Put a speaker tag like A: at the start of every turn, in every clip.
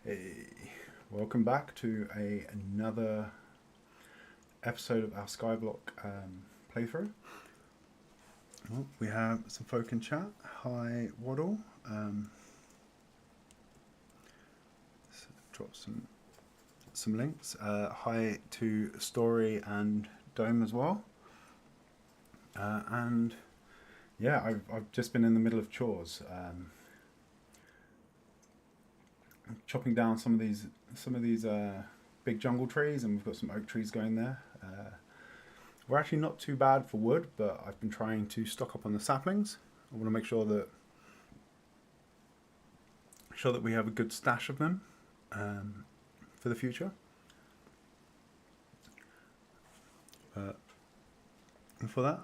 A: Hey, welcome back to another episode of our Skyblock playthrough. Oh, we have some folk in chat. Hi, Waddle. Drop some links. Hi to Story and Dome as well. And yeah, I've just been in the middle of chores. Chopping down some of these big jungle trees, and we've got some oak trees going there. We're actually not too bad for wood, but I've been trying to stock up on the saplings. I want to make sure that we have a good stash of them for the future. And for that,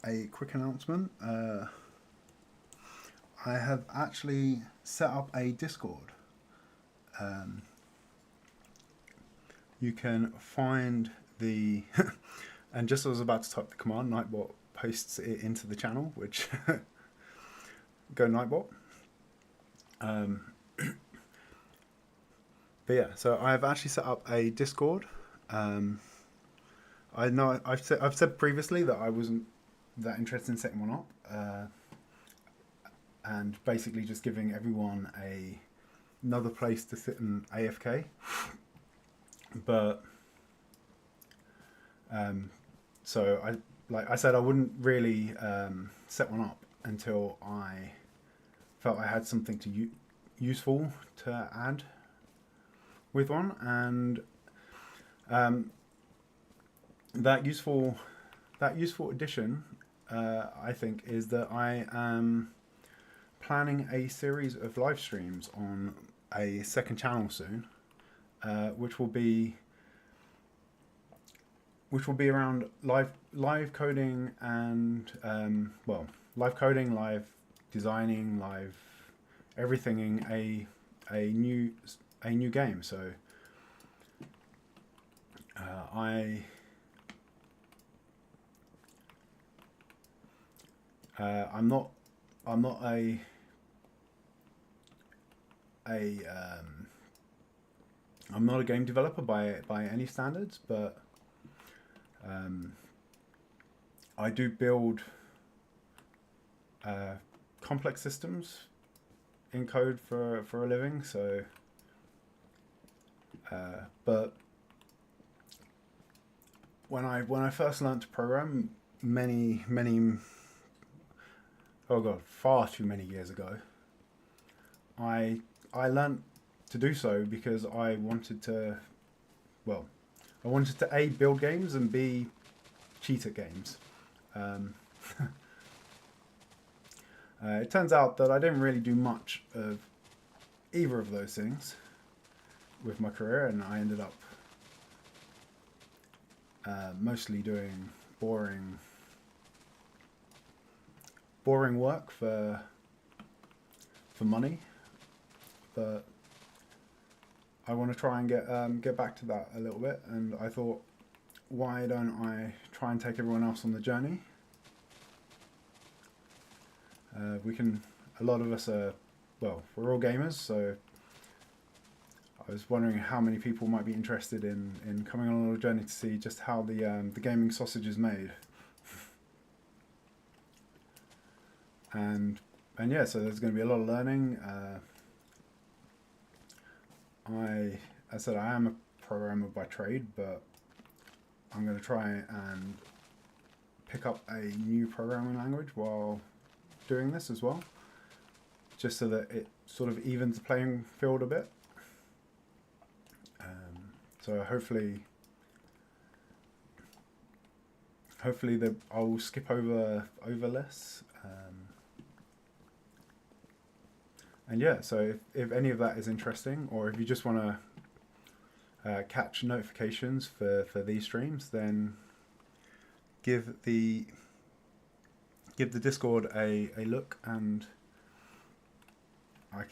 A: a quick announcement. I have actually set up a Discord. You can find the and just as I was about to type the command, Nightbot posts it into the channel, which go Nightbot. But yeah, so I've actually set up a Discord. I know I've said previously that I wasn't that interested in setting one up. And basically just giving everyone another place to sit in AFK. But so I said I wouldn't really set one up until I felt I had something useful to add with one, and that useful addition I think is that I am planning a series of live streams on a second channel soon, which will be around live coding and live coding, live designing, live everything in a new game. So I'm not I'm not a game developer by any standards, but I do build complex systems in code for a living. So, but when I first learned to program far too many years ago, I learned to do so because I wanted to A, build games, and B, cheat at games. It turns out that I didn't really do much of either of those things with my career, and I ended up mostly doing boring work for money. But I want to try and get back to that a little bit, and I thought, why don't I try and take everyone else on the journey? A lot of us are, we're all gamers, so I was wondering how many people might be interested in coming on a little journey to see just how the gaming sausage is made. And yeah, so there's going to be a lot of learning. I said I am a programmer by trade, but I'm going to try and pick up a new programming language while doing this as well, just so that it sort of evens the playing field a bit. So hopefully I'll skip over less. And yeah, so if any of that is interesting, or if you just want to catch notifications for these streams, then give the Discord a look, and I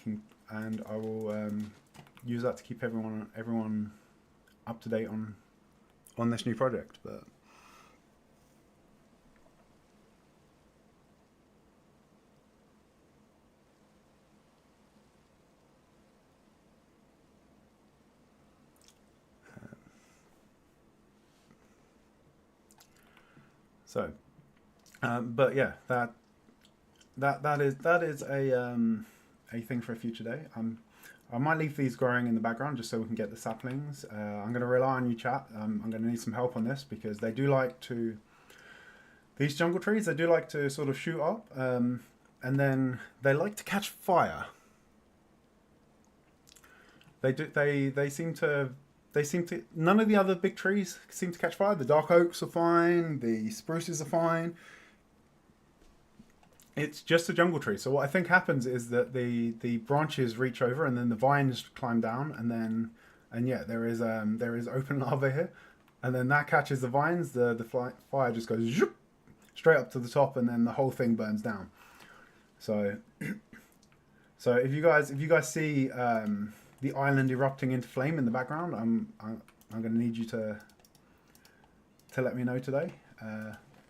A: will use that to keep everyone up to date on this new project. But So, but yeah, that is a thing for a future day. I might leave these growing in the background just so we can get the saplings. I'm going to rely on you, chat. I'm going to need some help on this because they do like to, these jungle trees, they do like to sort of shoot up, and then they like to catch fire. They seem to, none of the other big trees seem to catch fire. The dark oaks are fine, the spruces are fine. It's just a jungle tree. So what I think happens is that the branches reach over and then the vines climb down and yeah, there is open lava here, and then that catches the vines. The fire just goes zoop, straight up to the top, and then the whole thing burns down. So if you guys see the island erupting into flame in the background, I'm going to need you to let me know today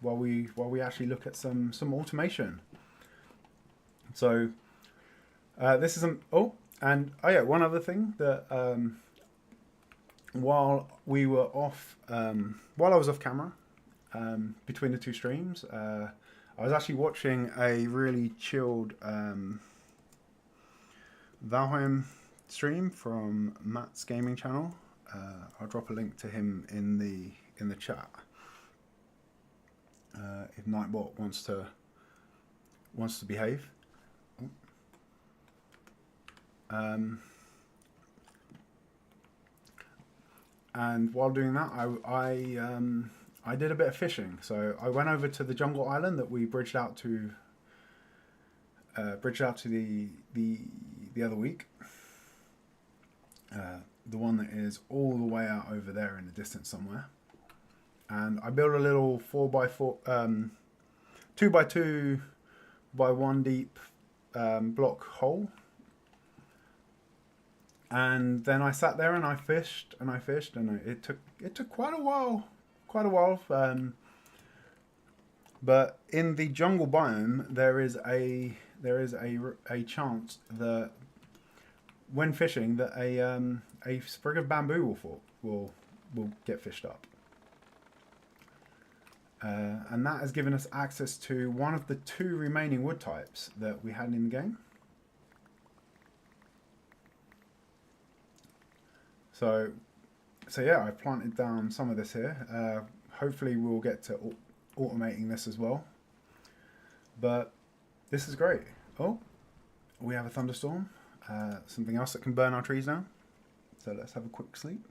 A: while we actually look at some automation. So this is one other thing that while we were off, while I was off camera between the two streams, I was actually watching a really chilled Valheim stream from Matt's gaming channel. I'll drop a link to him in the chat if Nightbot wants to behave. And while doing that, I did a bit of fishing. So I went over to the jungle island that we bridged out to the other week. The one that is all the way out over there in the distance somewhere. And I built a little 4x4, 2x2 by 1 deep block hole. And then I sat there and I fished and it took quite a while. But in the jungle biome, there is a chance that when fishing, that a sprig of bamboo will get fished up. And that has given us access to one of the 2 remaining wood types that we had in the game. So yeah, I planted down some of this here. Hopefully we'll get to automating this as well. But this is great. Oh, we have a thunderstorm. Something else that can burn our trees down. So let's have a quick sleep.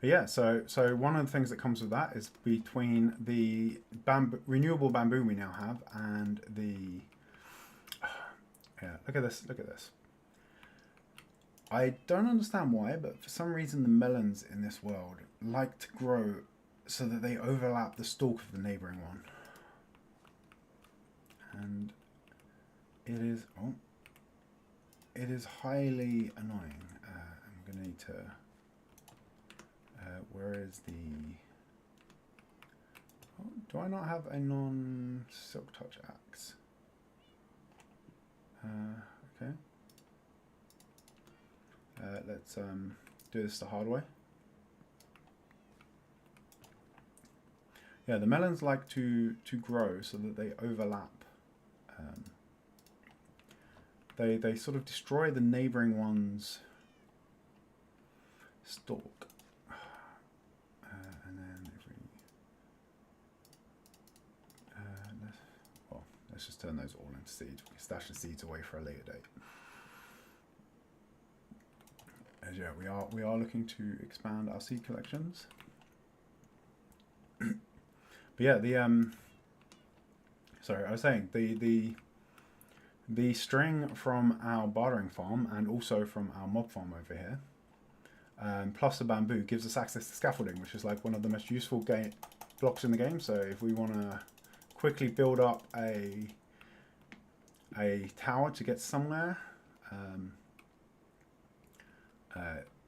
A: But yeah, so one of the things that comes with that is between the renewable bamboo we now have and the look at this. I don't understand why, but for some reason the melons in this world like to grow so that they overlap the stalk of the neighboring one, and it is highly annoying. I'm gonna need to. Where is the... Oh, do I not have a non-silk touch axe? Okay. Let's do this the hard way. Yeah, the melons like to grow so that they overlap. They sort of destroy the neighbouring one's stalk. Let's just turn those all into seeds. We can stash the seeds away for a later date. As yeah, we are looking to expand our seed collections. But yeah, sorry, I was saying the string from our bartering farm and also from our mob farm over here, plus the bamboo, gives us access to scaffolding, which is like one of the most useful blocks in the game. So if we want to quickly build up a tower to get somewhere,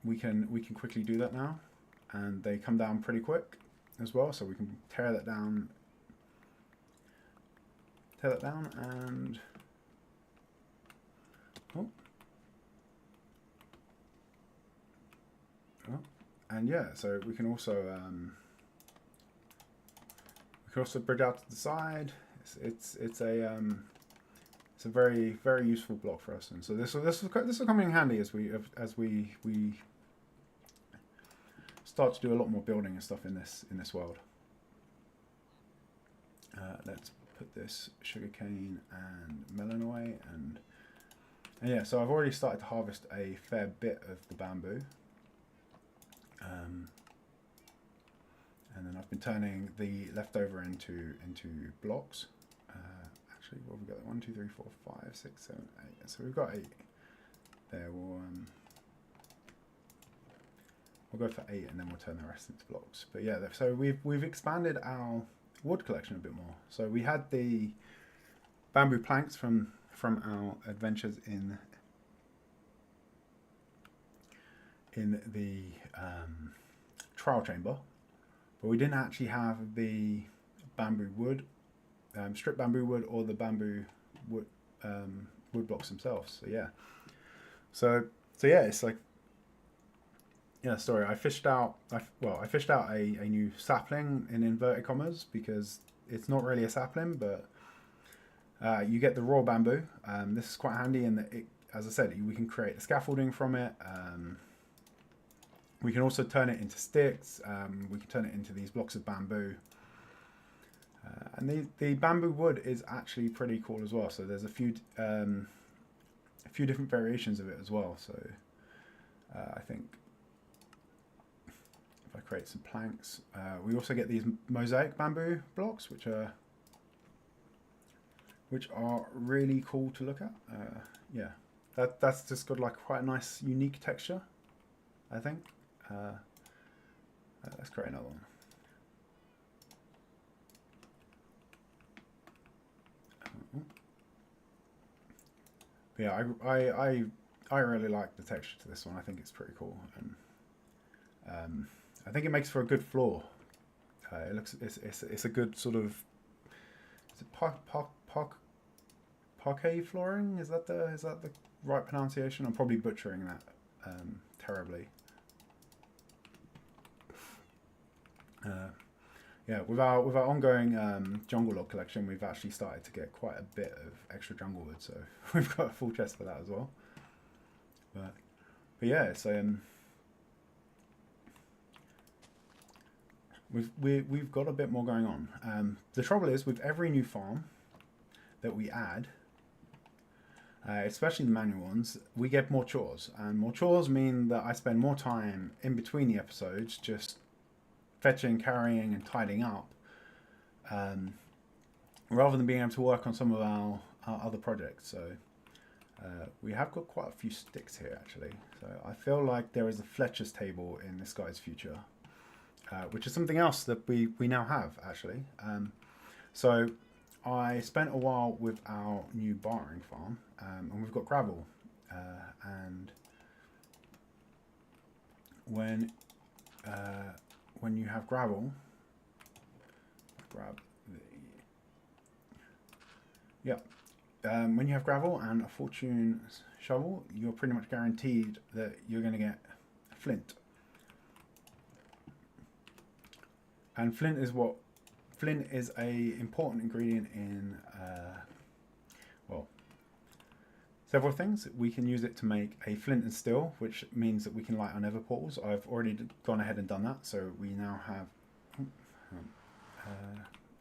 A: we can quickly do that now, and they come down pretty quick as well. So we can tear that down tear that down and and yeah, so we can also bridge out to the side. It's a very useful block for us, and so this will come in handy as we start to do a lot more building and stuff in this world. Let's put this sugarcane and melon away, and yeah, so I've already started to harvest a fair bit of the bamboo. And then I've been turning the leftover into blocks. Actually, what have we got? 1, 2, 3, 4, 5, 6, 7, 8. So we've got 8 there. We'll go for 8, and then we'll turn the rest into blocks. But yeah, so we've expanded our wood collection a bit more. So we had the bamboo planks from our adventures in the trial chamber, but we didn't actually have the bamboo wood, strip bamboo wood, or the bamboo wood wood blocks themselves. So yeah, so yeah, it's like, yeah, sorry, I fished out a new sapling in inverted commas, because it's not really a sapling, but you get the raw bamboo. This is quite handy in that, as I said, we can create the scaffolding from it. We can also turn it into sticks. We can turn it into these blocks of bamboo. And the bamboo wood is actually pretty cool as well. So there's a few different variations of it as well. So I think if I create some planks, we also get these mosaic bamboo blocks, which are really cool to look at. Yeah, that's just got like quite a nice, unique texture, I think. Let's create another one. But yeah, I really like the texture to this one. I think it's pretty cool, and I think it makes for a good floor. It's a good sort of, is it parquet flooring? Is that the right pronunciation? I'm probably butchering that terribly. Yeah, with our ongoing jungle log collection, we've actually started to get quite a bit of extra jungle wood, so we've got a full chest for that as well. But yeah, so we've got a bit more going on. The trouble is, with every new farm that we add, especially the manual ones, we get more chores, and more chores mean that I spend more time in between the episodes just fetching, carrying, and tidying up, rather than being able to work on some of our other projects. So we have got quite a few sticks here, actually. So I feel like there is a Fletcher's table in this guy's future, which is something else that we now have, actually. So I spent a while with our new barring farm, and we've got gravel, and when you have gravel, when you have gravel and a fortune shovel, you're pretty much guaranteed that you're going to get flint. And flint is a important ingredient in several things. We can use it to make a flint and steel, which means that we can light our nether portals. I've already gone ahead and done that, so we now have...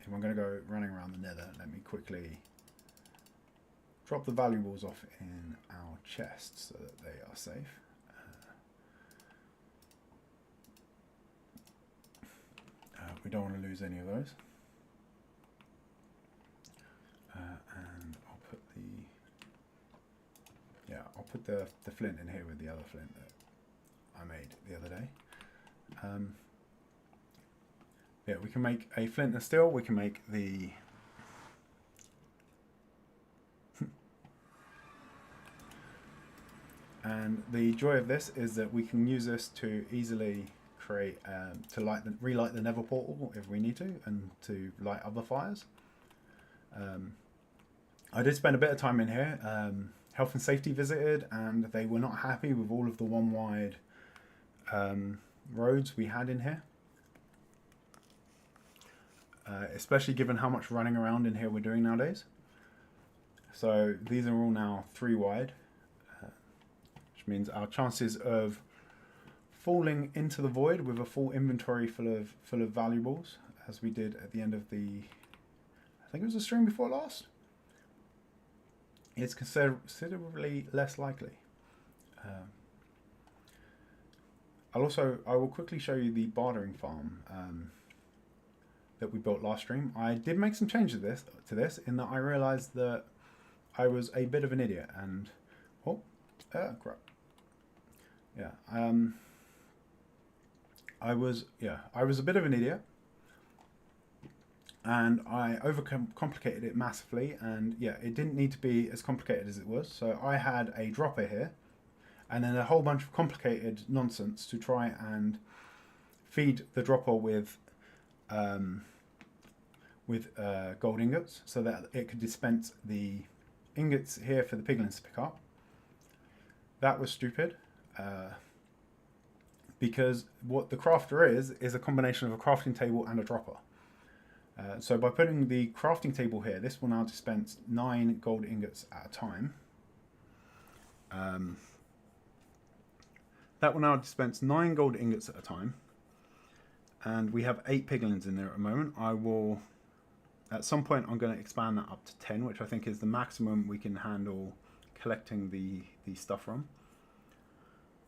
A: if I'm going to go running around the nether, let me quickly drop the valuables off in our chests so that they are safe. We don't want to lose any of those. And I'll put the flint in here with the other flint that I made the other day. Yeah, we can make a flint and steel. We can make the and the joy of this is that we can use this to easily create to relight the nether portal if we need to, and to light other fires. I did spend a bit of time in here. Health and safety visited, and they were not happy with all of the one wide roads we had in here. Especially given how much running around in here we're doing nowadays. So these are all now 3 wide, which means our chances of falling into the void with a full inventory full of valuables, as we did at the end of the, I think it was the stream before last, is considerably less likely. I will quickly show you the bartering farm that we built last stream. I did make some changes to this in that I realized that I was a bit of an idiot, and crap. Yeah, I was a bit of an idiot, and I overcomplicated it massively, and yeah, it didn't need to be as complicated as it was. So I had a dropper here, and then a whole bunch of complicated nonsense to try and feed the dropper with gold ingots, so that it could dispense the ingots here for the piglins to pick up. That was stupid, because what the crafter is a combination of a crafting table and a dropper. So by putting the crafting table here, this will now dispense 9 gold ingots at a time. That will now dispense 9 gold ingots at a time, and we have 8 piglins in there at the moment. At some point I'm going to expand that up to 10, which I think is the maximum we can handle collecting the stuff from.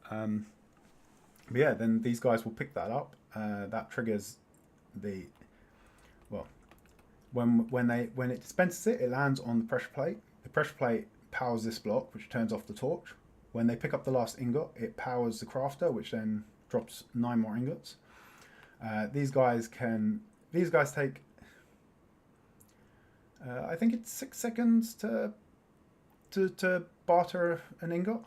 A: But yeah, then these guys will pick that up. That triggers the, well, when it dispenses it, it lands on the pressure plate. The pressure plate powers this block, which turns off the torch. When they pick up the last ingot, it powers the crafter, which then drops 9 more ingots. These guys take, I think it's 6 seconds to barter an ingot,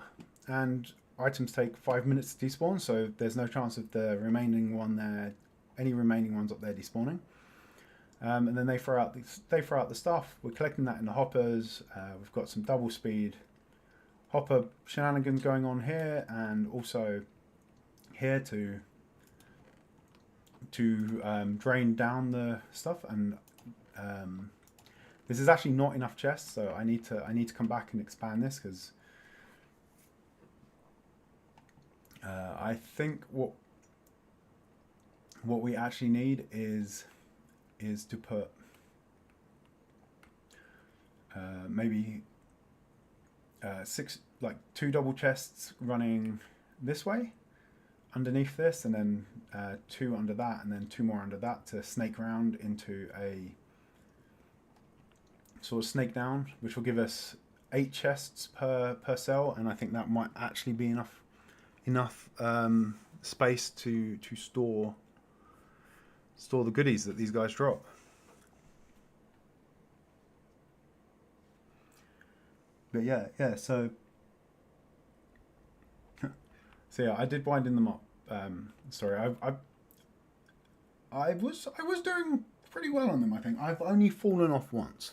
A: and items take 5 minutes to despawn, so there's no chance of the remaining one there, any remaining ones up there despawning. And then they throw out the stuff. We're collecting that in the hoppers. We've got some double speed hopper shenanigans going on here, and also here to drain down the stuff. And this is actually not enough chests, so I need to come back and expand this, because I think what we actually need is to put maybe 2 double chests running this way underneath this, and then 2 under that, and then 2 more under that, to snake around into a sort of snake down, which will give us 8 chests per cell, and I think that might actually be enough space to store the goodies that these guys drop. But yeah, so yeah, I did winding them up. Sorry, I was doing pretty well on them. I think I've only fallen off once.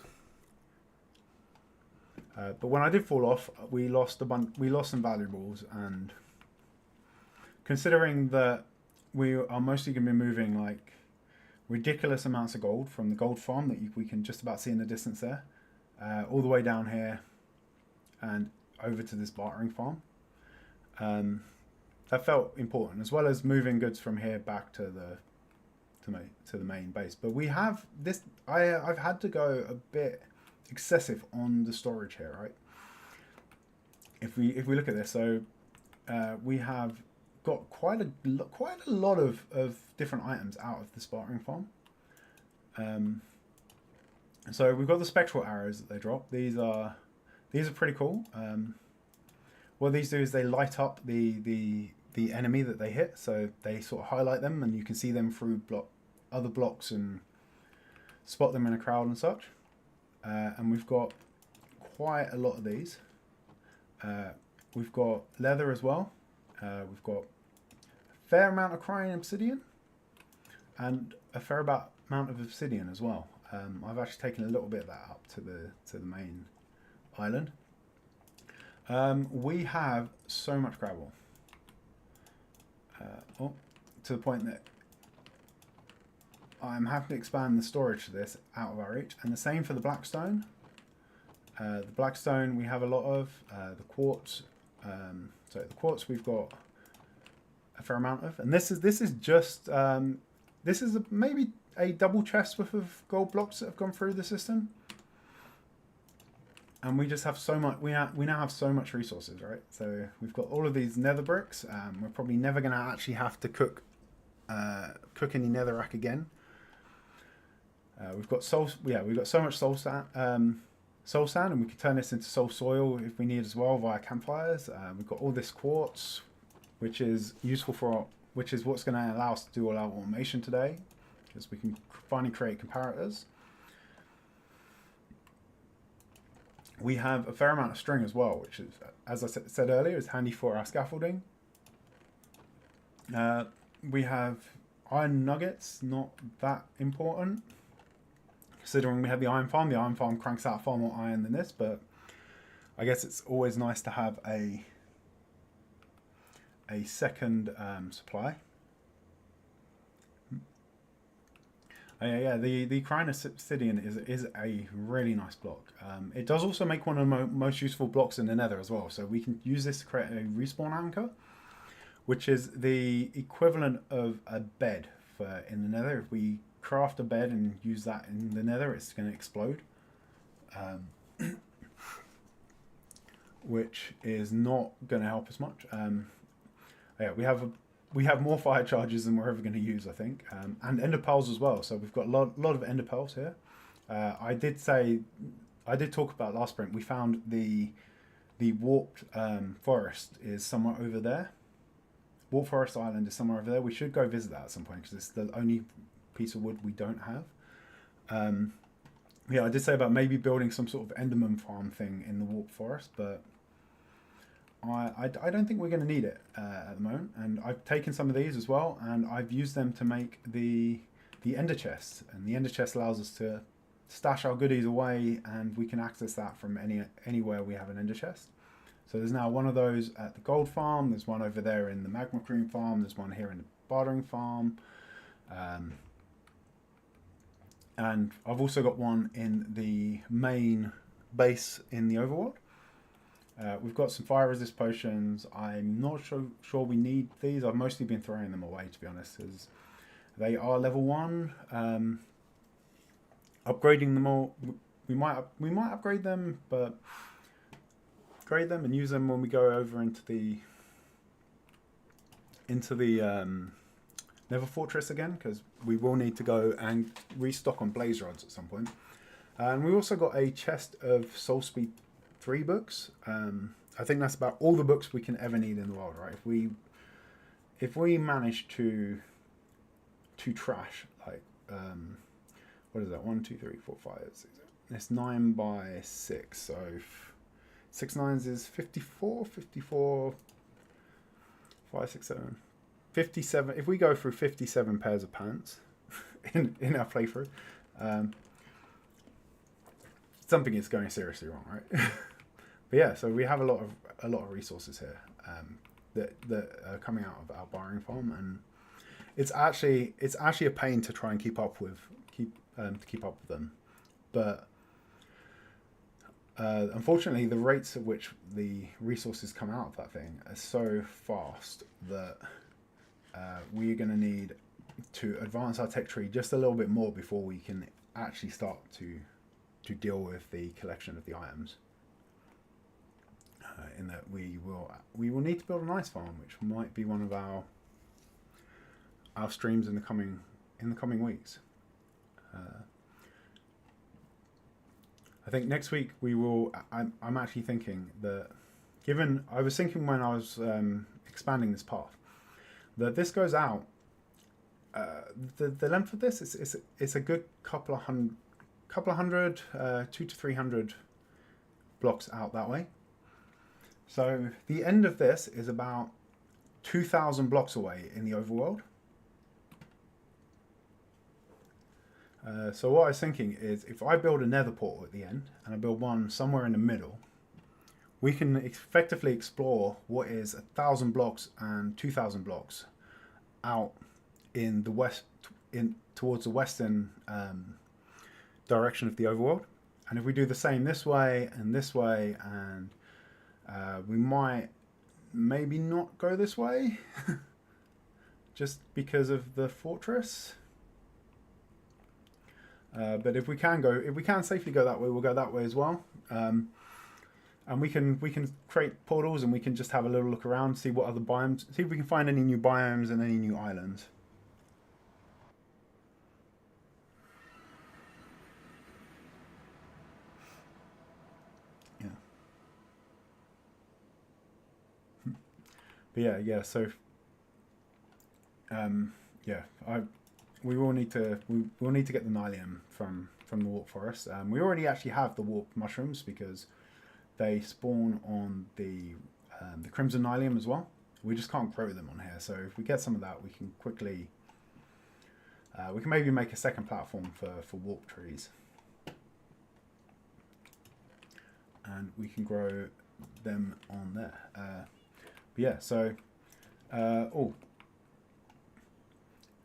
A: But when I did fall off, we lost some valuables, and considering that we are mostly going to be moving like ridiculous amounts of gold from the gold farm that we can just about see in the distance there, all the way down here and over to this bartering farm, that felt important, as well as moving goods from here back to the main base. But we have this. I've had to go a bit excessive on the storage here, right? If we look at this, so we have got quite a lot of different items out of the bartering farm. So we've got the spectral arrows that they drop. These are pretty cool. What these do is they light up the enemy that they hit, so they sort of highlight them, and you can see them through other blocks and spot them in a crowd and such. And we've got quite a lot of these. We've got leather as well. We've got a fair amount of crying obsidian, and a fair amount of obsidian as well. I've actually taken a little bit of that up to the main island. We have so much gravel. To the point that I'm having to expand the storage to this out of our reach. And the same for the blackstone. The blackstone we have a lot of. The quartz. So the quartz we've got a fair amount of. And this is just maybe a double chest worth of gold blocks that have gone through the system. And we just have so much. We now have so much resources, right? So we've got all of these nether bricks. We're probably never going to actually have to cook any netherrack again. We've got we've got so much soul sand, and we could turn this into soul soil if we need as well via campfires. We've got all this quartz, which is useful which is what's going to allow us to do all our automation today, because we can finally create comparators. We have a fair amount of string as well, which is, as I said earlier, is handy for our scaffolding. We have iron nuggets, not that important, considering we have the iron farm. The iron farm cranks out far more iron than this, but I guess it's always nice to have a second supply. The Crine Obsidian is a really nice block. It does also make one of the most useful blocks in the nether as well. So we can use this to create a respawn anchor, which is the equivalent of a bed in the nether. If we craft a bed and use that in the nether, it's going to explode. Which is not going to help us much. We have more fire charges than we're ever going to use, I think, and ender pearls as well. So we've got a lot of ender pearls here. I did talk about last sprint. We found the warped forest is somewhere over there. Warped Forest Island is somewhere over there. We should go visit that at some point because it's the only piece of wood we don't have. I did say about maybe building some sort of Enderman farm thing in the Warped Forest, but I don't think we're going to need it at the moment. And I've taken some of these as well, and I've used them to make the ender chest. And the ender chest allows us to stash our goodies away, and we can access that from anywhere we have an ender chest. So there's now one of those at the gold farm. There's one over there in the magma cream farm. There's one here in the bartering farm. And I've also got one in the main base in the overworld. We've got some fire resist potions. I'm not sure we need these. I've mostly been throwing them away, to be honest, because they are level 1. Upgrading them all, we might upgrade them, but upgrade them and use them when we go over into the Nether Fortress again, because we will need to go and restock on blaze rods at some point. And we also got a chest of Soul Speed 3 books. I think that's about all the books we can ever need in the world, right? If we manage to trash, like what is that? 1, 2, 3, 4, 5, 6. It's 9 by 6, so 6 9s is 54, 5, 6, 7, 57. If we go through 57 pairs of pants in our playthrough, something is going seriously wrong, right? But yeah, so we have a lot of resources here that are coming out of our barring farm, and it's actually a pain to try and keep up with them. But unfortunately, the rates at which the resources come out of that thing are so fast that we're going to need to advance our tech tree just a little bit more before we can actually start to deal with the collection of the items. In that we will need to build an ice farm, which might be one of our streams in the coming weeks. I think next week we will. I'm actually thinking that, I was thinking when I was expanding this path, that this goes out. The length of this is a good couple of hundred, 200 to 300 blocks out that way. So the end of this is about 2,000 blocks away in the overworld. So what I was thinking is, if I build a nether portal at the end, and I build one somewhere in the middle, we can effectively explore what is 1,000 blocks and 2,000 blocks out in the west, towards the western direction of the overworld. And if we do the same this way, and we might maybe not go this way, just because of the fortress. But if we can safely go that way, we'll go that way as well. And we can create portals, and we can just have a little look around, see what other biomes, see if we can find any new biomes and any new islands. Yeah. But yeah. So yeah, we will need to get the nylium from the warp forest. We already actually have the warp mushrooms because they spawn on the crimson nylium as well. We just can't grow them on here. So if we get some of that, we can quickly we can maybe make a second platform for warp trees, and we can grow them on there. But yeah, so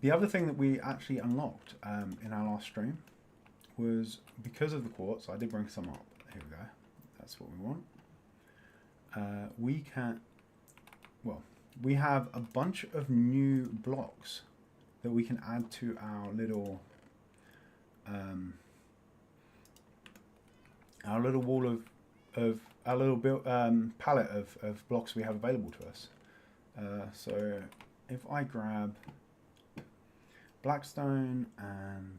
A: the other thing that we actually unlocked in our last stream was, because of the quartz, I did bring some up. Here we go. That's what we want. We have a bunch of new blocks that we can add to our little wall of our little palette of blocks we have available to us. So if I grab blackstone and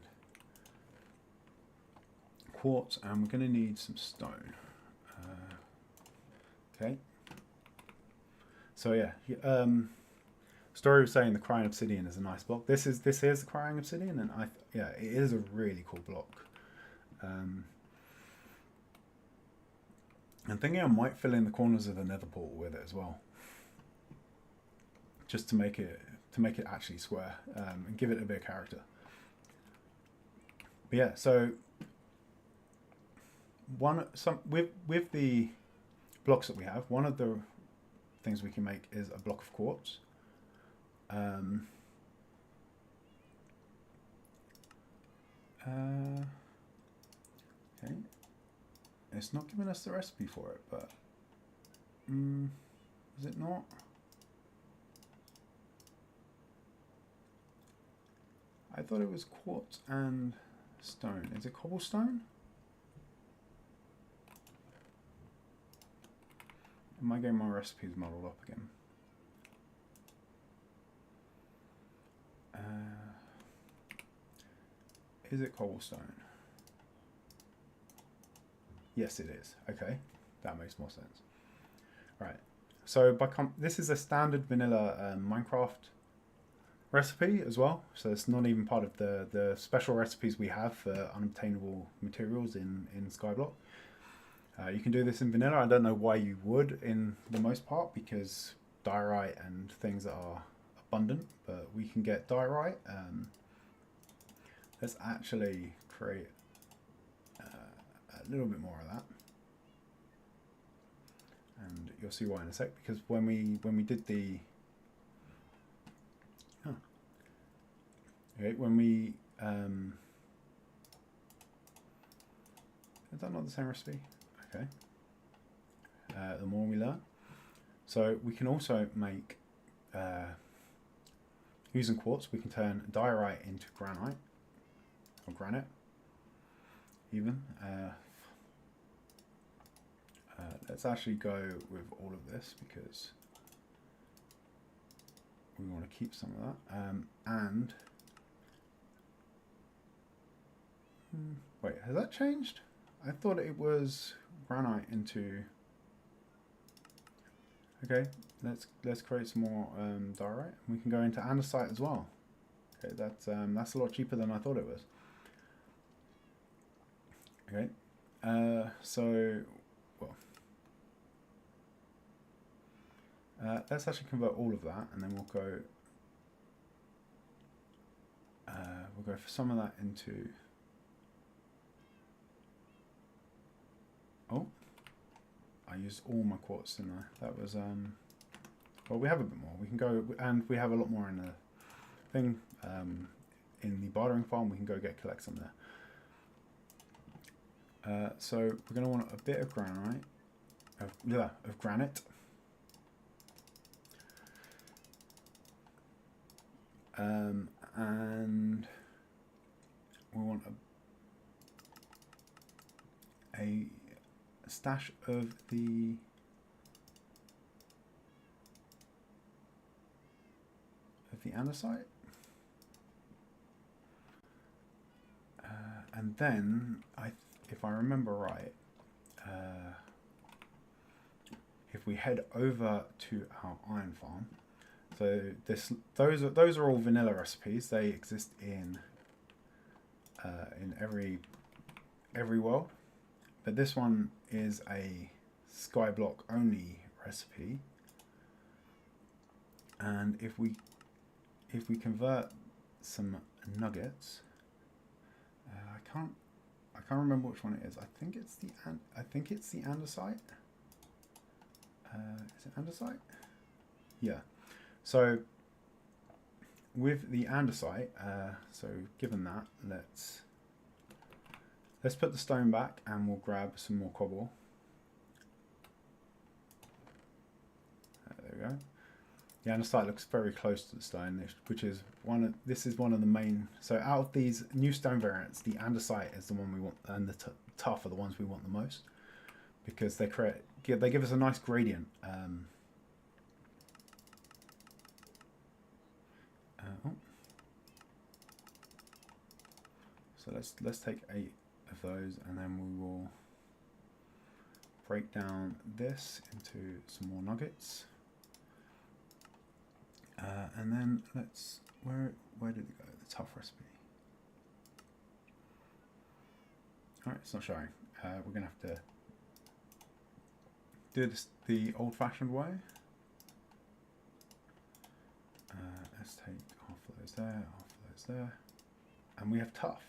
A: quartz, and we're going to need some stone. Okay. So yeah, Story was saying the crying obsidian is a nice block. This is the crying obsidian, and yeah, it is a really cool block. I'm thinking I might fill in the corners of the nether portal with it as well, just to make it actually square, and give it a bit of character. But yeah, so with the blocks that we have, one of the things we can make is a block of quartz. Okay, it's not giving us the recipe for it, but is it not? I thought it was quartz and stone. Is it cobblestone? Am I getting my recipes muddled up again? Is it cobblestone? Yes, it is. Okay, that makes more sense. Right. So this is a standard vanilla Minecraft recipe as well. So it's not even part of the special recipes we have for unobtainable materials in Skyblock. You can do this in vanilla. I don't know why you would in the most part, because diorite and things are abundant, but we can get diorite. Let's actually create a little bit more of that, and you'll see why in a sec. Because when we did the is that not the same recipe? Okay. The more we learn. So we can also make, using quartz, we can turn diorite into granite, or granite, even. Let's actually go with all of this, because we want to keep some of that. And wait, has that changed? I thought it was granite into. Okay, let's create some more diorite. We can go into andesite as well. Okay, that's a lot cheaper than I thought it was. Okay, let's actually convert all of that, and then we'll go for some of that into I used all my quartz, didn't I? That was well, we have a bit more. We can go, and we have a lot more in the thing. In the bartering farm, we can go collect some there. So we're going to want a bit of granite, of granite. And we want a stash of the andesite. And then, if I remember right, if we head over to our iron farm, so those are all vanilla recipes. They exist in every world, but this one is a Skyblock only recipe. And if we convert some nuggets, I can't remember which one it is. I think it's the andesite. Is it andesite? Yeah. So with the andesite, so given that, let's put the stone back, and we'll grab some more cobble. There we go. The andesite looks very close to the stone, which is this is one of the main. So out of these new stone variants, the andesite is the one we want, and the tough are the ones we want the most, because they give us a nice gradient. So let's take 8 of those, and then we will break down this into some more nuggets. And then where did it go? The tough recipe. Alright, it's not showing. We're going to have to do this the old-fashioned way. Let's take half of those there, half of those there. And we have tough.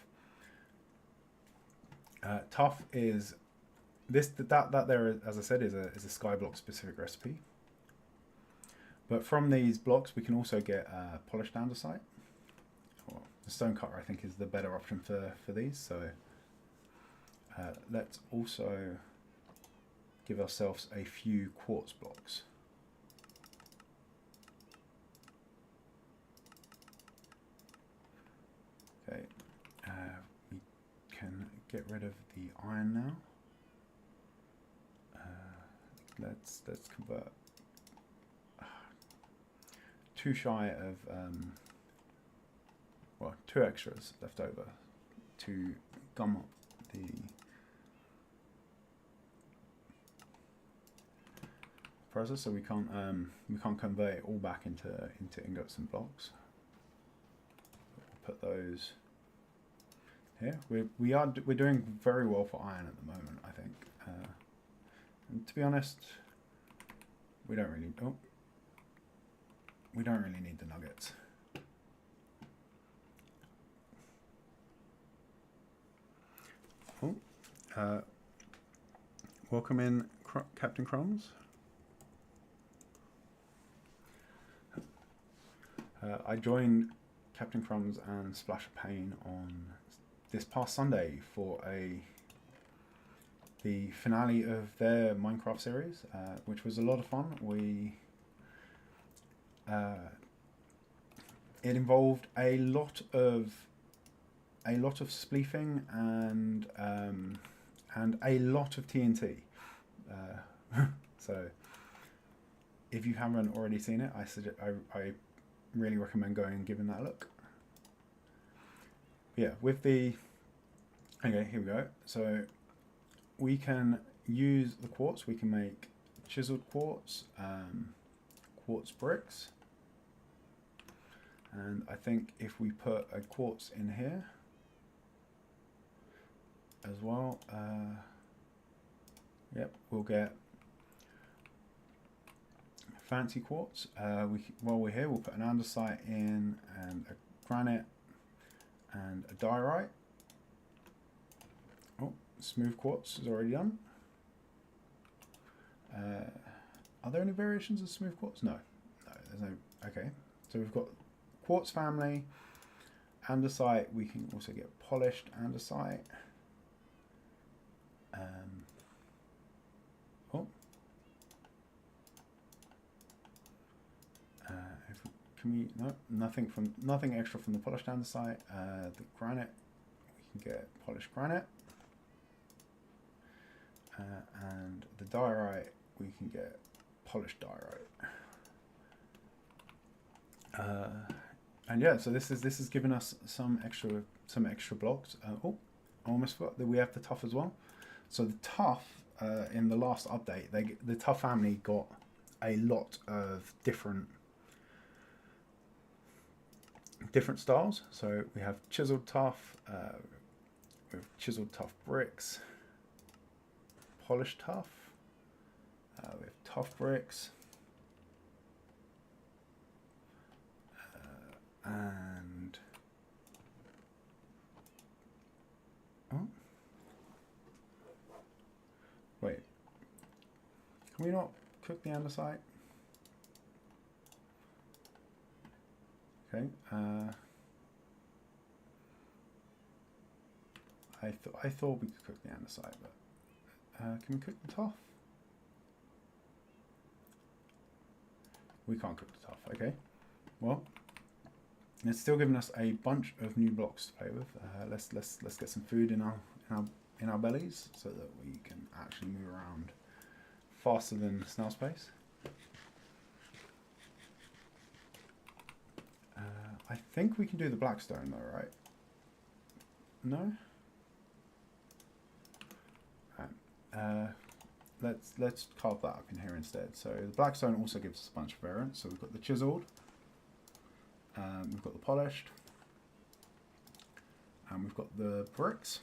A: Tough is that there, as I said, is a Skyblock specific recipe. But from these blocks, we can also get polished andesite. Well, the stone cutter, I think, is the better option for these. So let's also give ourselves a few quartz blocks. Okay, we can get rid of the iron now. Let's convert. Too shy of well, 2 extras left over to gum up the process, so we can't convert it all back into ingots and blocks. We'll put those here. We're doing very well for iron at the moment, I think. And to be honest, we don't really need the nuggets. Oh, welcome in, Captain Crumbs. I joined Captain Crumbs and Splash of Pain on this past Sunday for the finale of their Minecraft series, which was a lot of fun. It involved a lot of spleefing and a lot of TNT. So if you haven't already seen it, I really recommend going and giving that a look. Yeah, okay, here we go. So we can use the quartz. We can make chiseled quartz, quartz bricks, and I think if we put a quartz in here as well, yep, we'll get fancy quartz. While we're here, we'll put an andesite in, and a granite, and a diorite. Oh, smooth quartz is already done. Are there any variations of smooth quartz? No, there's no. Okay, so we've got quartz family, andesite. We can also get polished andesite. Nothing extra from the polished andesite. The granite, we can get polished granite, and the diorite, we can get polished diorite. And yeah, so this is giving us some extra blocks. I almost forgot that we have the tuff as well. So the tuff in the last update, the tuff family got a lot of different styles. So we have chiseled tuff, we have chiseled tuff bricks, polished tuff, we have tuff bricks, and wait, can we not cook the andesite? Okay. I thought we could cook the andesite, but can we cook the tuff? We can't cook the tuff. Okay. Well, it's still giving us a bunch of new blocks to play with. Let's get some food in our bellies so that we can actually move around faster than snail space. I think we can do the blackstone though, right? No? Let's carve that up in here instead. So the blackstone also gives us a bunch of variants. So we've got the chiseled, we've got the polished, and we've got the bricks,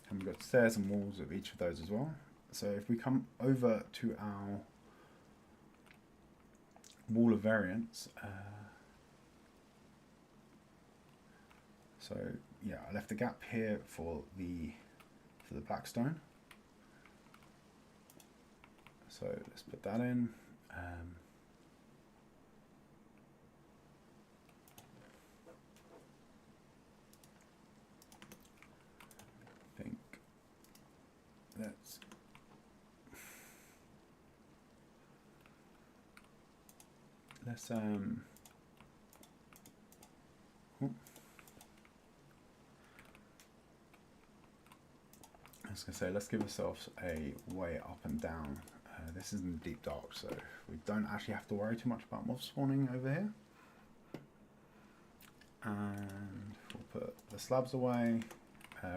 A: and we've got stairs and walls of each of those as well. So if we come over to our wall of variants, so yeah, I left a gap here for the blackstone. So let's put that in. I think let's I was going to say, let's give ourselves a way up and down. This is in the deep dark, so we don't actually have to worry too much about mob spawning over here. And we'll put the slabs away.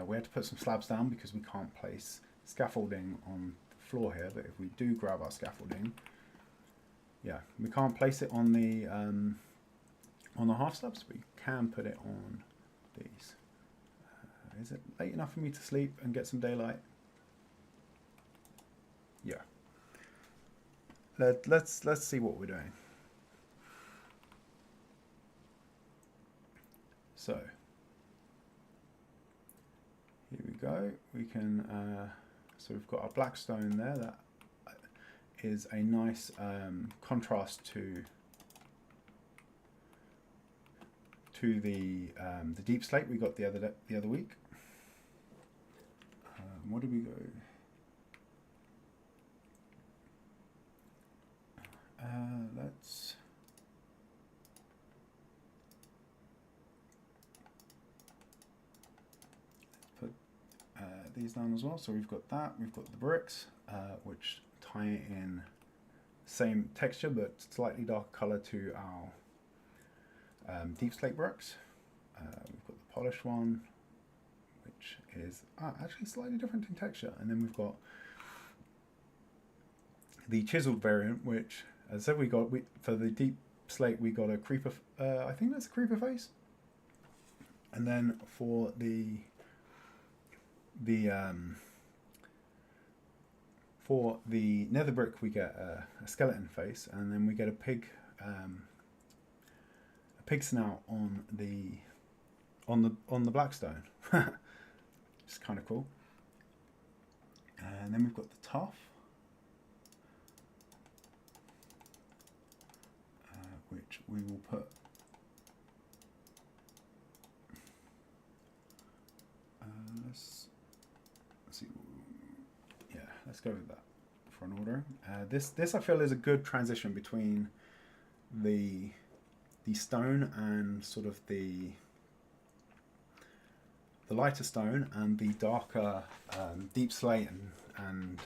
A: We had to put some slabs down because we can't place scaffolding on the floor here, but if we do grab our scaffolding, yeah, we can't place it on the half slabs, but we can put it on these. Is it late enough for me to sleep and get some daylight? Yeah. Let's see what we're doing. So here we go. We can so we've got our blackstone there. That is a nice contrast to the deep slate we got the other week. What did we go? Let's put these down as well. So we've got that. We've got the bricks, which tie in same texture but slightly darker color to our deep slate bricks. We've got the polished one, which is actually slightly different in texture, and then we've got the chiseled variant, which, as I said, for the deep slate we got a creeper. I think that's a creeper face, and then for the nether brick we get a skeleton face, and then we get a pig snout on the blackstone. It's kind of cool. And then we've got the tuff, which we will put let's see. Yeah, let's go with that for an ordering. This I feel is a good transition between the stone and sort of the lighter stone and the darker deep slate and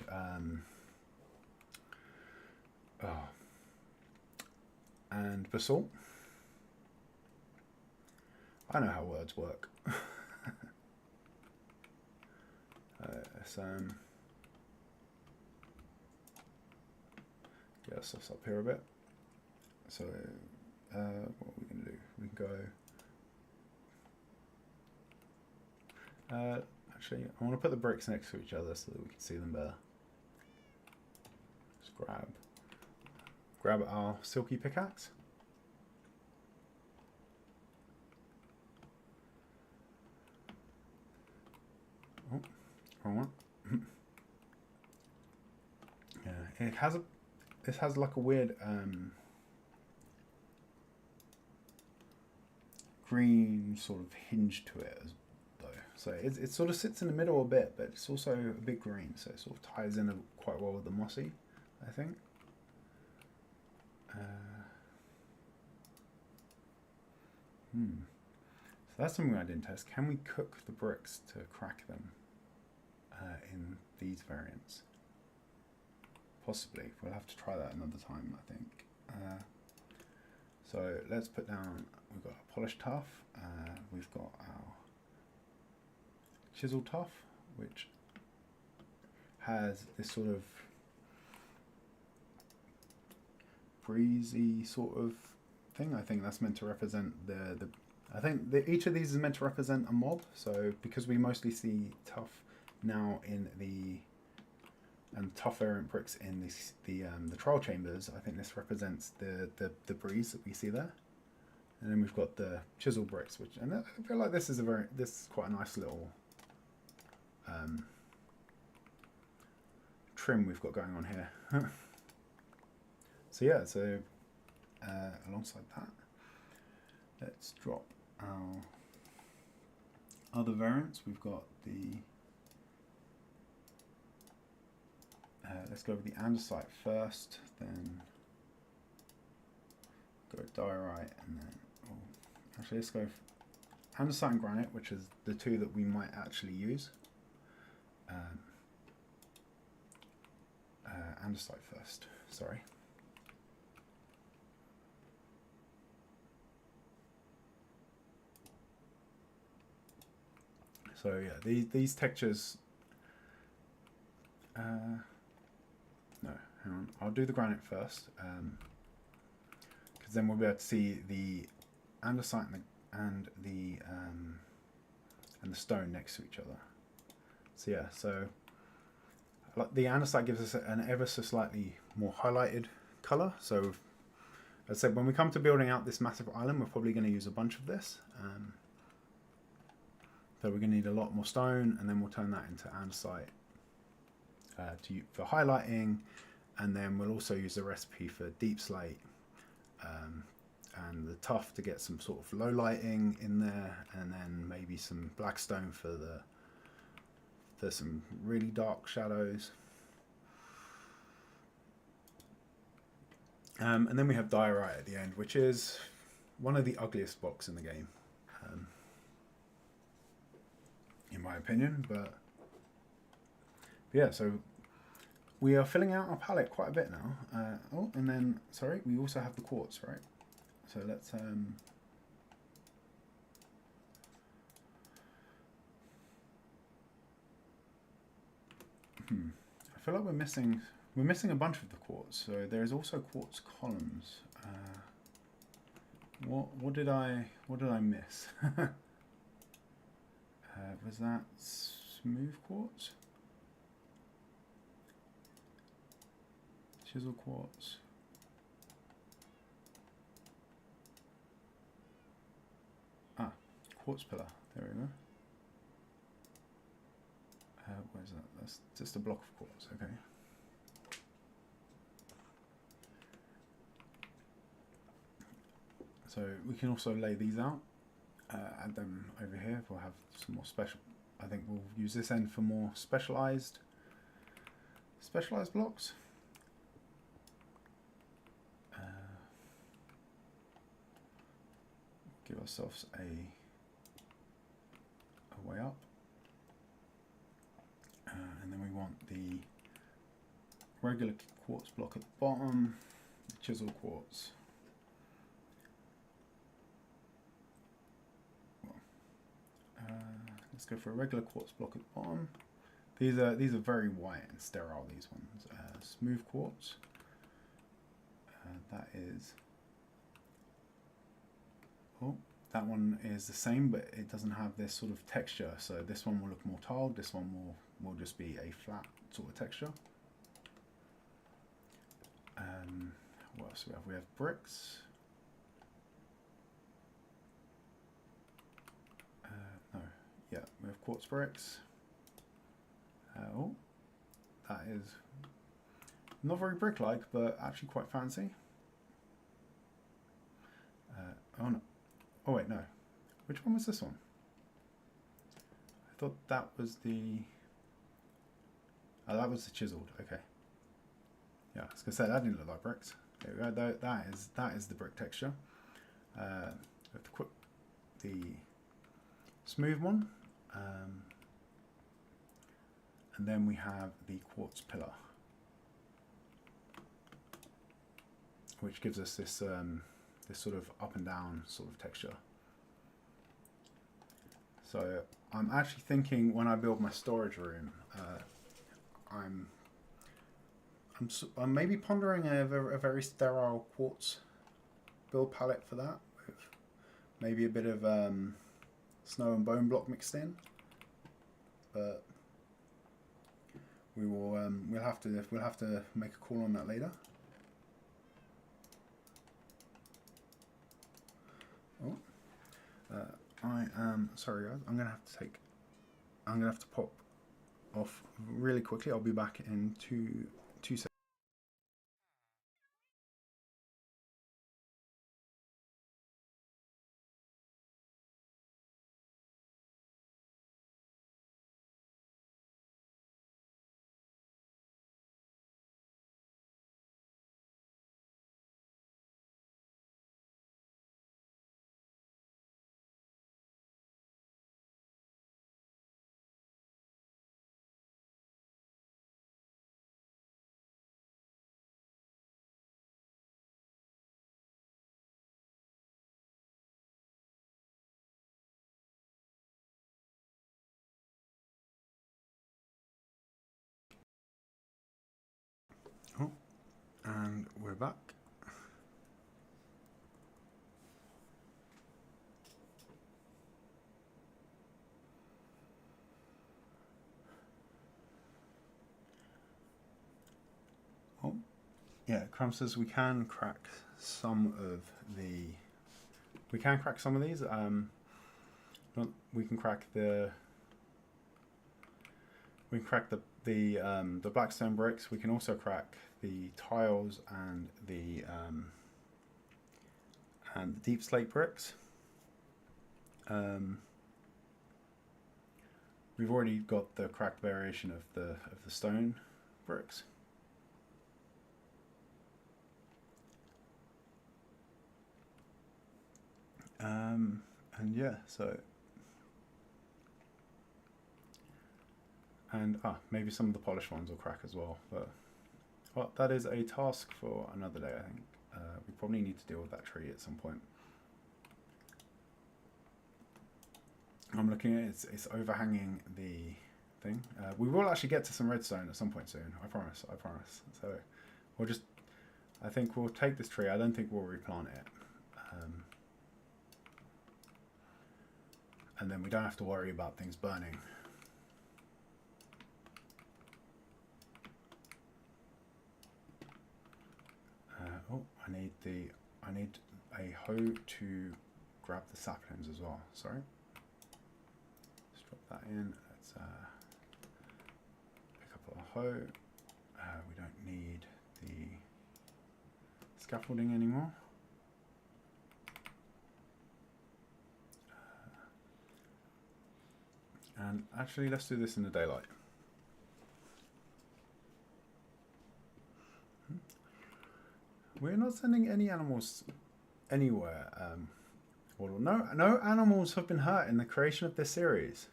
A: basalt. I know how words work. Let's get ourselves up here a bit. So what are we going to do? We can go. Actually, I want to put the bricks next to each other so that we can see them better. Just grab our silky pickaxe. Oh, wrong one. Yeah, this has like a weird green sort of hinge to it though. So it sort of sits in the middle a bit, but it's also a bit green, so it sort of ties in quite well with the mossy, I think. So that's something I didn't test. Can we cook the bricks to crack them in these variants? Possibly. We'll have to try that another time, I think. So let's put down, we've got our polished tuff, we've got our chisel tuff, which has this sort of breezy sort of thing. I think that's meant to represent I think each of these is meant to represent a mob. So because we mostly see tuff now in and tough variant bricks in the trial chambers, I think this represents the breeze that we see there. And then we've got the chisel bricks, and I feel like this is quite a nice little trim we've got going on here. So yeah, alongside that, let's drop our other variants. We've got the let's go with the andesite first, then go diorite, and then actually let's go andesite and granite, which is the two that we might actually use. Andesite first, sorry. So yeah, these textures. No, hang on. I'll do the granite first, because then we'll be able to see the andesite and the stone next to each other. So yeah, so the andesite gives us an ever so slightly more highlighted color. So as I said, when we come to building out this massive island, we're probably going to use a bunch of this. So we're going to need a lot more stone, and then we'll turn that into andesite for highlighting, and then we'll also use the recipe for deep slate and the tuff to get some sort of low lighting in there, and then maybe some black stone for some really dark shadows. And then we have diorite at the end, which is one of the ugliest blocks in the game, in my opinion. But yeah, so we are filling out our palette quite a bit now. Oh, and then, sorry, we also have the quartz, right? So let's I feel like we're missing a bunch of the quartz. So there's also quartz columns. What did I miss? Was that smooth quartz? Chisel quartz. Quartz pillar. There we go. Where's that? That's just a block of quartz. Okay. So we can also lay these out, add them over here. We'll have some more special. I think we'll use this end for more specialized blocks. Give ourselves a way up, and then we want the regular quartz block at the bottom, the chisel quartz. Let's go for a regular quartz block at the bottom. These are very white and sterile. These ones, smooth quartz. That is. Oh, that one is the same, but it doesn't have this sort of texture. So this one will look more tiled. This one will just be a flat sort of texture. What else do we have? We have bricks. No, yeah, we have quartz bricks. Oh, that is not very brick-like, but actually quite fancy. Oh no. Oh wait, no. Which one was this one? I thought that was the... Oh, that was the chiseled. Okay. Yeah, I was gonna say that didn't look like bricks. There we go. That is the brick texture. The smooth one, and then we have the quartz pillar, which gives us this this sort of up and down sort of texture. So I'm actually thinking when I build my storage room, I'm maybe pondering a very sterile quartz build palette for that, with maybe a bit of snow and bone block mixed in. But we will we'll have to make a call on that later. Oh, I am sorry guys. I'm gonna have to pop off really quickly. I'll be back in two seconds. Oh, and we're back. Oh, yeah, Crumb says we can crack some of the. We can crack some of these. We can crack the. We can crack the blackstone bricks. We can also crack the tiles and the deep slate bricks. We've already got the cracked variation of the stone bricks. And yeah, so and maybe some of the polished ones will crack as well, but well, that is a task for another day. I think we probably need to deal with that tree at some point. I'm looking at it, it's overhanging the thing. We will actually get to some redstone at some point soon. I promise. So we'll just, I think we'll take this tree. I don't think we'll replant it. And then we don't have to worry about things burning. Oh, I need a hoe to grab the saplings as well. Sorry. Let's drop that in. Let's depot. We don't need the scaffolding anymore. And actually, let's do this in the daylight. We're not sending any animals anywhere. Well, no animals have been hurt in the creation of this series.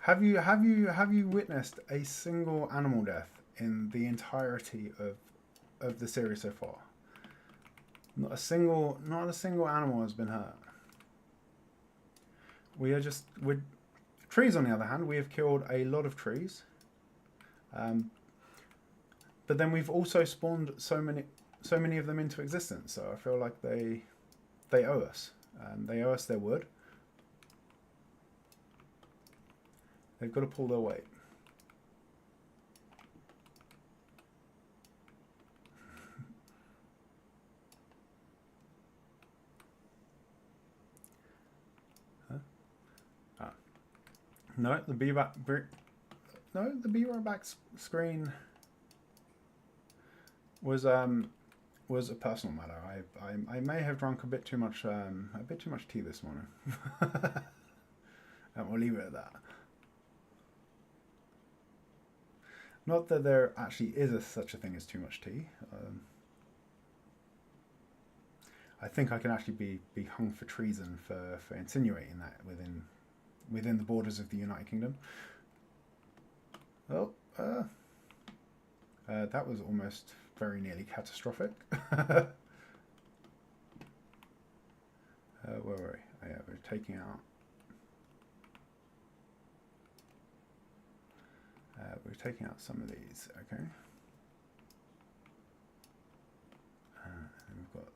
A: Have you witnessed a single animal death in the entirety of the series so far? Not a single animal has been hurt. With trees, on the other hand, we have killed a lot of trees. But then we've also spawned so many of them into existence. So I feel like they owe us. They owe us their wood. They've got to pull their weight. No, the be right back screen was a personal matter. I may have drunk a bit too much tea this morning. And we'll leave it at that. Not that there actually is such a thing as too much tea. I think I can actually be hung for treason for insinuating that within the borders of the United Kingdom. Well, that was almost very nearly catastrophic. Where were we? Oh, yeah, we're taking out. We're taking out some of these. Okay. And we've got.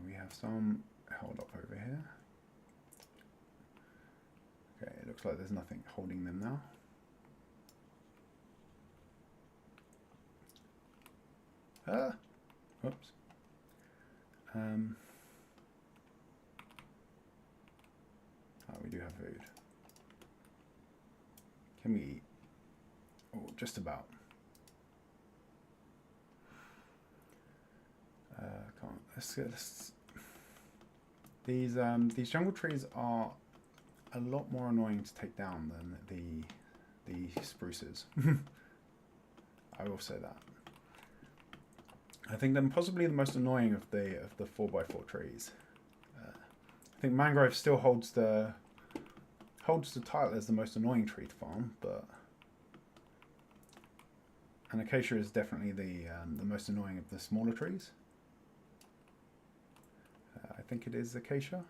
A: We have some held up over here. Okay, it looks like there's nothing holding them now. Whoops. We do have food. Can we eat? Oh, just about. Can't. These jungle trees are a lot more annoying to take down than the spruces. I will say that. I think they're possibly the most annoying of the 4x4 trees. I think mangrove still holds the title as the most annoying tree to farm, but an acacia is definitely the most annoying of the smaller trees. I think it is acacia.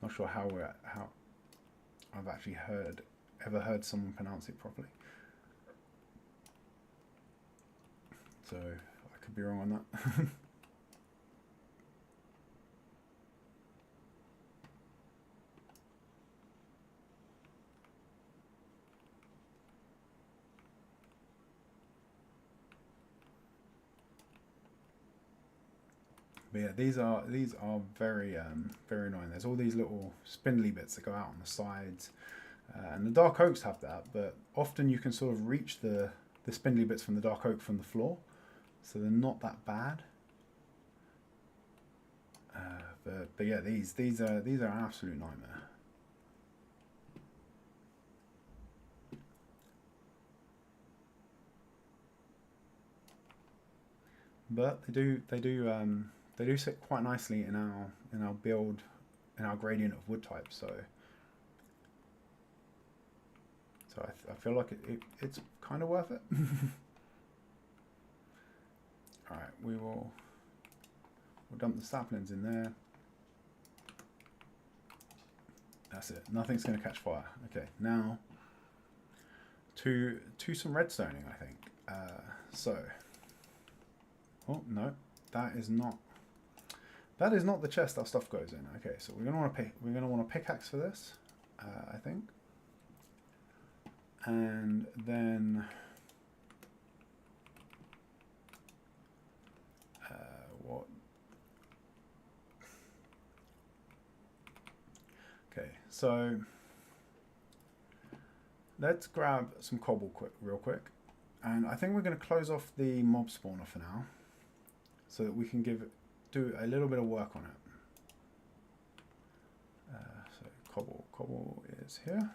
A: Not sure how I've actually ever heard someone pronounce it properly. So I could be wrong on that. But yeah, these are very very annoying. There's all these little spindly bits that go out on the sides, and the dark oaks have that. But often you can sort of reach the spindly bits from the dark oak from the floor, so they're not that bad. But yeah, these are an absolute nightmare. But they do sit quite nicely in our build, in our gradient of wood type. So I feel like it's kind of worth it. All right, we'll dump the saplings in there. That's it. Nothing's going to catch fire. Okay, now to some redstoning, I think. Oh no, that is not the chest our stuff goes in. Okay, so we're gonna want to pickaxe for this, I think, and then so let's grab some cobble real quick. And I think we're going to close off the mob spawner for now, so that we can do a little bit of work on it. So cobble is here.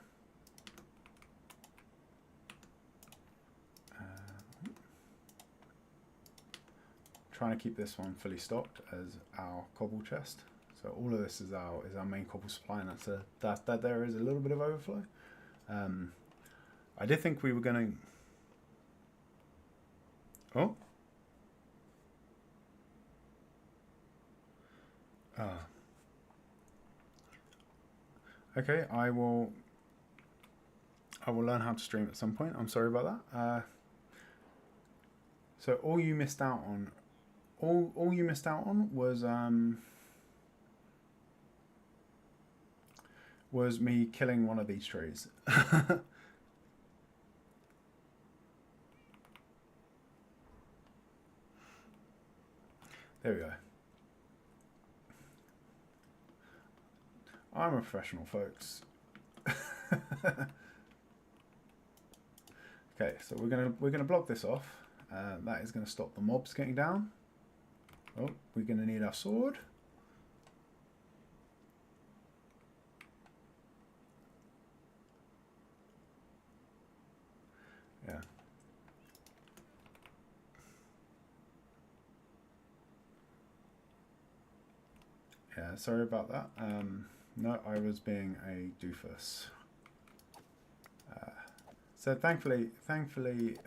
A: Trying to keep this one fully stocked as our cobble chest. So all of this is our main cobble supply, and that there is a little bit of overflow. I did think we were going to. Oh. Okay, I will learn how to stream at some point. I'm sorry about that. So all you missed out on was me killing one of these trees. There we go. I'm a professional, folks. Okay, so we're gonna block this off. That is going to stop the mobs getting down. Oh, we're going to need our sword. Yeah. Yeah, sorry about that. No, I was being a doofus. So thankfully, you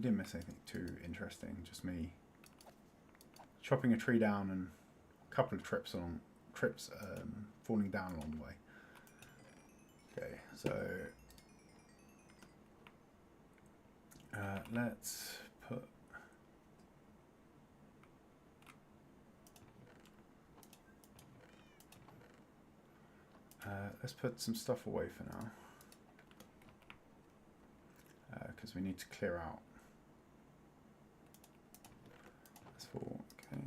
A: didn't miss anything too interesting. Just me chopping a tree down and a couple of trips falling down along the way. Okay, so let's put. Let's put some stuff away for now. Because we need to clear out. That's full. Okay.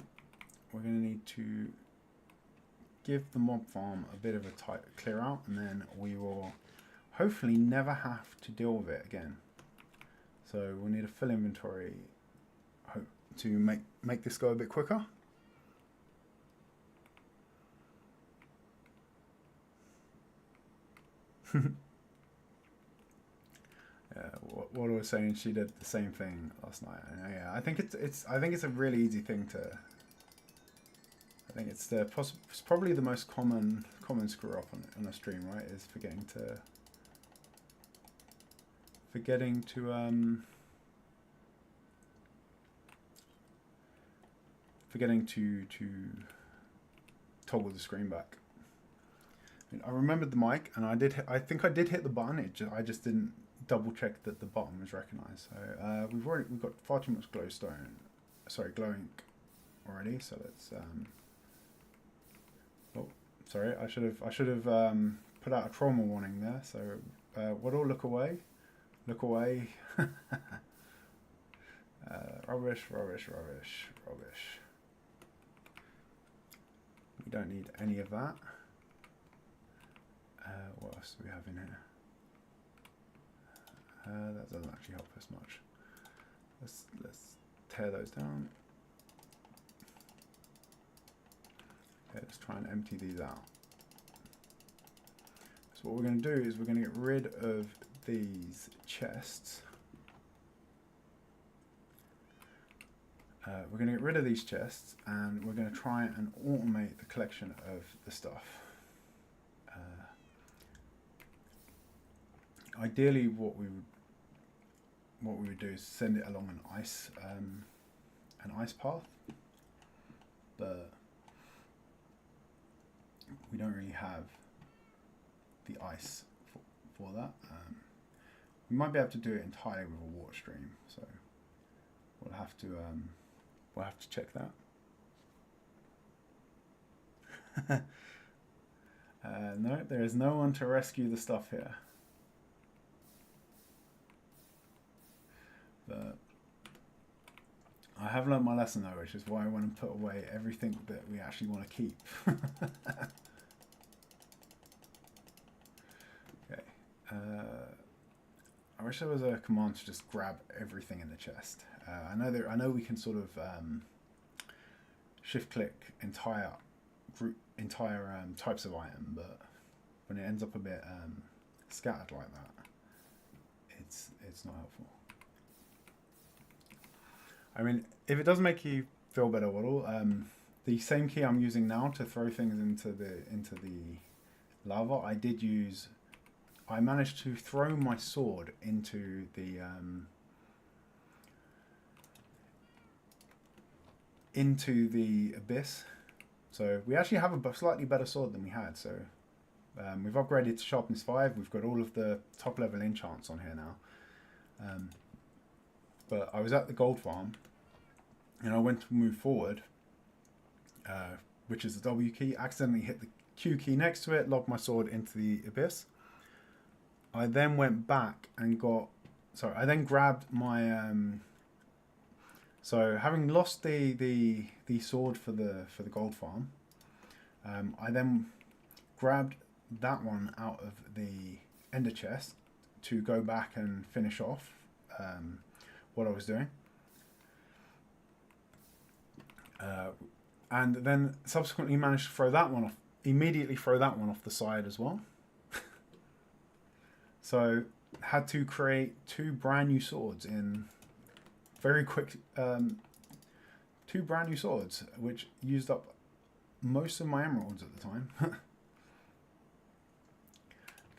A: We're going to need to give the mob farm a bit of a tight clear out, and then we will hopefully never have to deal with it again. So we'll need a full inventory to make this go a bit quicker. What I was saying, she did the same thing last night. And yeah, I think it's a really easy thing to. I think it's probably the most common screw up on a stream, right? Is forgetting to toggle the screen back. I remembered the mic, and I think I did hit the button. I just didn't double check that the button was recognized. So we've got far too much glowing already. So let's. Oh, sorry. I should have put out a trauma warning there. So Waddle, look away, look away. Rubbish. We don't need any of that. What else do we have in here? That doesn't actually help us much. Let's tear those down. Okay, let's try and empty these out. So what we're going to do is we're going to get rid of these chests. We're going to get rid of these chests, and we're going to try and automate the collection of the stuff. Ideally, what we would do is send it along an ice path, but we don't really have the ice for that. We might be able to do it entirely with a water stream, so we'll have to check that. No, there is no one to rescue the stuff here. But I have learned my lesson though, which is why I want to put away everything that we actually want to keep. I wish there was a command to just grab everything in the chest. I know we can sort of shift click entire types of item, but when it ends up a bit scattered like that, it's not helpful. I mean, if it does make you feel better, Waddle, the same key I'm using now to throw things into the lava, I managed to throw my sword into the abyss. So we actually have a slightly better sword than we had. So we've upgraded to sharpness 5. We've got all of the top level enchants on here now. But I was at the gold farm, and I went to move forward, which is the W key. Accidentally hit the Q key next to it, lobbed my sword into the abyss. I then went back and I then grabbed my so having lost the sword for the gold farm, I then grabbed that one out of the ender chest to go back and finish off what I was doing, and then subsequently managed to immediately throw that one off the side as well. So had to create 2 brand new swords in very quick. 2 brand new swords, which used up most of my emeralds at the time.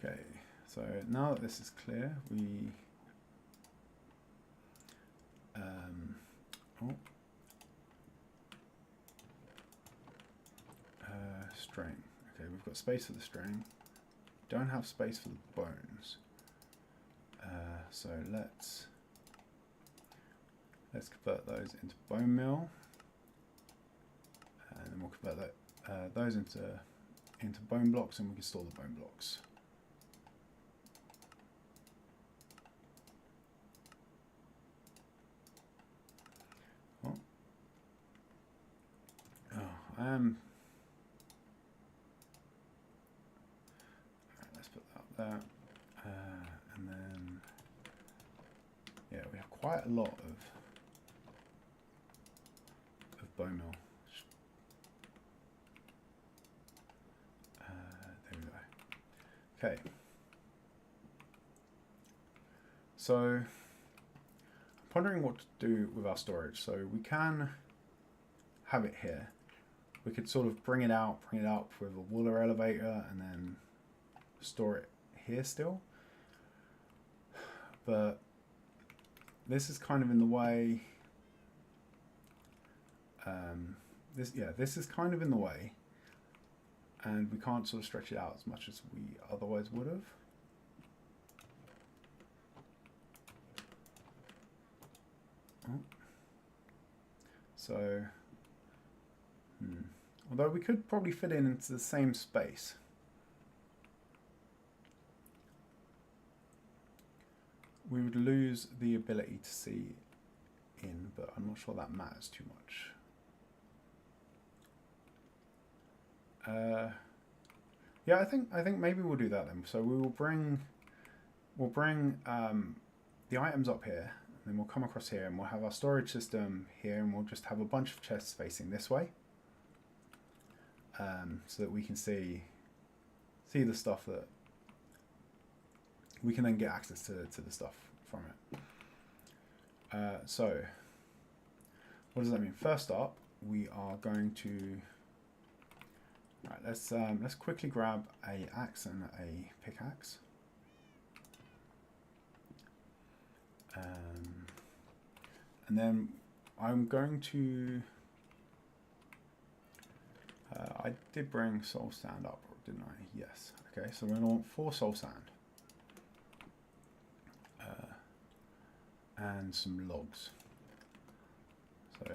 A: Okay, so now that this is clear, we string. Okay, we've got space for the string. Don't have space for the bones. So let's convert those into bone meal, and then we'll convert those into bone blocks, and we can store the bone blocks. Let's put that there, and then yeah, we have quite a lot of bone meal. There we go. Okay. So I'm pondering what to do with our storage. So we can have it here. We could sort of bring it up with a water elevator and then store it here still. But this is kind of in the way. This is kind of in the way, and we can't sort of stretch it out as much as we otherwise would have. So, although we could probably fit it into the same space. We would lose the ability to see in, but I'm not sure that matters too much. Yeah, I think maybe we'll do that then. So we'll bring the items up here, and then we'll come across here, and we'll have our storage system here, and we'll just have a bunch of chests facing this way, so that we can see the stuff that we can then get access to the stuff from it. So what does that mean? First up, we are going to let's quickly grab a axe and a pickaxe. And then I'm going to I did bring soul sand up, didn't I? Yes. Okay, so we're going to want 4 soul sand. And some logs. So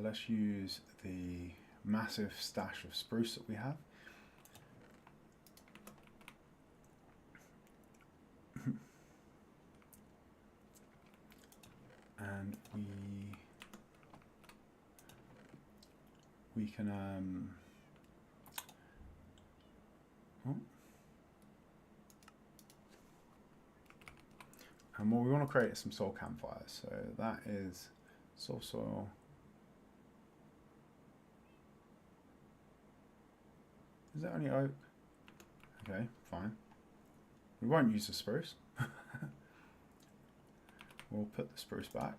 A: let's use the massive stash of spruce that we have. And we can And what we want to create is some soul campfires. So that is soil. Is that only oak? Okay, fine. We won't use the spruce. We'll put the spruce back.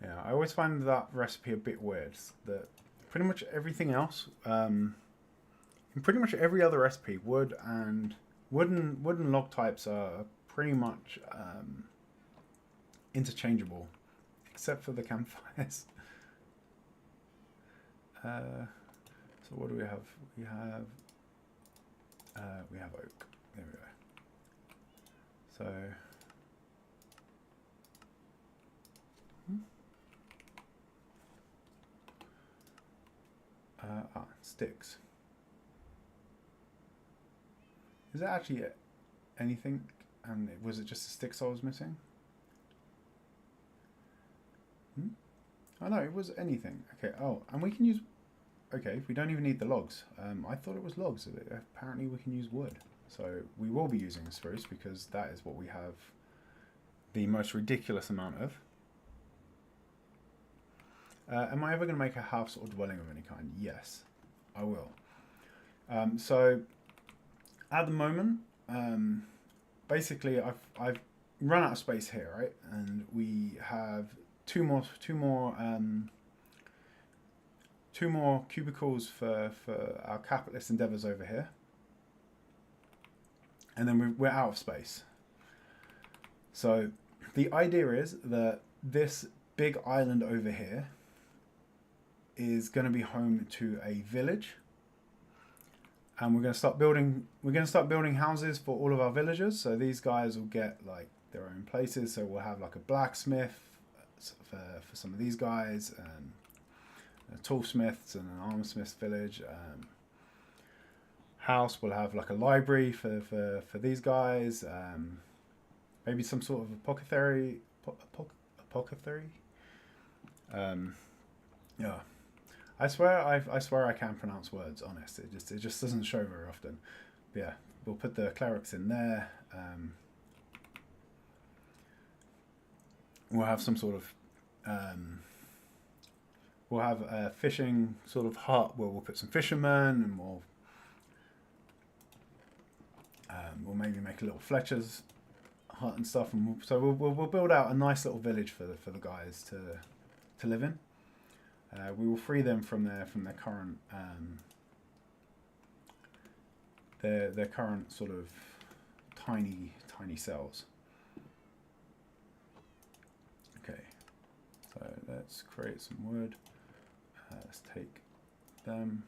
A: Yeah, I always find that recipe a bit weird. That pretty much everything else, in pretty much every other recipe, wood and wooden log types are pretty much interchangeable, except for the campfires. So what do we have? We have oak. There we go. So sticks. Is it actually anything? And was it just the sticks I was missing? Oh no, it was anything. Okay. Oh, and we can use. Okay, we don't even need the logs. I thought it was logs. Apparently, we can use wood. So we will be using a spruce because that is what we have the most ridiculous amount of. Am I ever going to make a house or dwelling of any kind? Yes, I will. So at the moment, basically, I've run out of space here, right? And we have two more cubicles for our capitalist endeavors over here. And then we're out of space. So the idea is that this big island over here is going to be home to a village. And we're going to start building houses for all of our villagers. So these guys will get like their own places. So we'll have like a blacksmith for some of these guys, and a toolsmiths and an armorsmiths village. House will have like a library for these guys. Maybe some sort of apothecary. Yeah. I swear I can pronounce words, honest. It just doesn't show very often. But yeah, we'll put the clerics in there. We'll have some sort of we'll have a fishing sort of hut where we'll put some fishermen, and we'll maybe make a little Fletcher's hut and stuff, and we'll build out a nice little village for the guys to live in. We will free them from their current their current sort of tiny cells. Okay, so let's create some wood. Let's take them.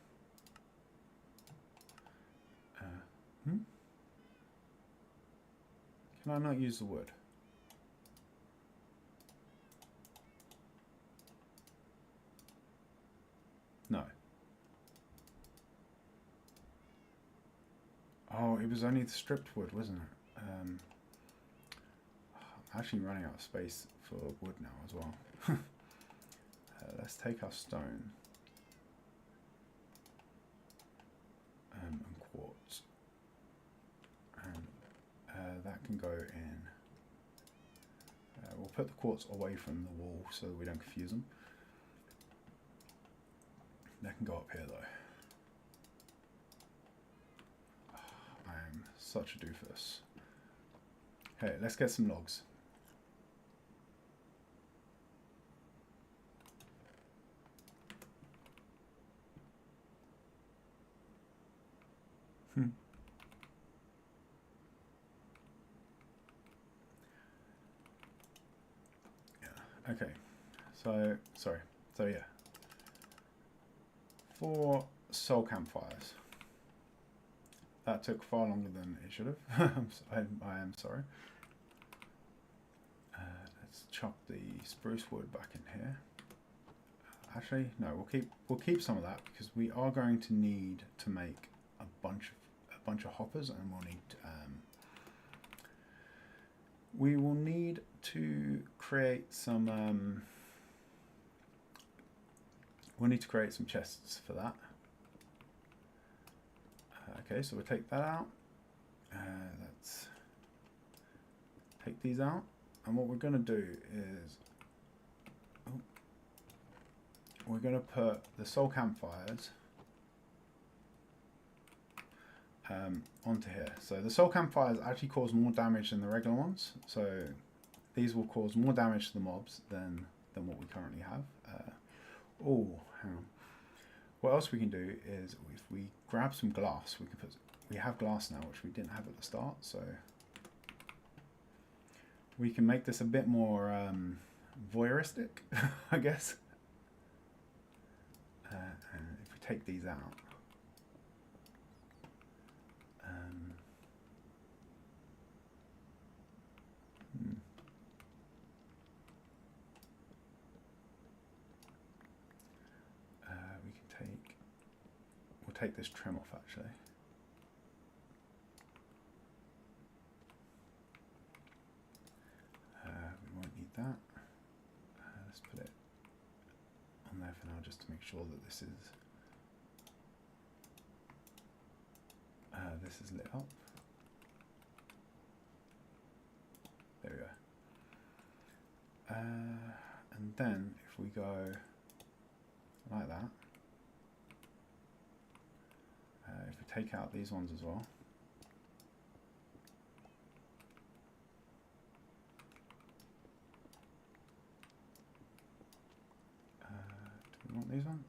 A: Can I not use the wood? No. Oh, it was only the stripped wood, wasn't it? I'm actually running out of space for wood now as well. Let's take our stone and quartz, and that can go in. We'll put the quartz away from the wall so that we don't confuse them. That can go up here though. I am such a doofus. Okay, let's get some logs. Yeah, okay. So, sorry. So yeah. 4 soul campfires. That took far longer than it should have. I am sorry. Let's chop the spruce wood back in here. Actually, no. We'll keep some of that because we are going to need to make a bunch of hoppers, and we will need to create some. We'll need to create some chests for that. Okay, so we'll take that out, Let's take these out, and what we're going to do is we're going to put the soul campfires onto here. So the soul campfires actually cause more damage than the regular ones, so these will cause more damage to the mobs than what we currently have. Oh, hang on. What else we can do is if we grab some glass, we have glass now, which we didn't have at the start, so we can make this a bit more voyeuristic, I guess. And if we take these out, we'll take this trim off actually. We won't need that. Let's put it on there for now, just to make sure that this is lit up. There we go. And then if we go like that, if we take out these ones as well, do we want these ones?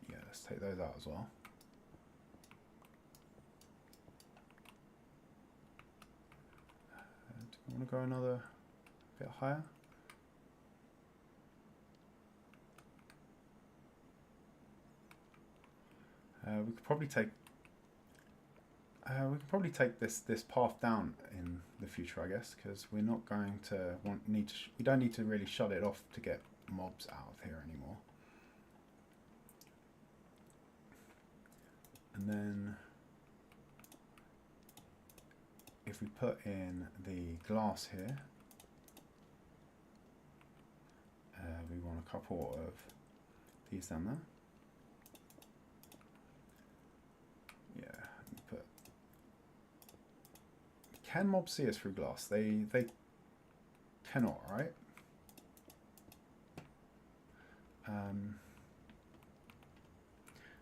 A: Yeah, let's take those out as well. Do we want to go another bit higher? We could probably take this path down in the future, I guess, because we're not going to we don't need to really shut it off to get mobs out of here anymore. And then if we put in the glass here, we want a couple of these down there. Can mobs see us through glass? They cannot, right?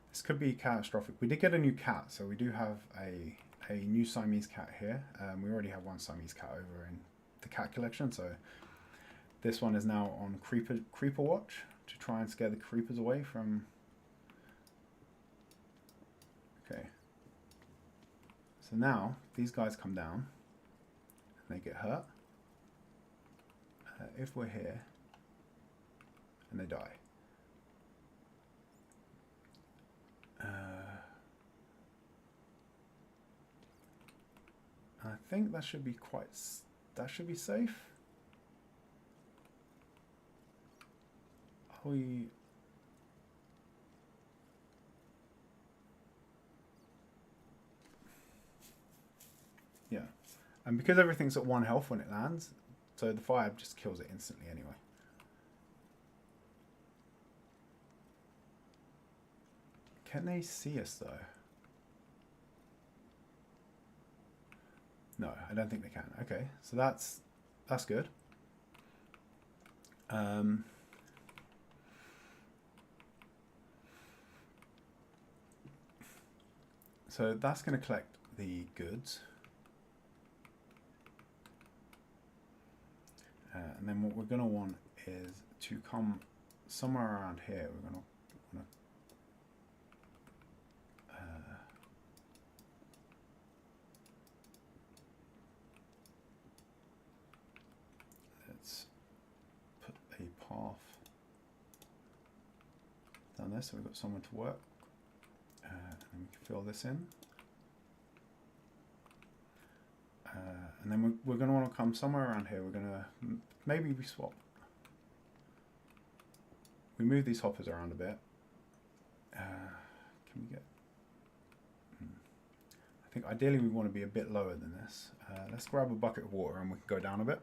A: This could be catastrophic. We did get a new cat, so we do have a new Siamese cat here. We already have one Siamese cat over in the cat collection, so this one is now on creeper watch to try and scare the creepers away from. Okay. So now these guys come down. They get hurt. If we're here, and they die. I think that should be that should be safe. Yeah. And because everything's at 1 health when it lands, so the fire just kills it instantly anyway. Can they see us though? No, I don't think they can. Okay, so that's good. So that's going to collect the goods. And then what we're going to want is to come somewhere around here. We're going to want to let's put a path down there so we've got somewhere to work. And then we can fill this in. And then we're going to want to come somewhere around here. We're going to maybe we swap. We move these hoppers around a bit. Can we get? I think ideally we want to be a bit lower than this. Let's grab a bucket of water and we can go down a bit.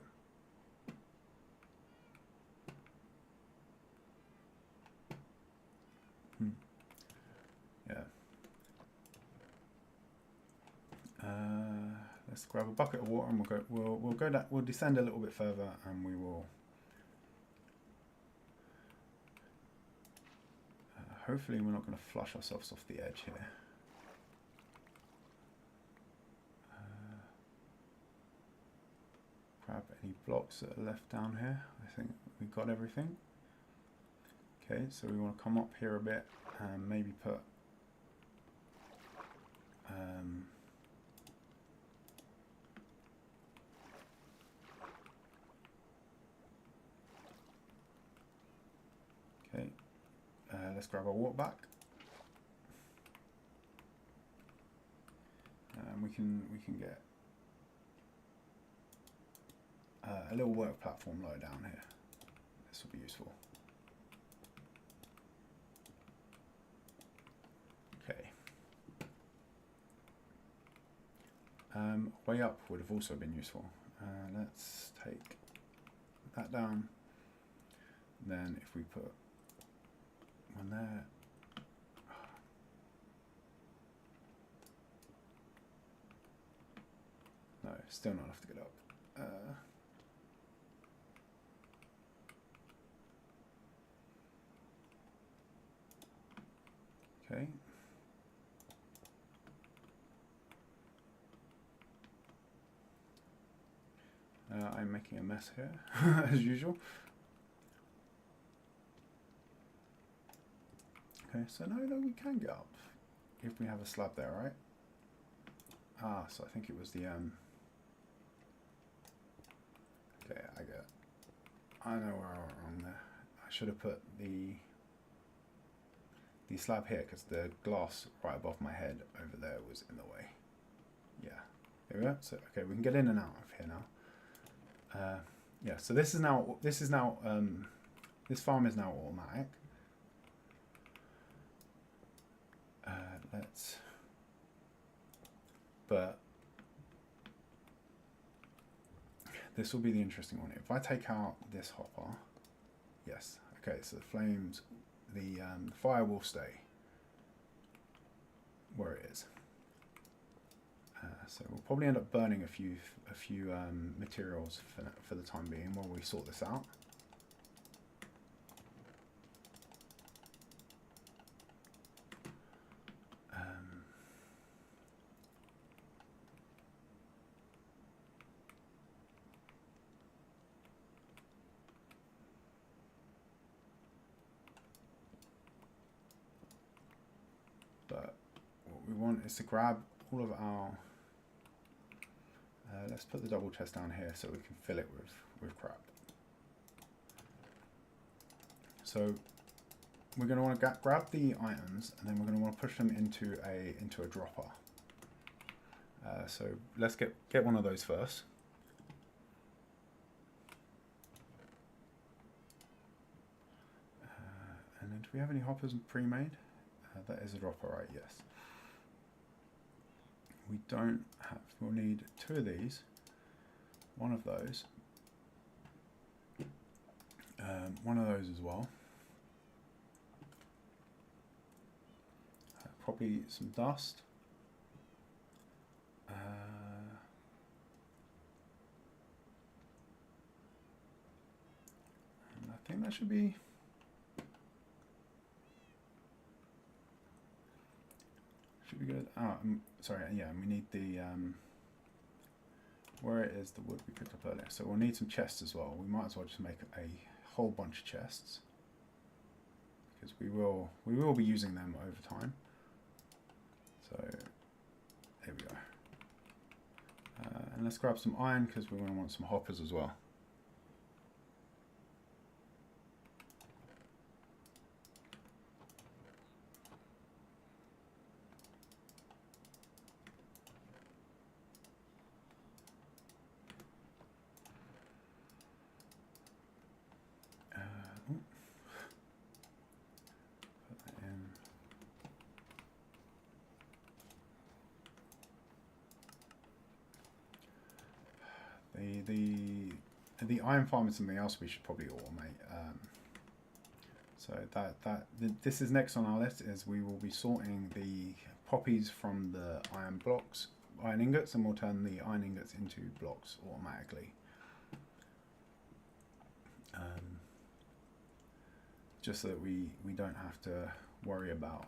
A: Yeah. let's grab a bucket of water and we'll go down, we'll descend a little bit further, and we will hopefully we're not going to flush ourselves off the edge here. Grab any blocks that are left down here. I think we got everything. Okay, so we want to come up here a bit and maybe put okay, let's grab our water back, and we can get a little work platform lower down here. This will be useful. Okay. Way up would have also been useful. Let's take that down. Then if we put one there. No, still not enough to get up. Okay. I'm making a mess here, as usual. Okay, so no, we can get up if we have a slab there, right? Ah, so I think it was the okay, I know where I went wrong there. I should have put the slab here because the glass right above my head over there was in the way. Yeah, there we go. So okay, we can get in and out of here now. Yeah, so this farm is now automatic. But this will be the interesting one. If I take out this hopper, yes, okay, so the flames, the fire will stay where it is. So we'll probably end up burning a few materials for the time being while we sort this out. But what we want is to grab all of our let's put the double chest down here so we can fill it with crap. So we're going to want to grab the items, and then we're going to want to push them into a dropper. So let's get one of those first. And then do we have any hoppers pre-made? That is a dropper, right? Yes. We don't have, we'll need 2 of these, 1 of those, 1 of those as well, probably some dust, and I think that should be good. Oh, sorry, yeah, we need the where it is the wood we picked up earlier. So we'll need some chests as well. We might as well just make a whole bunch of chests because we will be using them over time. So here we go. And let's grab some iron because we're going to want some hoppers as well. The iron farm is something else we should probably automate. So this is next on our list. Is we will be sorting the poppies from the iron blocks iron ingots, and we'll turn the iron ingots into blocks automatically. Just so that we don't have to worry about.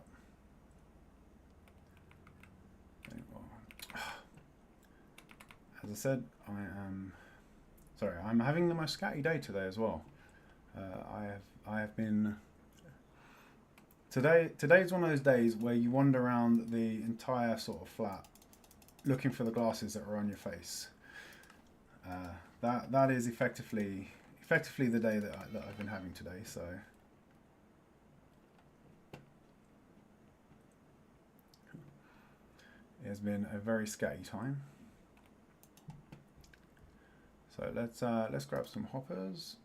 A: As I said, I'm having the most scatty day today as well. I have been. Today's one of those days where you wander around the entire sort of flat, looking for the glasses that are on your face. That is effectively the day that I've been having today. So. It has been a very scatty time. So let's grab some hoppers,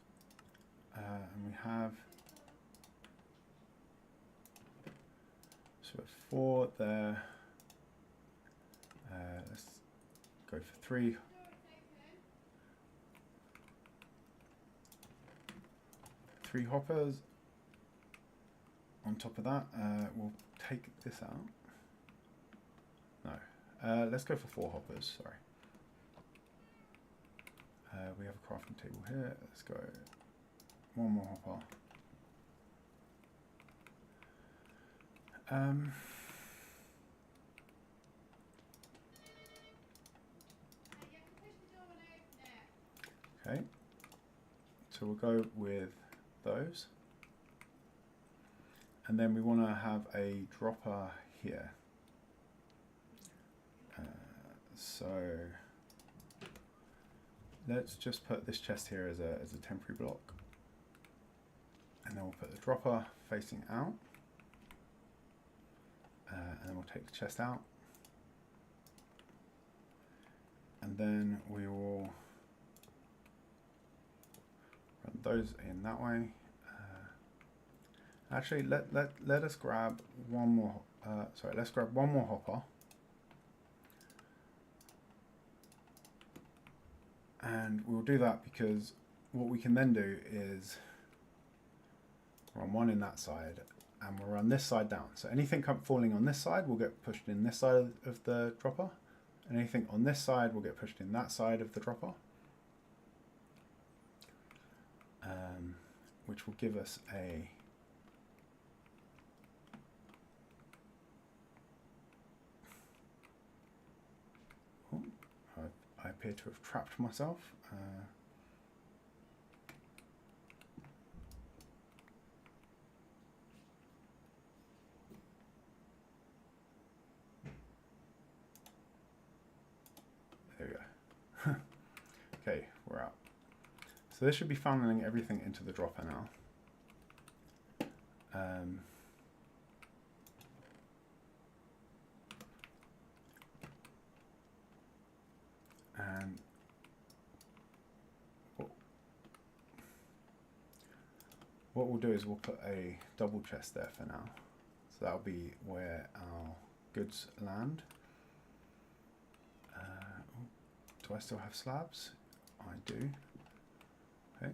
A: and we have 4 there. Let's go for 3. 3 hoppers. On top of that, we'll take this out. No, let's go for 4 hoppers. Sorry. We have a crafting table here. Let's go 1 more hopper. Okay, so we'll go with those, and then we want to have a dropper here. So let's just put this chest here as a temporary block, and then we'll put the dropper facing out, and then we'll take the chest out, and then we will run those in that way. Actually, let us grab one more. Let's grab 1 more hopper. And we'll do that because what we can then do is run 1 in that side, and we'll run this side down. So anything falling on this side will get pushed in this side of the dropper, and anything on this side will get pushed in that side of the dropper, which will give us a I appear to have trapped myself. There we go. Okay, we're out. So this should be funneling everything into the dropper now. And what we'll do is we'll put a double chest there for now. So that'll be where our goods land. Do I still have slabs? I do. Okay.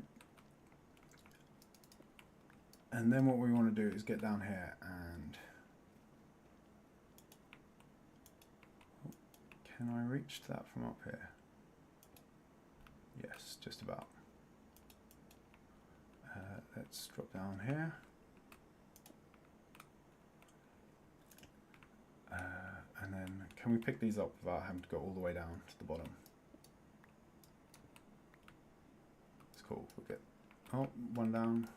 A: And then what we want to do is get down here and... Can I reach that from up here? Yes, just about. Let's drop down here. And then can we pick these up without having to go all the way down to the bottom? It's cool. We'll get 1 down.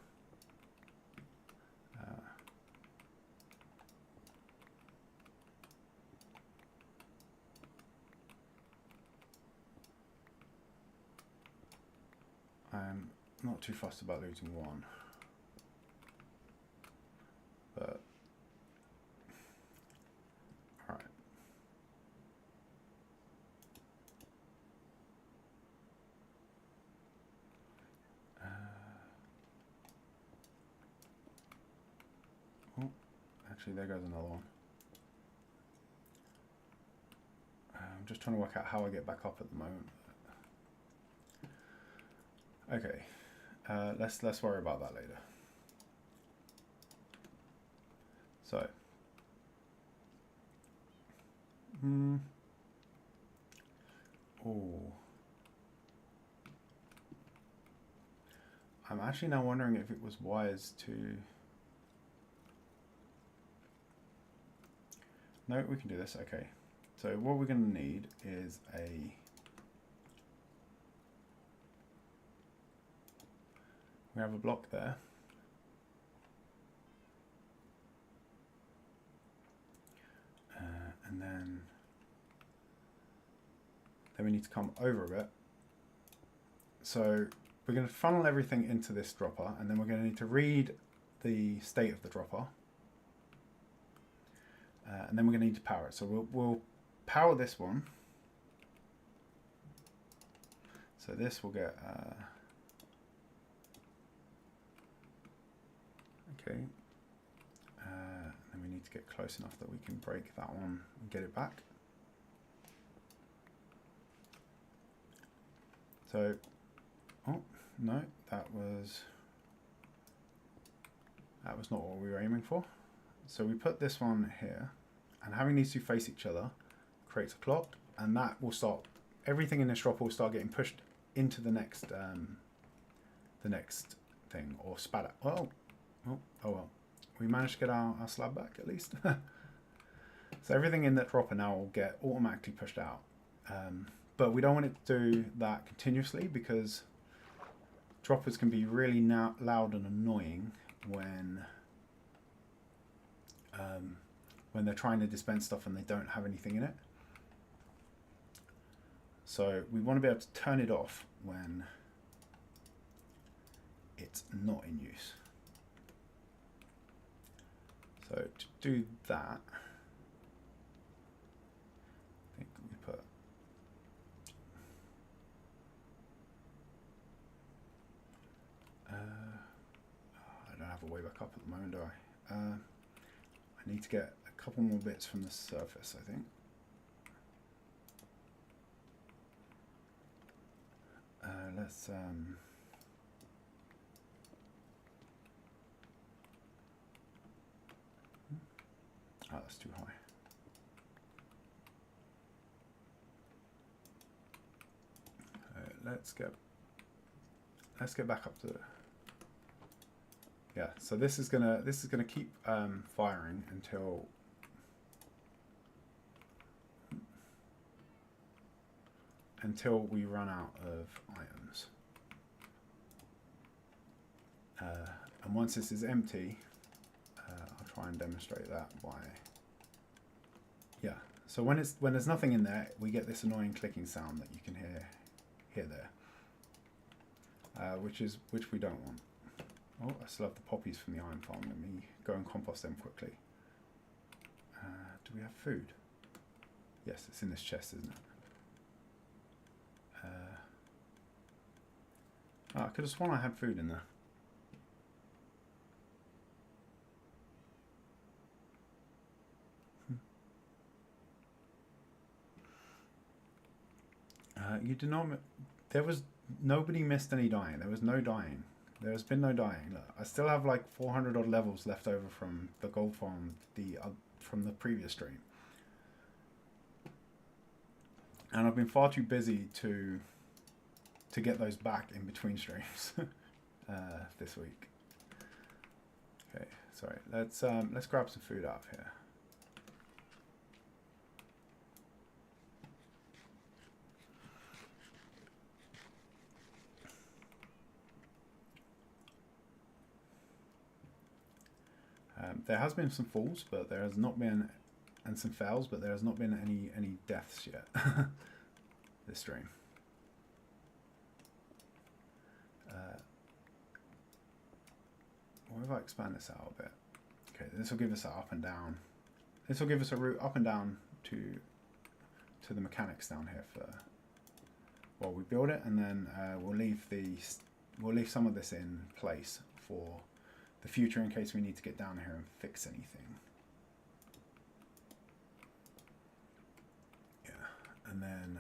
A: I'm not too fussed about losing 1, but all right. Actually, there goes another one. I'm just trying to work out how I get back up at the moment. Okay, let's worry about that later. So, Oh. I'm actually now wondering if it was wise to... No, we can do this. Okay. So what we're going to need is we have a block there. And then we need to come over a bit. So we're going to funnel everything into this dropper, and then we're going to need to read the state of the dropper. And then we're going to need to power it. So we'll power this one. So this will get... okay. Then we need to get close enough that we can break that one and get it back. So, oh, no, that was not what we were aiming for. So we put this one here, and having these two face each other creates a clock, and that will start, everything in this dropper will start getting pushed into the next thing, or spat out. Oh well. We managed to get our slab back at least. So everything in that dropper now will get automatically pushed out. But we don't want it to do that continuously, because droppers can be really loud and annoying when they're trying to dispense stuff and they don't have anything in it. So we want to be able to turn it off when it's not in use. So to do that, I think we put I don't have a way back up at the moment, do I? I need to get a couple more bits from the surface, I think. Let's oh, that's too high. Let's get back up to the... Yeah, so this is gonna keep firing until we run out of items. And once this is empty, I'll try and demonstrate that by... Yeah, so when there's nothing in there, we get this annoying clicking sound that you can hear there, which we don't want. Oh, I still have the poppies from the iron farm. Let me go and compost them quickly. Do we have food? Yes, it's in this chest, isn't it? I could have sworn I had food in there. You do not... There was... Nobody missed any dying. There was no dying. There has been no dying. Look, I still have like 400 odd levels left over from the gold farm from the previous stream. And I've been far too busy to get those back in between streams this week. Okay, sorry. Let's grab some food out of here. There has been some falls, but there has not been, and some fails, but there has not been any deaths yet this stream. What if I expand this out a bit? Okay, this will give us an up and down. This will give us a route up and down to the mechanics down here for while we build it, and then we'll leave some of this in place for the future in case we need to get down here and fix anything. Yeah, and then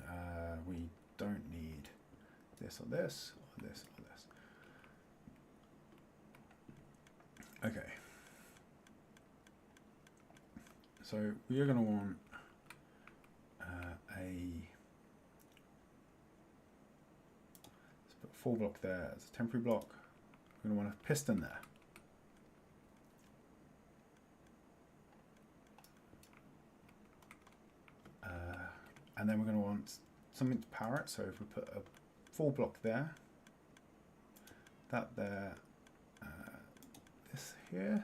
A: we don't need this or this or this or this. Okay. So we are going to want full block there as a temporary block. We're going to want a piston there. And then we're going to want something to power it. So if we put a full block there, that there, this here.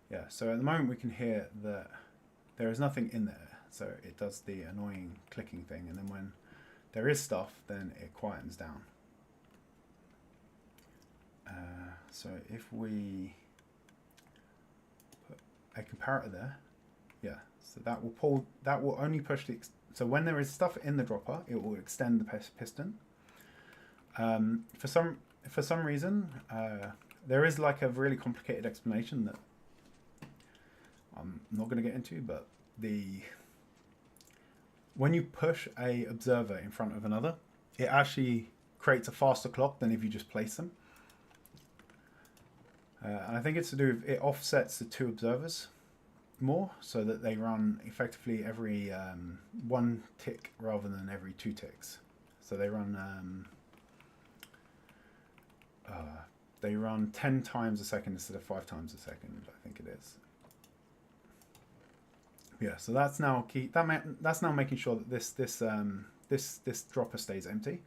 A: Yeah, so at the moment we can hear that there is nothing in there. So it does the annoying clicking thing. And then when there is stuff, then it quietens down. So if we put a comparator there, yeah, so that will pull, that will only push the, so when there is stuff in the dropper, it will extend the piston. For some reason, there is like a really complicated explanation that I'm not going to get into, but when you push a observer in front of another, it actually creates a faster clock than if you just place them. And I think it's to do with, it offsets the two observers more so that they run effectively every 1 tick rather than every 2 ticks. So they run 10 times a second instead of 5 times a second, I think it is. Yeah, so that's now key. That's now making sure that this dropper stays empty.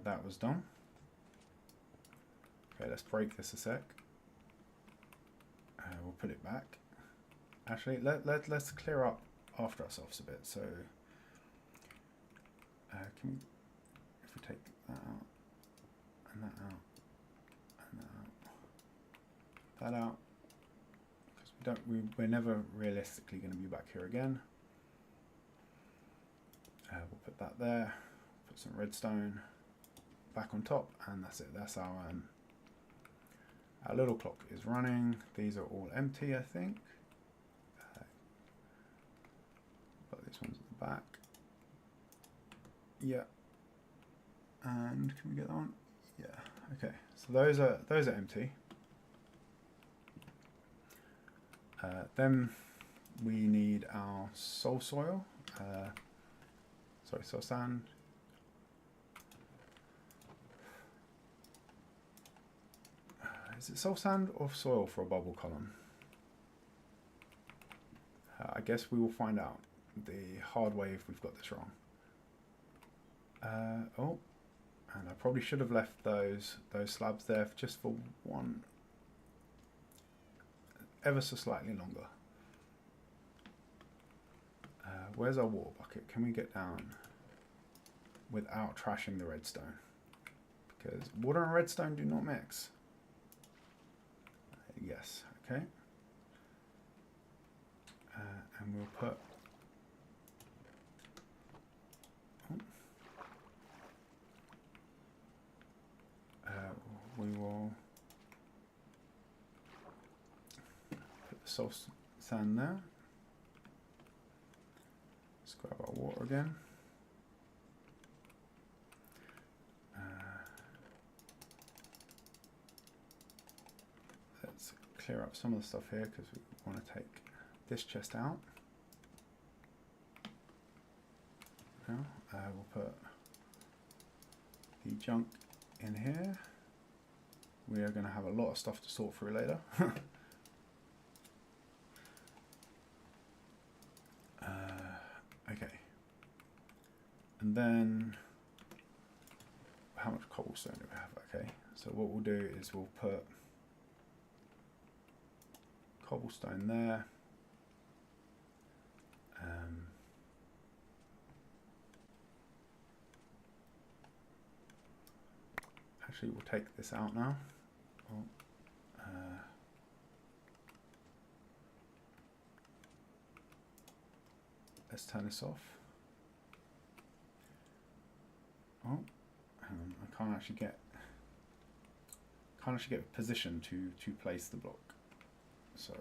A: That was done. Okay, let's break this a sec. We'll put it back. Actually, let's clear up after ourselves a bit. So, if we take that out, and that out, and that out, because we're never realistically going to be back here again. We'll put that there. Put some redstone back on top, and that's it. That's our little clock is running. These are all empty, I think. But this one's at the back. Yeah. And can we get that one? Yeah. Okay. So those are empty. Then we need our soul sand. Is it soul sand or soil for a bubble column? I guess we will find out the hard way if we've got this wrong. Oh, and I probably should have left those slabs there just for one, ever so slightly longer. Where's our water bucket? Can we get down without trashing the redstone? Because water and redstone do not mix. Yes, okay. And we'll put we will put the soul sand there. Let's grab our water again. Let's clear up some of the stuff here because we want to take this chest out. Now we'll put the junk in here. We are going to have a lot of stuff to sort through later. Okay. And then, how much cobblestone do we have? Okay, so what we'll do is we'll put cobblestone there. Actually, we'll take this out now. Oh, let's turn this off. Oh, hang on, I can't actually get position to place the block. So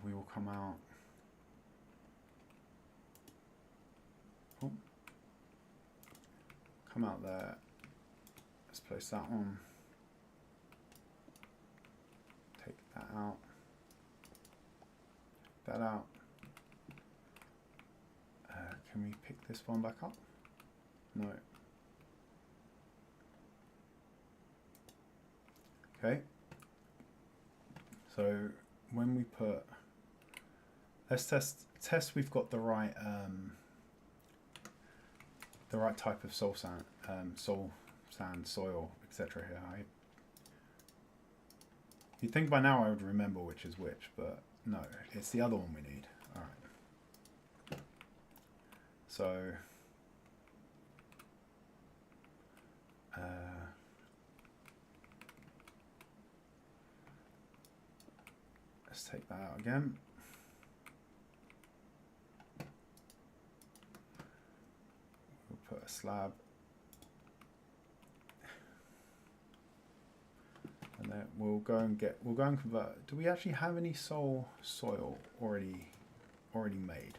A: we will come out. Oh, come out there. Let's place that one. that out. Can we pick this one back up? No. Okay. So when we put, let's test we've got the right type of soul sand, soil, etc. here. You'd think by now I would remember which is which, but no, it's the other one we need. All right. So let's take that out again. We'll put a slab. And then we'll go and convert. Do we actually have any soil already made?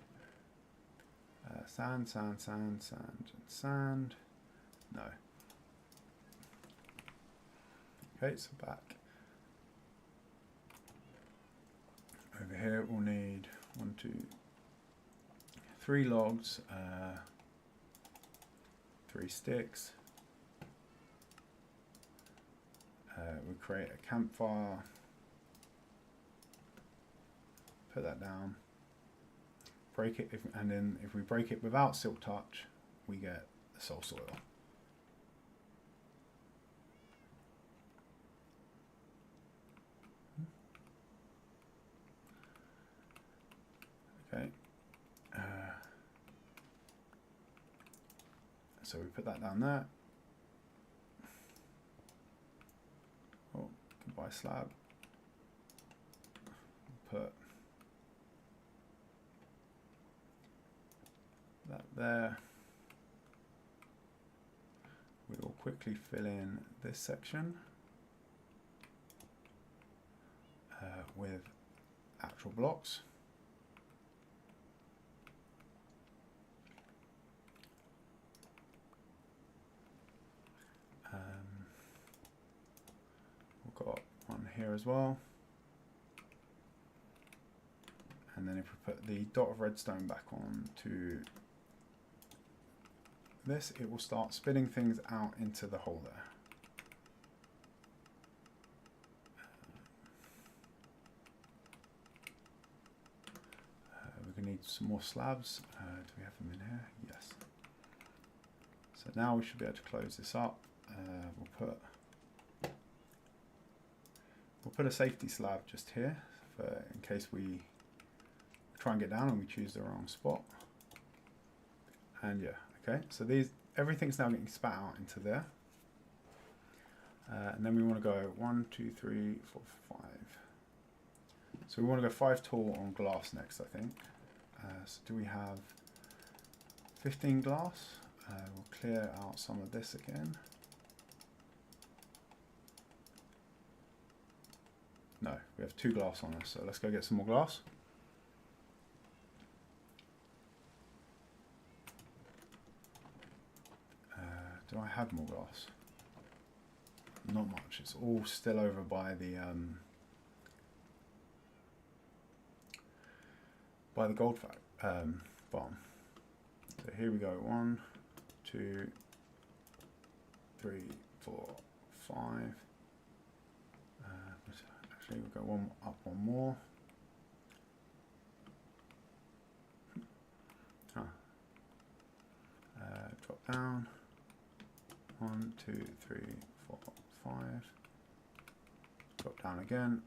A: Sand, sand, sand, sand, and sand. No. Okay, so back. Over here we'll need 1, 2, 3 logs, 3 sticks. We create a campfire, put that down, break it, and then if we break it without silk touch, we get the soul soil. Okay. So we put that down there. Oh, goodbye slab. Put that there. We'll quickly fill in this section with actual blocks. We've got one here as well. And then if we put the dot of redstone back on to this, it will start spitting things out into the hole there. We're going to need some more slabs. Do we have them in here? Yes. So now we should be able to close this up. We'll put a safety slab just here for in case we try and get down and we choose the wrong spot. And yeah, okay. So everything's now getting spat out into there. And then we want to go 1, 2, 3, 4, 5. So we want to go 5 tall on glass next, I think. So do we have 15 glass? We'll clear out some of this again. No, we have 2 glass on us, so let's go get some more glass. Do I have more glass? Not much. It's all still over by the gold farm. So here we go. 1, 2, 3, 4, 5. Actually, we'll go one more. Drop down. 1, 2, 3, 4, 5. Drop down again.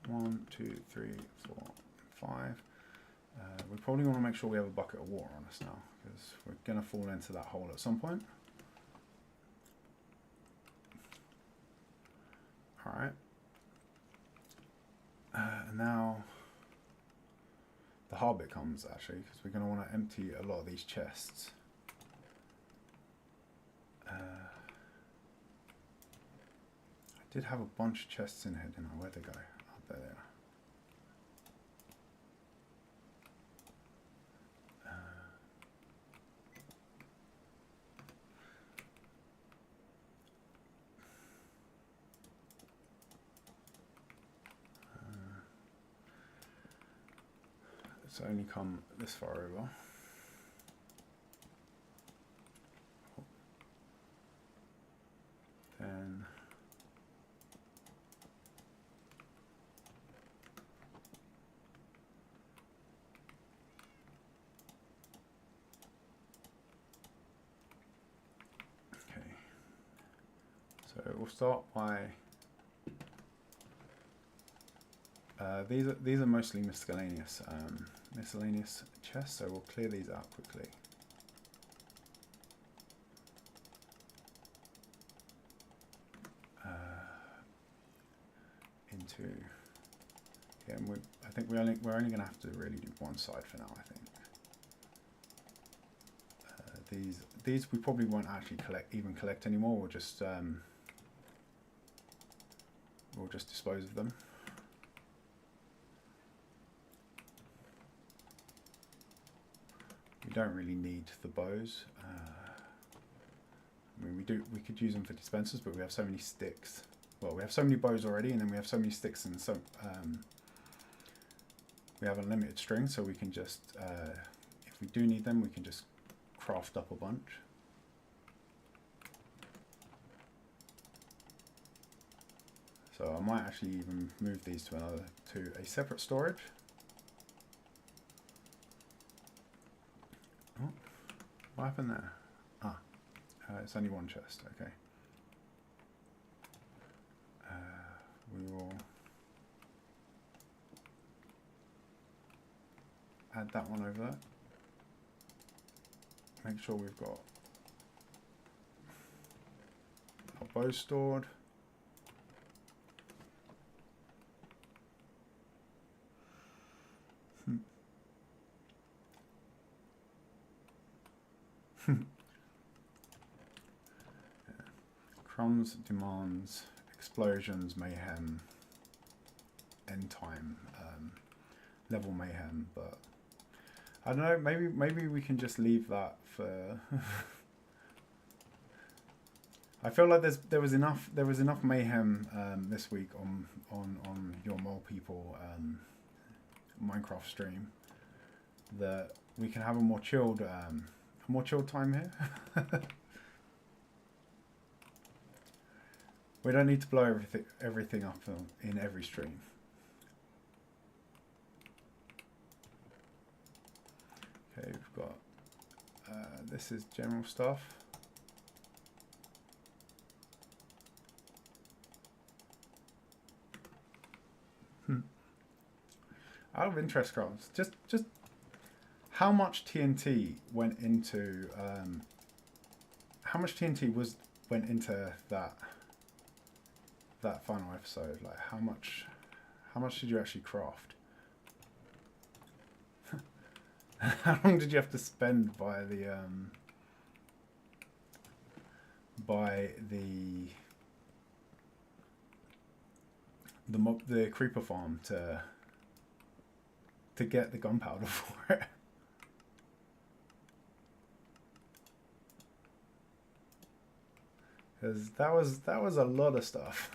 A: 1, 2, 3, 4, 5. We probably want to make sure we have a bucket of water on us now, because we're going to fall into that hole at some point. Alright. And now the hard bit comes, actually, because we're going to want to empty a lot of these chests. I did have a bunch of chests in here, didn't I? Where'd they go? Oh, there they are. So only come this far over. Then okay. So we'll start by these are mostly miscellaneous chests, so we'll clear these out quickly. Into yeah, and I think we're only going to have to really do one side for now. I think these we probably won't actually collect anymore. We'll just dispose of them. We don't really need the bows. I mean, we could use them for dispensers, but we have so many sticks. Well, we have so many bows already, and then we have so many sticks, and so we have unlimited string, so we can just, if we do need them, we can just craft up a bunch. So I might actually even move these to a separate storage. Oh, what happened there? Ah, it's only one chest. Okay. We will add that one over there. Make sure we've got our bow stored. Crumbs demands explosions, mayhem, end time, level mayhem, but I don't know. Maybe we can just leave that for. I feel like there was enough mayhem this week on your mole people Minecraft stream that we can have a more chilled time here. We don't need to blow everything up in every stream. Okay, we've got this is general stuff. Out of interest, Crumbs, just how much TNT went into went into that final episode? Like how much did you actually craft? How long did you have to spend by the creeper farm to get the gunpowder for it? Because that was a lot of stuff.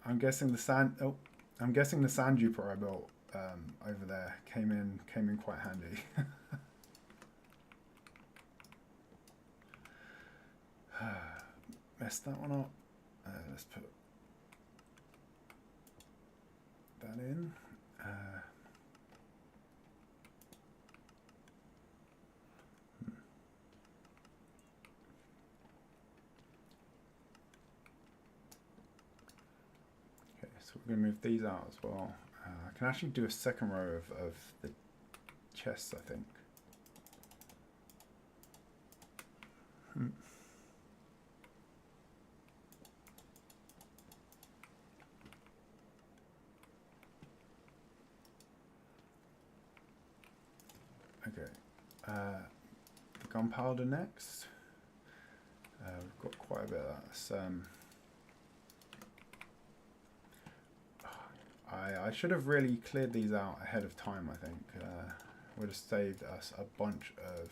A: I'm guessing the sand duper I built over there came in quite handy. Messed that one up. Let's put that in. So we're going to move these out as well. I can actually do a second row of the chests, I think. Okay. The gunpowder next. We've got quite a bit of that. I should have really cleared these out ahead of time, I think. Would have saved us a bunch of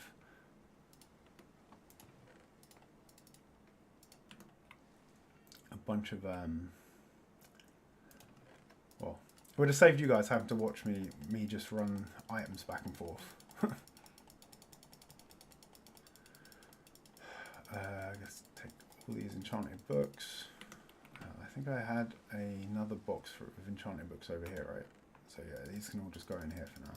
A: would have saved you guys having to watch me just run items back and forth. I guess take all these enchanted books. I think I had another box with enchanted books over here, right? So yeah, these can all just go in here for now.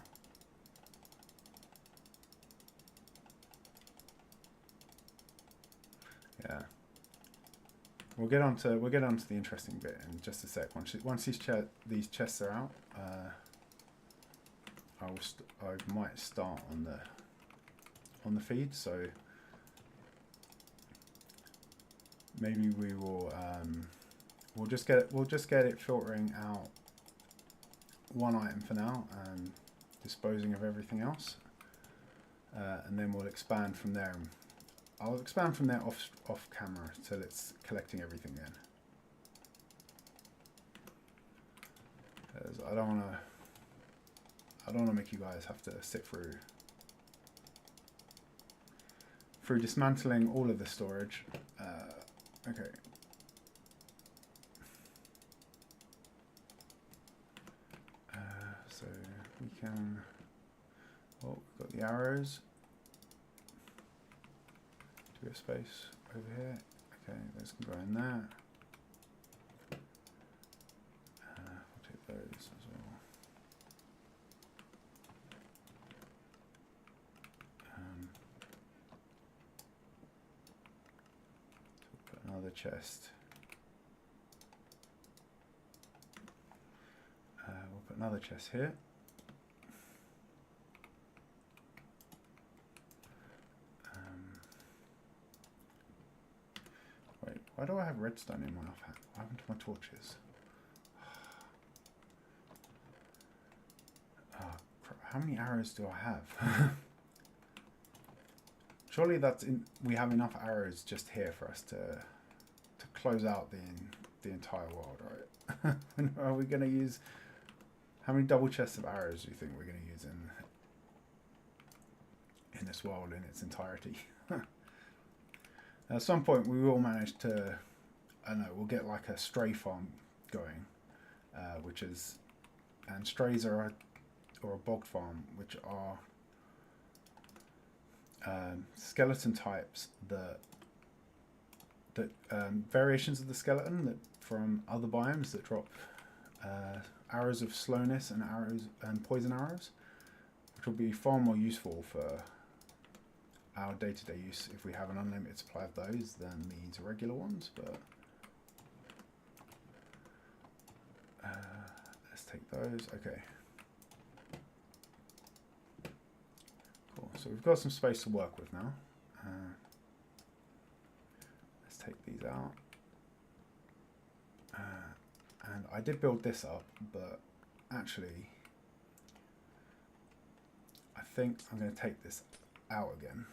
A: Yeah. We'll get on to the interesting bit in just a sec. Once these chests are out, I might start on the feed. So maybe we will we'll just get it filtering out one item for now and disposing of everything else, and then we'll expand from there. I'll expand from there off camera till it's collecting everything in. I don't wanna make you guys have to sit through dismantling all of the storage. Okay. So we can. Oh, we've got the arrows. Do we have space over here? Okay, those can go in there. We'll take those as well. So we'll put another chest. We'll put another chest here. Wait, why do I have redstone in my offhand? What happened to my torches? Oh, crap. How many arrows do I have? Surely we have enough arrows just here for us to close out the entire world, right? Are we going to use? How many double chests of arrows do you think we're going to use in this world in its entirety? At some point, we will manage to. I don't know. We'll get like a stray farm going, and strays are or a bog farm, which are skeleton types that variations of the skeleton that from other biomes that drop arrows of slowness and poison arrows, which will be far more useful for our day-to-day use if we have an unlimited supply of those than these regular ones. But let's take those. Okay, cool. So we've got some space to work with now. Let's take these out. And I did build this up, but actually I think I'm going to take this out again.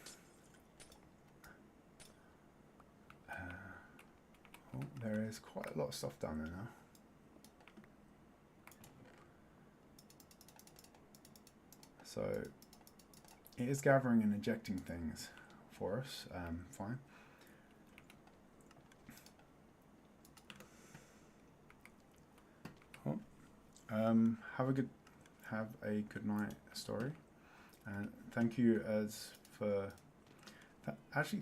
A: Oh, there is quite a lot of stuff down there now. So it is gathering and ejecting things for us. Fine. Cool. Have a good night, Story. And thank you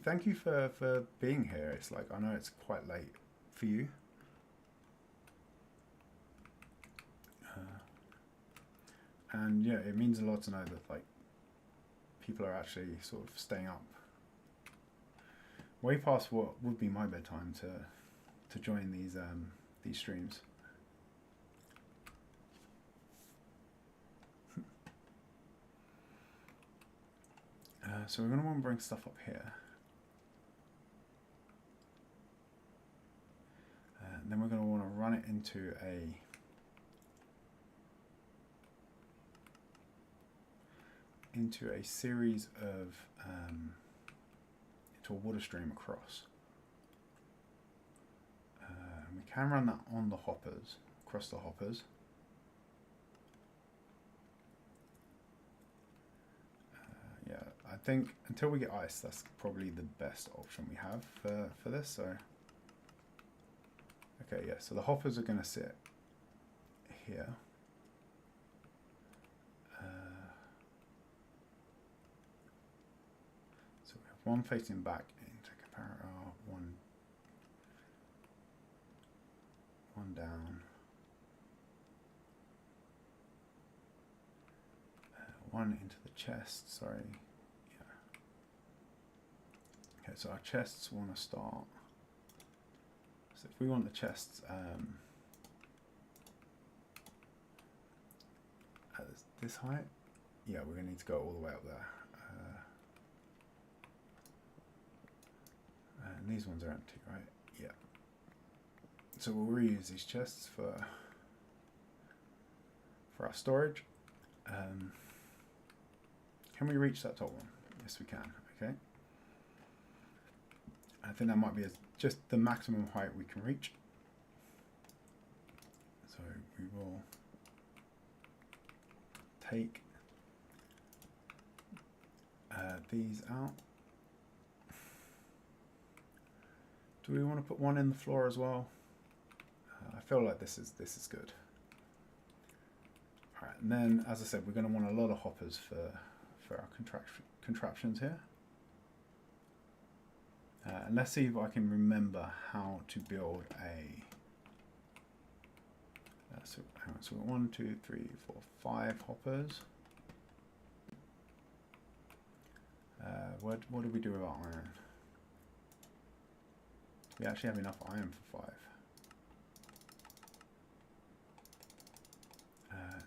A: thank you for being here. It's like, I know it's quite late for you. And yeah, it means a lot to know that like people are actually sort of staying up way past what would be my bedtime to join these streams. So we're going to want to bring stuff up here. And then we're going to want to run it into a series of into a water stream across. We can run that on the hoppers, across the hoppers. Yeah, I think until we get ice, that's probably the best option we have for this. So, okay, yeah. So the hoppers are going to sit here. one facing back into comparator, one down, one into the chest, sorry, yeah. Okay, so our chests want to start, so if we want the chests at this height, yeah, we're going to need to go all the way up there. And these ones are empty, right? Yeah. So we'll reuse these chests for our storage. Can we reach that top one? Yes, we can. Okay. I think that might be just the maximum height we can reach. So we will take these out. Do we want to put one in the floor as well? I feel like this is good. All right, and then as I said, we're going to want a lot of hoppers for our contraptions here. And let's see if I can remember how to build a. So hang on, so we've got 1, 2, 3, 4, 5 hoppers. What do we do with our iron? We actually have enough iron for 5.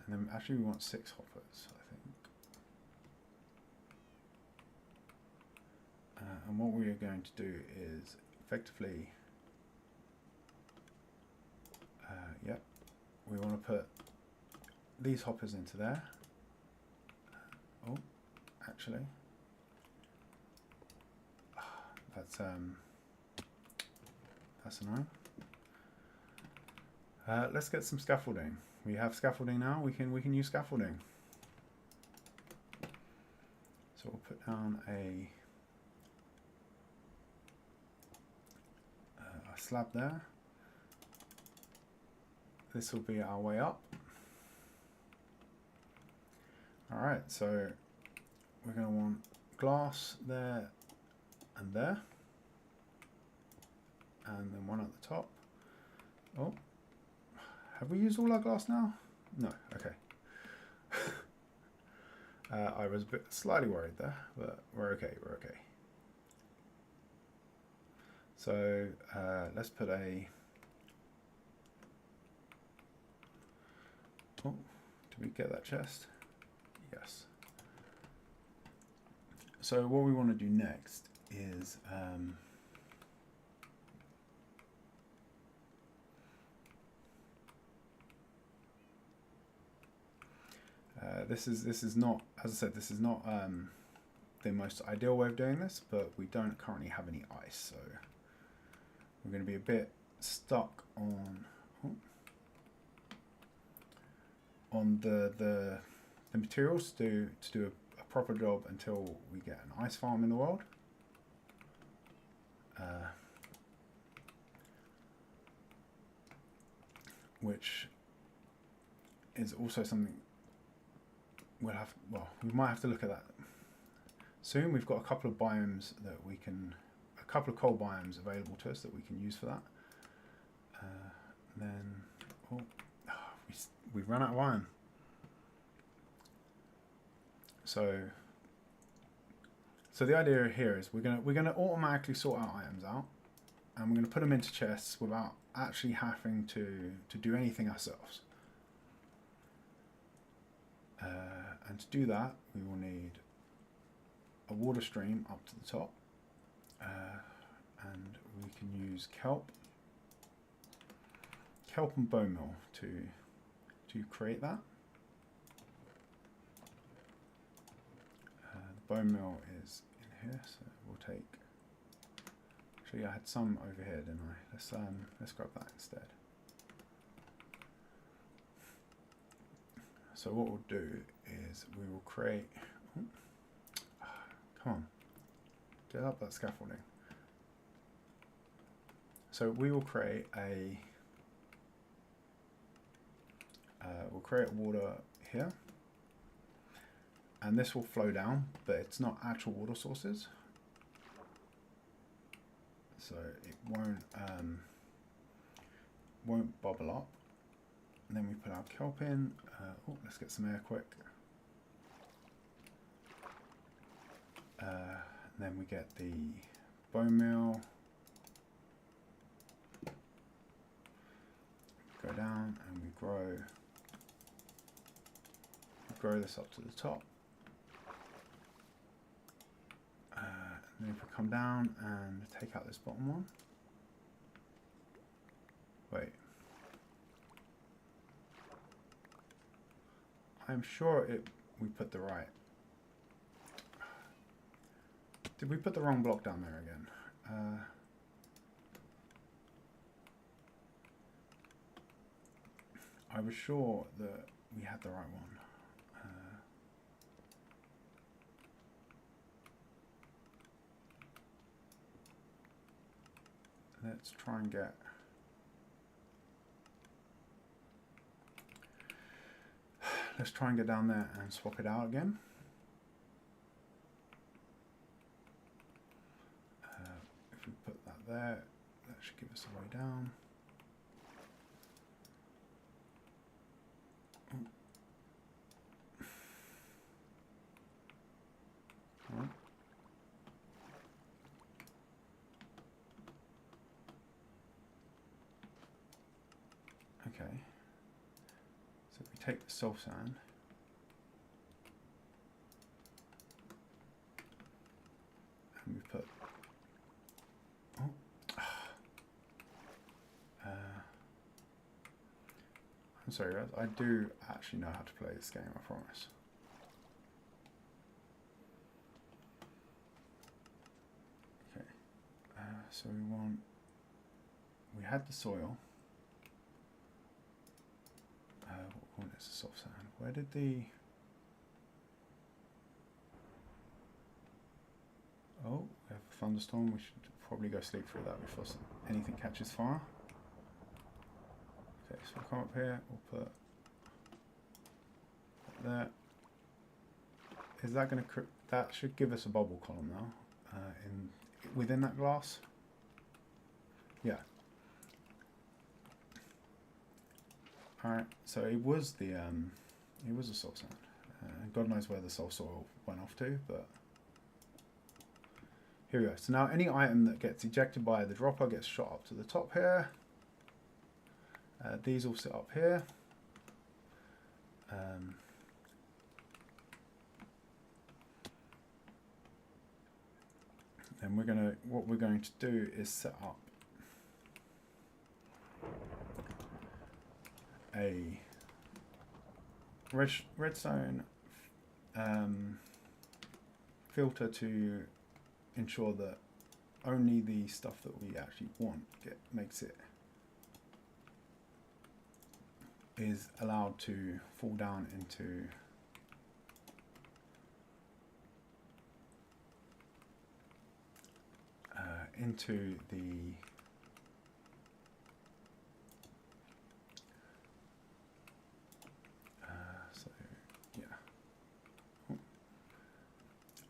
A: And then actually we want 6 hoppers, I think. And what we are going to do is effectively, yep, we want to put these hoppers into there. Oh, actually, that's annoying. Let's get some scaffolding. We have scaffolding now. We can use scaffolding. So we'll put down a slab there. This will be our way up. All right, so we're going to want glass there and there, and then one at the top. Oh, have we used all our glass now? No, okay. I was slightly worried there, but we're okay, we're okay. So let's put a, oh, did we get that chest? Yes. So what we want to do next is this is not, as I said, this is not the most ideal way of doing this, but we don't currently have any ice, so we're going to be a bit stuck on the materials to do a proper job until we get an ice farm in the world. Which is also something we'll have, well, we might have to look at that soon. We've got a couple of biomes that we can, a couple of coal biomes available to us that we can use for that. And then, we've run out of iron. So the idea here is we're gonna automatically sort our items out, and we're gonna put them into chests without actually having to do anything ourselves. And to do that, we will need a water stream up to the top, and we can use kelp and bone meal to create that. The bone meal is in here, so we'll take. Actually, I had some over here, didn't I? Let's grab that instead. So what we'll do is we will create. Come on, get up that scaffolding. So we will create a. We'll create water here, and this will flow down, but it's not actual water sources. so it won't bubble up. And then we put our kelp in. Oh, let's get some air quick. And then we get the bone meal. Go down and we grow this up to the top. And then if we come down and take out this bottom one. Wait. I'm sure we put the right. Did we put the wrong block down there again? I was sure that we had the right one. Let's try and get... Let's try and get down there and swap it out again. If we put that there, that should give us a way down. Right. Okay. So if we take the soul sand, and we put, I'm sorry guys, I do actually know how to play this game, I promise. Okay, so we had the soil. What is the soft sand? Where did the... Oh, we have a thunderstorm. We should probably go sleep through that before anything catches fire. Okay, so we'll come up here. We'll put that. Is that going to... That should give us a bubble column now. Within that glass. Yeah. Alright, so it was the soul sand. God knows where the soil went off to, but here we go. So now any item that gets ejected by the dropper gets shot up to the top here. These all sit up here. And what we're going to do is set up a redstone filter to ensure that only the stuff that we actually want is allowed to fall down into the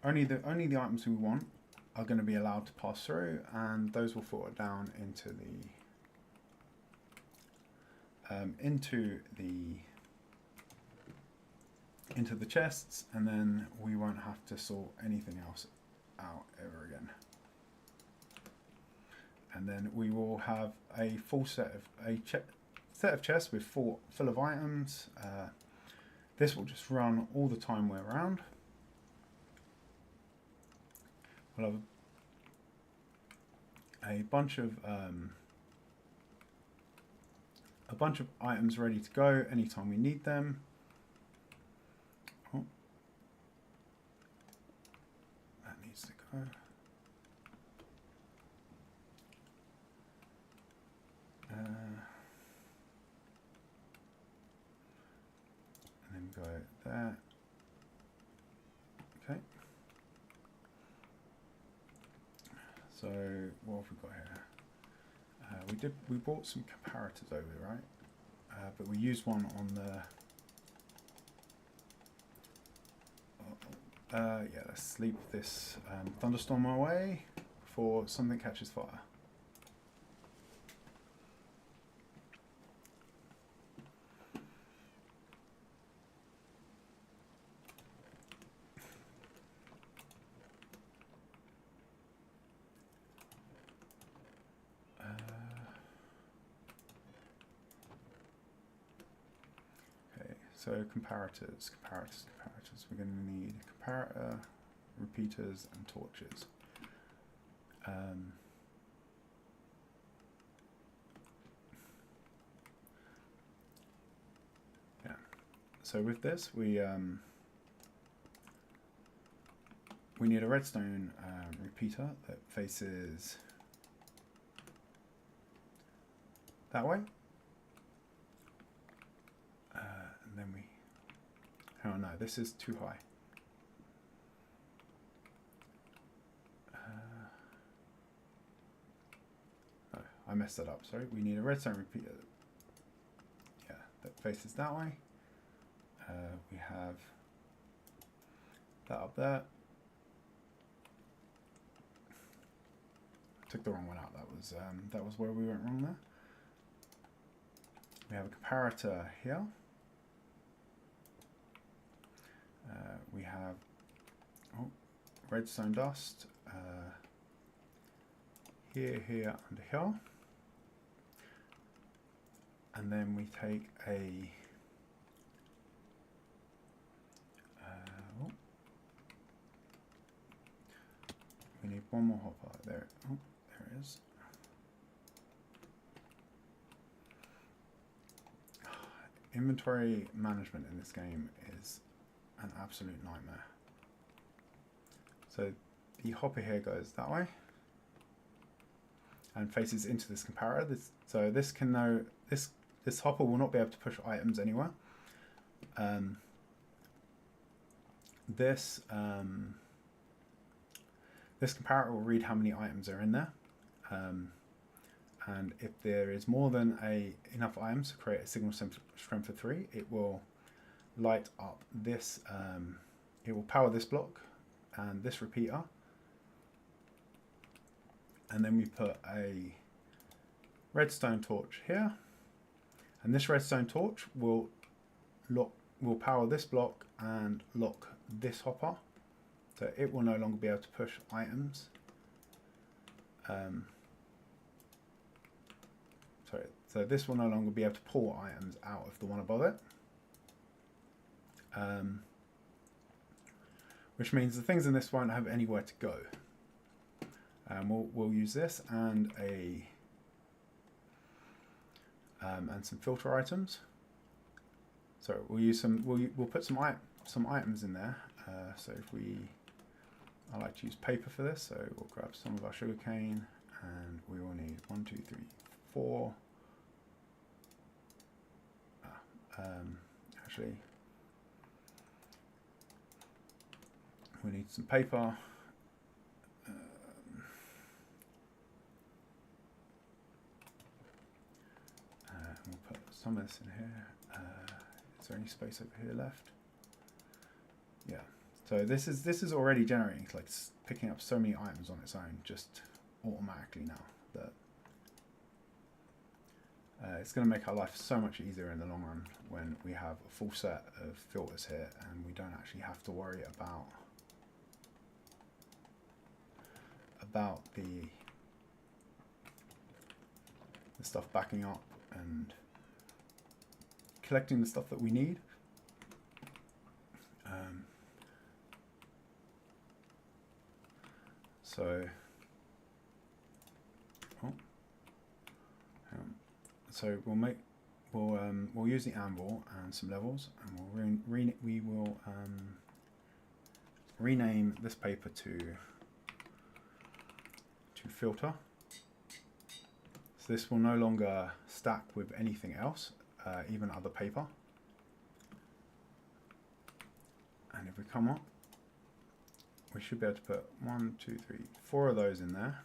A: only the items we want are going to be allowed to pass through, and those will filter down into the chests, and then we won't have to sort anything else out ever again. And then we will have a full set of chests with full of items. This will just run all the time we're around. We'll have a bunch of items ready to go anytime we need them. Oh, that needs to go. And then go there. Okay. So what have we got here? We brought some comparators over, right? But we used one on the. Yeah, let's sleep this thunderstorm away before something catches fire. So comparators. We're going to need comparator, repeaters, and torches. Yeah. So with this, we need a redstone repeater that faces that way. And then we, oh no, this is too high. Oh, I messed that up, sorry. We need a redstone repeater, yeah, that faces that way. We have that up there. Took the wrong one out. That was where we went wrong there. We have a comparator here. We have redstone dust here, here, and here. And then we take a we need one more hopper there. Oh, there it is. Inventory management in this game is an absolute nightmare. So the hopper here goes that way and faces into this comparator. So this can now this hopper will not be able to push items anywhere. This comparator will read how many items are in there. And if there is more than enough items to create a signal strength of 3, it will light up this, it will power this block and this repeater. And then we put a redstone torch here. And this redstone torch will power this block and lock this hopper. So it will no longer be able to push items. So this will no longer be able to pull items out of the one above it. Which means the things in this won't have anywhere to go. We'll use this and some filter items. So we'll use we'll put some items in there. So I like to use paper for this. So we'll grab some of our sugarcane, and we will need 1, 2, 3, 4. Actually, we need some paper. We'll put some of this in here. Is there any space over here left? Yeah. So this is already generating, like picking up so many items on its own, just automatically now. That it's going to make our life so much easier in the long run when we have a full set of filters here and we don't actually have to worry about the stuff backing up and collecting the stuff that we need. So we'll use the anvil and some levels, and we will rename this paper to filter. So this will no longer stack with anything else, even other paper. And if we come up, we should be able to put 1, 2, 3, 4 of those in there.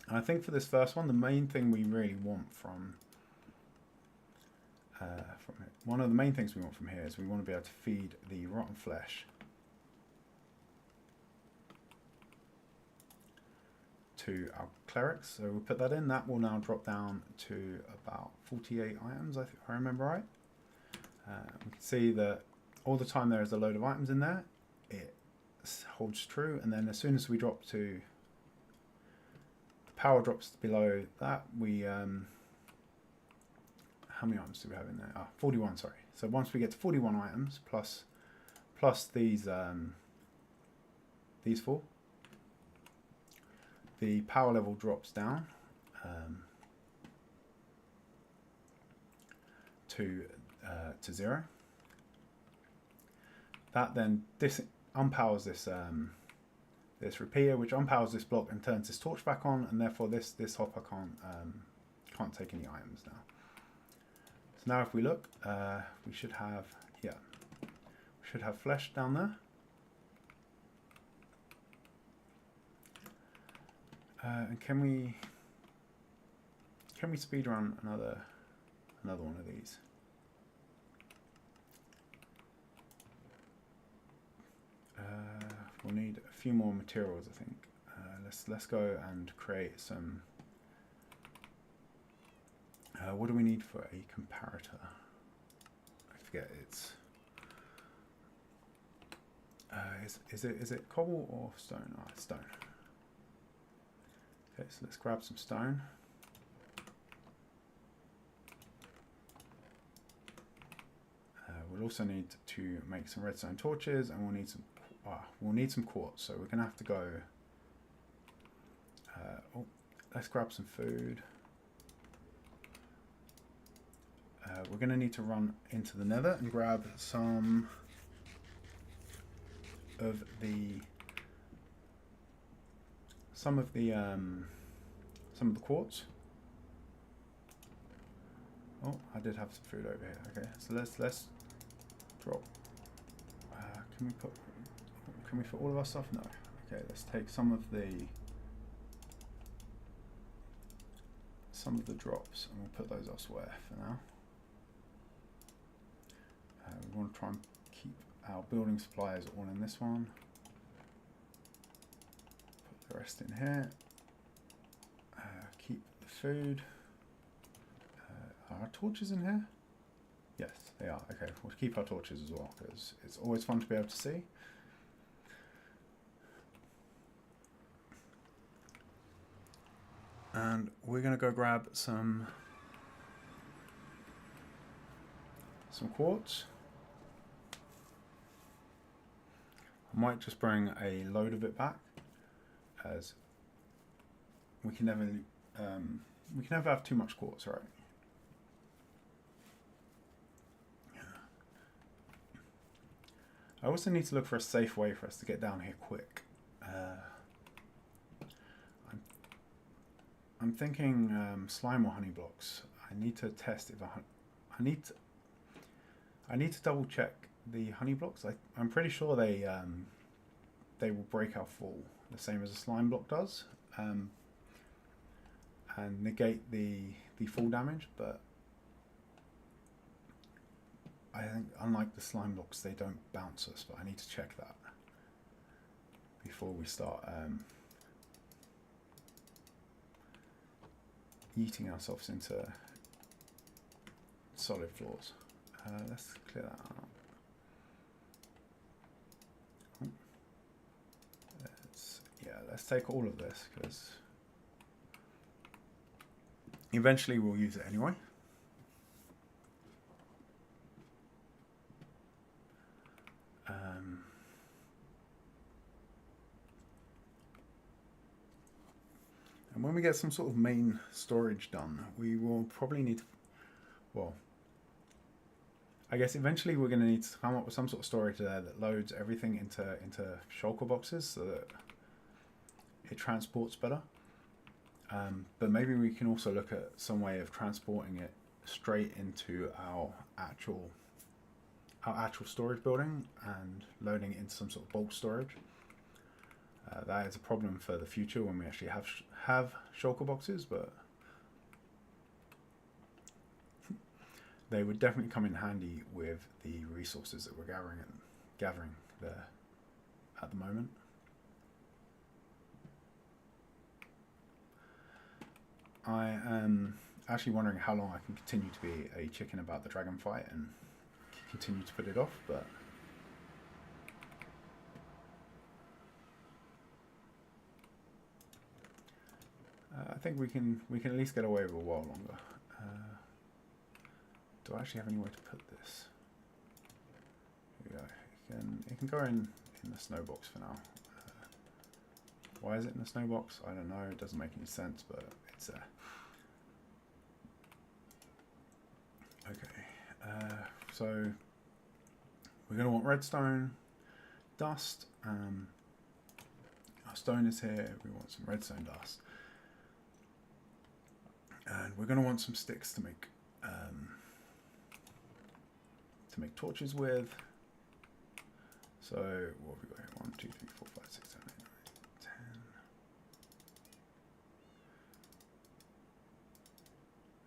A: And I think for this first one, the main thing we really want from it, one of the main things we want from here is we want to be able to feed the rotten flesh to our clerics. So we'll put that in. That will now drop down to about 48 items, I remember right. We can see that all the time there is a load of items in there. It holds true, and then as soon as we drop to power drops below that, we how many items do we have in there? 41, sorry. So once we get to 41 items plus these 4, the power level drops down to 0. That then unpowers this this repeater, which unpowers this block and turns this torch back on, and therefore this hopper can't take any items now. So now if we look, we should have flesh down there. And can we speed run another one of these? We'll need a few more materials, I think. Let's go and create some. What do we need for a comparator? I forget. It's is it cobble or stone? Oh, it's stone. Okay, so let's grab some stone. We'll also need to make some redstone torches, and we'll need some quartz. So we're gonna have to go. Let's grab some food. We're gonna need to run into the Nether and grab some of the quartz. Oh, I did have some food over here. Okay, so let's drop. Can we fit all of our stuff? No. Okay, let's take some of the drops and we'll put those elsewhere for now. We want to try and keep our building supplies all in this one. Put the rest in here. Keep the food. Are our torches in here? Yes, they are. Okay, we'll keep our torches as well because it's always fun to be able to see. And we're going to go grab some quartz. I might just bring a load of it back, as we can never have too much quartz, right? I also need to look for a safe way for us to get down here quick. I'm thinking slime or honey blocks. I need to test if I need to double check the honey blocks. I'm pretty sure they will break our fall the same as a slime block does, and negate the fall damage. But I think unlike the slime blocks, they don't bounce us. But I need to check that before we start yeeting ourselves into solid floors. Let's clear that out. Let's take all of this because eventually we'll use it anyway. And when we get some sort of main storage done, we will probably need to, well, I guess eventually we're going to need to come up with some sort of storage there that loads everything into shulker boxes so that it transports better. But maybe we can also look at some way of transporting it straight into our actual storage building and loading it into some sort of bulk storage. That is a problem for the future when we actually have shulker boxes, but they would definitely come in handy with the resources that we're gathering there at the moment. I am actually wondering how long I can continue to be a chicken about the dragon fight and continue to put it off, but I think we can at least get away with a while longer. Do I actually have any way to put this? it can go in the snow box for now. Why is it in the snow box? I don't know. It doesn't make any sense, but it's there. Okay, so we're going to want redstone, dust. Our stone is here. We want some redstone dust, and we're going to want some sticks to make torches with. So what have we got here? 1, 2, 3, 4, 5, 6, 7, 8, 9,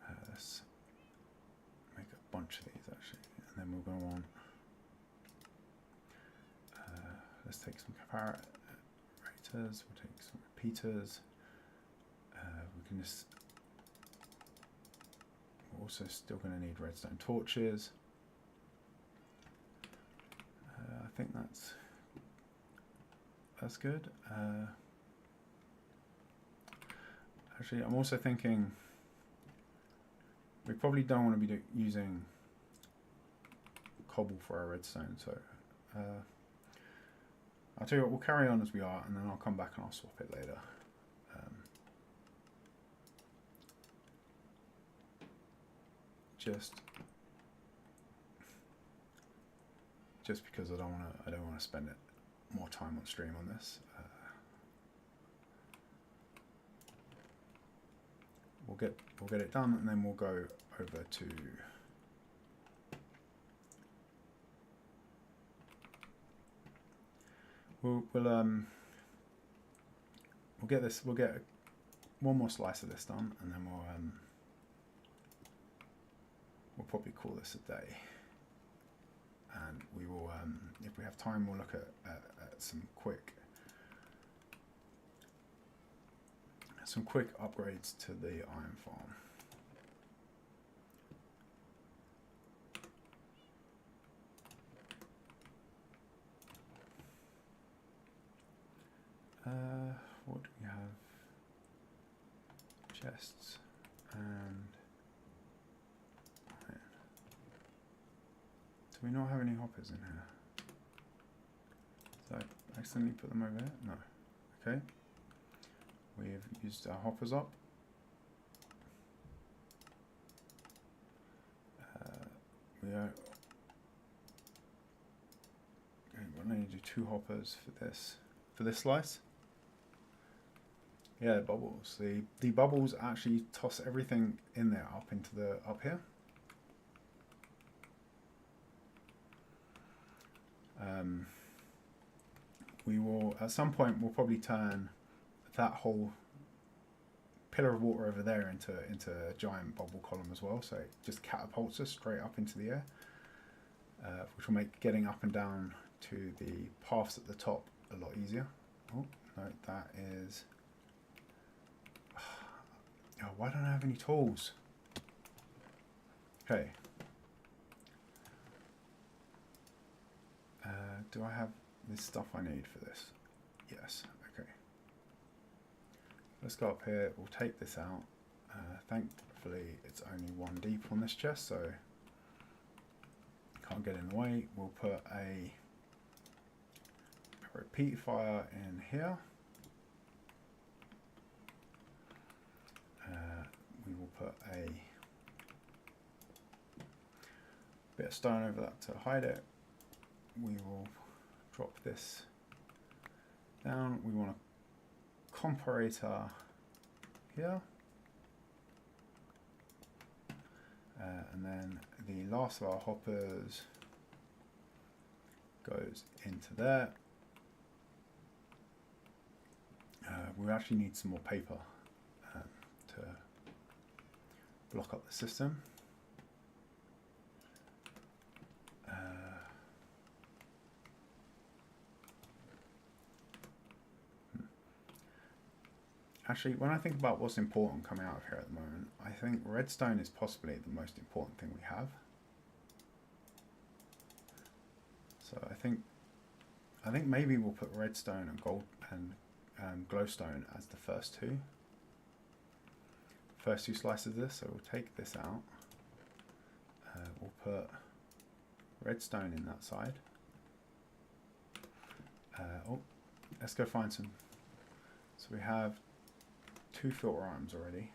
A: 10. Let's make a bunch of these actually, and then we're going to want. Let's take some comparators. We'll take some repeaters. We can just. We're also still going to need redstone torches. I think that's good. Actually, I'm also thinking we probably don't want to be using cobble for our redstone, so I'll tell you what, we'll carry on as we are, and then I'll come back and I'll swap it later. Just because I don't want to spend more time on stream on this. We'll get it done, and then we'll go over to we'll get one more slice of this done, and then we'll probably call this a day. And we will, if we have time, we'll look at some quick upgrades to the iron farm. What do we have? Chests and. Do we not have any hoppers in here? Did I accidentally put them over here? No. Okay. We've used our hoppers up. We are. Okay, we'll need to do 2 hoppers for this slice. Yeah, bubbles. The bubbles actually toss everything in there up here. We will, at some point, we'll probably turn that whole pillar of water over there into a giant bubble column as well, so it just catapults us straight up into the air, which will make getting up and down to the paths at the top a lot easier. Oh, no, that is... Oh, why don't I have any tools? Okay. Do I have this stuff I need for this? Yes, okay. Let's go up here, we'll take this out. Thankfully it's only 1 deep on this chest, so can't get in the way. We'll put a repeat fire in here. We will put a bit of stone over that to hide it. We will drop this down. We want a comparator here, and then the last of our hoppers goes into there. We actually need some more paper to block up the system. Actually, when I think about what's important coming out of here at the moment, I think redstone is possibly the most important thing we have. So I think maybe we'll put redstone and gold and glowstone as the first two slices of this. So we'll take this out. We'll put redstone in that side. Oh, let's go find some. So we have 2 filter arms already.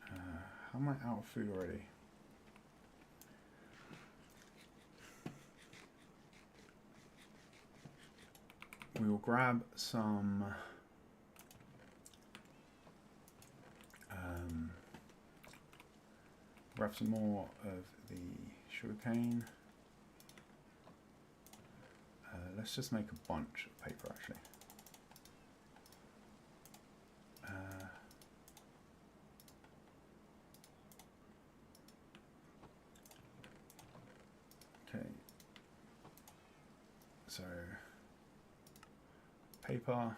A: How am I out of food already? We will grab some grab some more of the sugarcane. Let's just make a bunch of paper actually. Okay, so paper.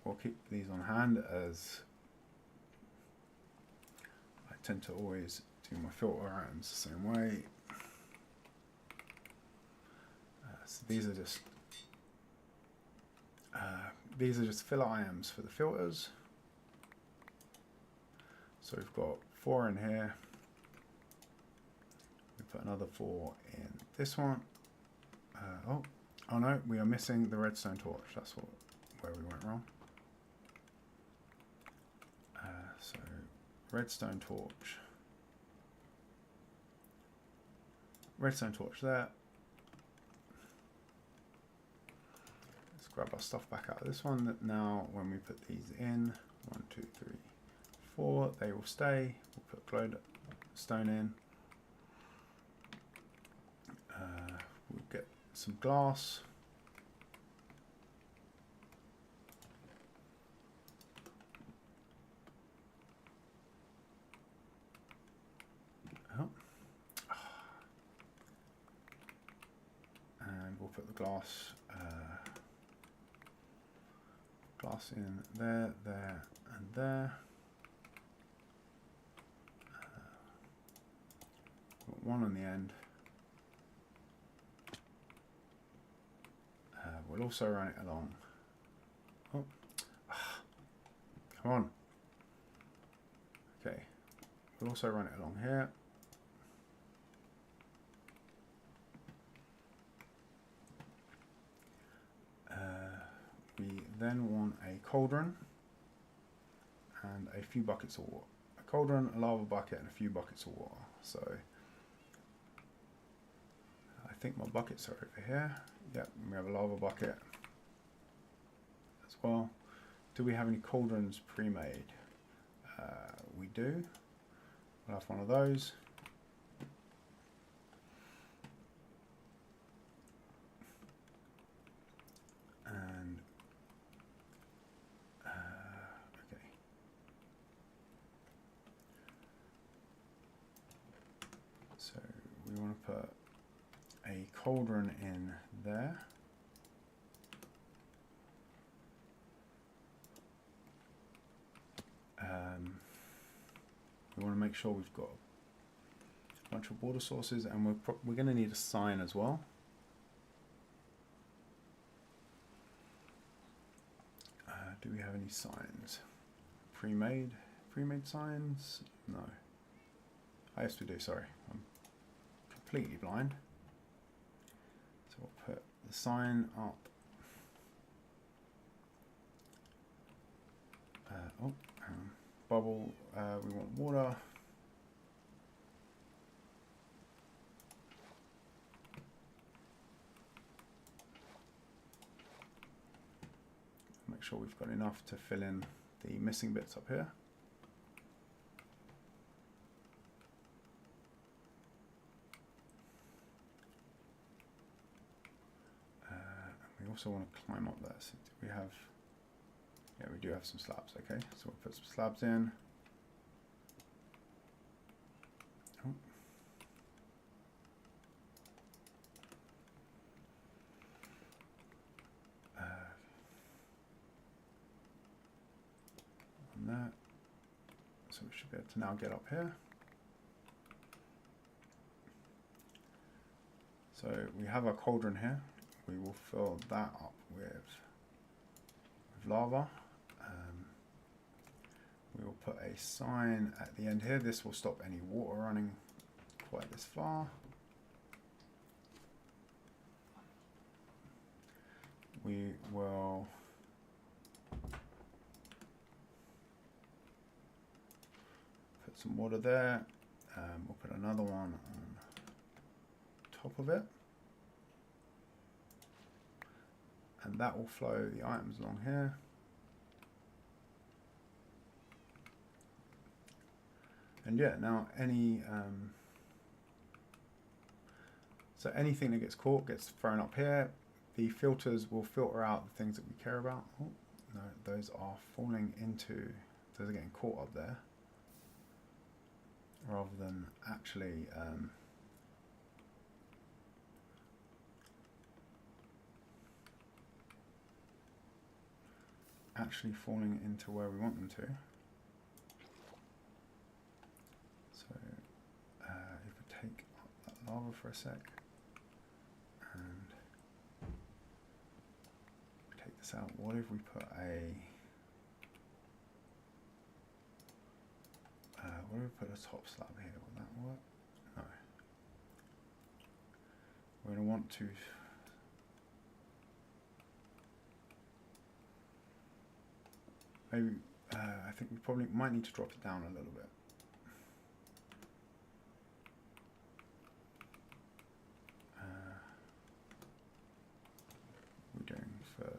A: We'll keep these on hand as I tend to always do my filter items the same way. So these are just filler items for the filters. So we've got 4 in here. We put another 4 in this one. Oh no, we are missing the redstone torch. That's where we went wrong. So redstone torch there. Let's grab our stuff back out of this one. Now when we put these in, 1, 2, 3, 4, they will stay. We'll put glowstone in. We'll get some glass. And we'll put the glass in there, there, and there. Got 1 on the end. We'll also run it along. Oh, come on. Okay, we'll also run it along here. We then want a cauldron and a few buckets of water. A cauldron, a lava bucket, and a few buckets of water. So I think my buckets are over here. Yep, we have a lava bucket as well. Do we have any cauldrons pre-made? We do. We'll have one of those. And okay. So we want to put a cauldron in there. We want to make sure we've got a bunch of water sources, and we're going to need a sign as well. Do we have any signs? Pre-made signs? No. Oh, yes, we do. Sorry, I'm completely blind. So we'll put the sign up. Bubble. We want water. Make sure we've got enough to fill in the missing bits up here. We also want to climb up there. So do we have? Yeah, we do have some slabs. Okay, so we'll put some slabs in. Oh. On that. So we should be able to now get up here. So we have our cauldron here. We will fill that up with lava. We will put a sign at the end here. This will stop any water running quite this far. We will put some water there. We'll put another one on top of it. And that will flow the items along here. And yeah, now so anything that gets caught gets thrown up here. The filters will filter out the things that we care about. Oh, no, those are falling into, those are getting caught up there. Rather than actually falling into where we want them to. So if we take that lava for a sec and take this out, what if we put what if we put a top slab here? Will that work? No. We're going to want to maybe, I think we probably might need to drop it down a little bit. We're doing for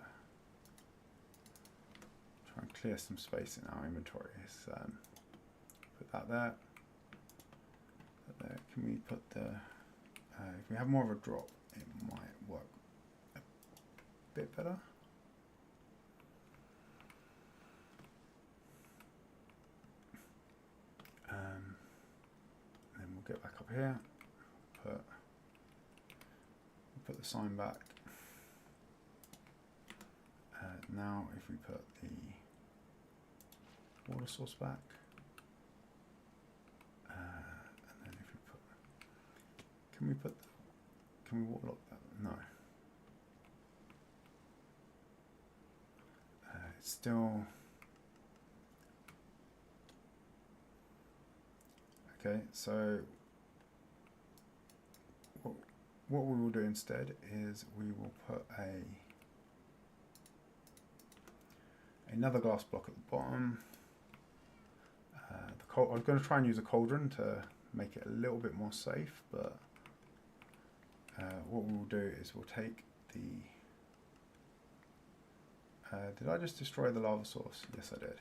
A: try and clear some space in our inventory. Put that there. Put there. Can we put the? If we have more of a drop, it might work a bit better. Then we'll get back up here. Put the sign back. Now, if we put the water source back, and then if we put, can we waterlock that? No. It's still. Okay, so what we will do instead is we will put another glass block at the bottom. I was going to try and use a cauldron to make it a little bit more safe, but what we'll do is we'll take the... did I just destroy the lava source? Yes, I did.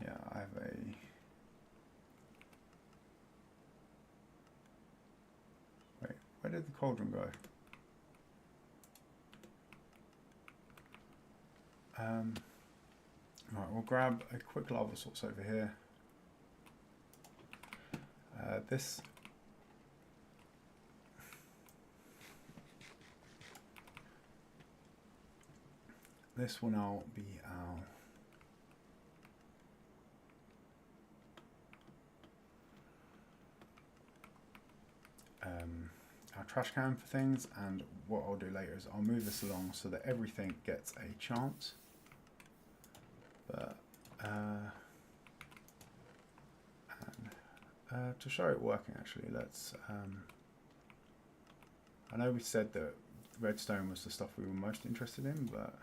A: Yeah, I have a... Wait, where did the cauldron go? Right, we'll grab a quick lava source over here. This will now be our trash can for things, and what I'll do later is I'll move this along so that everything gets a chance. But to show it working, actually, let's I know we said that redstone was the stuff we were most interested in, but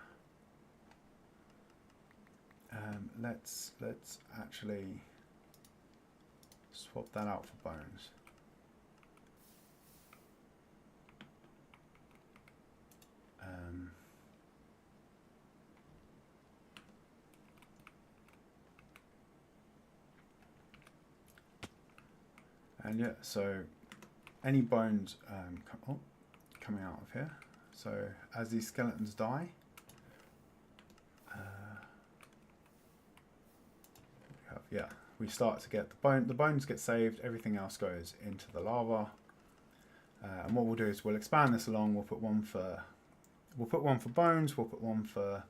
A: let's actually swap that out for bones. And yeah, so any bones coming out of here. So as these skeletons die, we start to get the bones get saved. Everything else goes into the lava. And what we'll do is we'll expand this along. We'll put one for bones. We'll put one for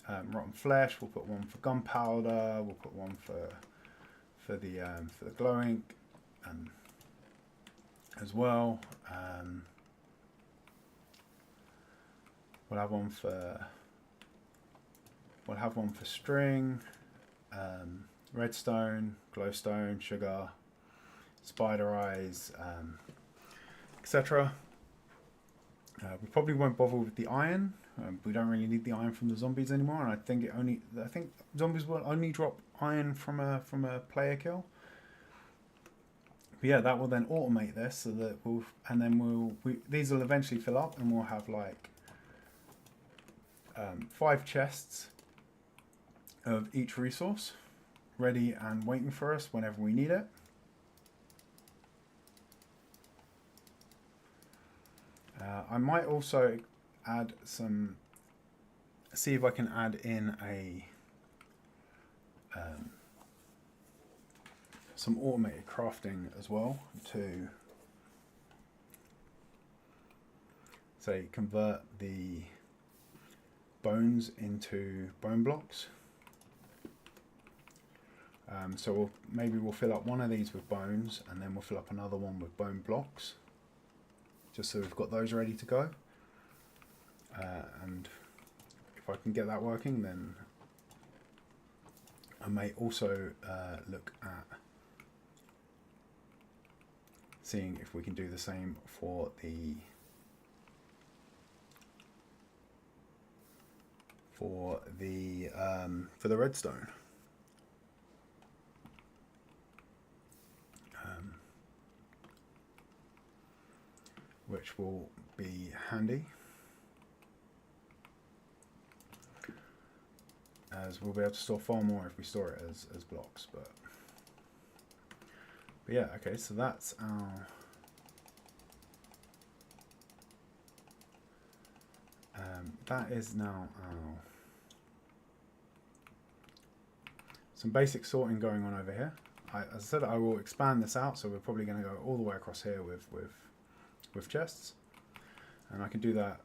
A: rotten flesh. We'll put one for gunpowder. We'll put one for the glow ink as well. We'll have one for string. redstone, glowstone, sugar, spider eyes, etc. We probably won't bother with the iron. We don't really need the iron from the zombies anymore, and I think zombies will only drop iron from a player kill. But yeah, that will then automate this so that these will eventually fill up, and we'll have like 5 chests of each resource ready and waiting for us whenever we need it. I might also add see if I can add in some automated crafting as well to say convert the bones into bone blocks. So maybe we'll fill up one of these with bones, and then we'll fill up another one with bone blocks, just so we've got those ready to go. And if I can get that working, then I may also look at seeing if we can do the same for the redstone. Which will be handy, as we'll be able to store far more if we store it as blocks. But yeah, okay, so that's our that is now our some basic sorting going on over here. As I said, I will expand this out, so we're probably going to go all the way across here with chests, and I can do that.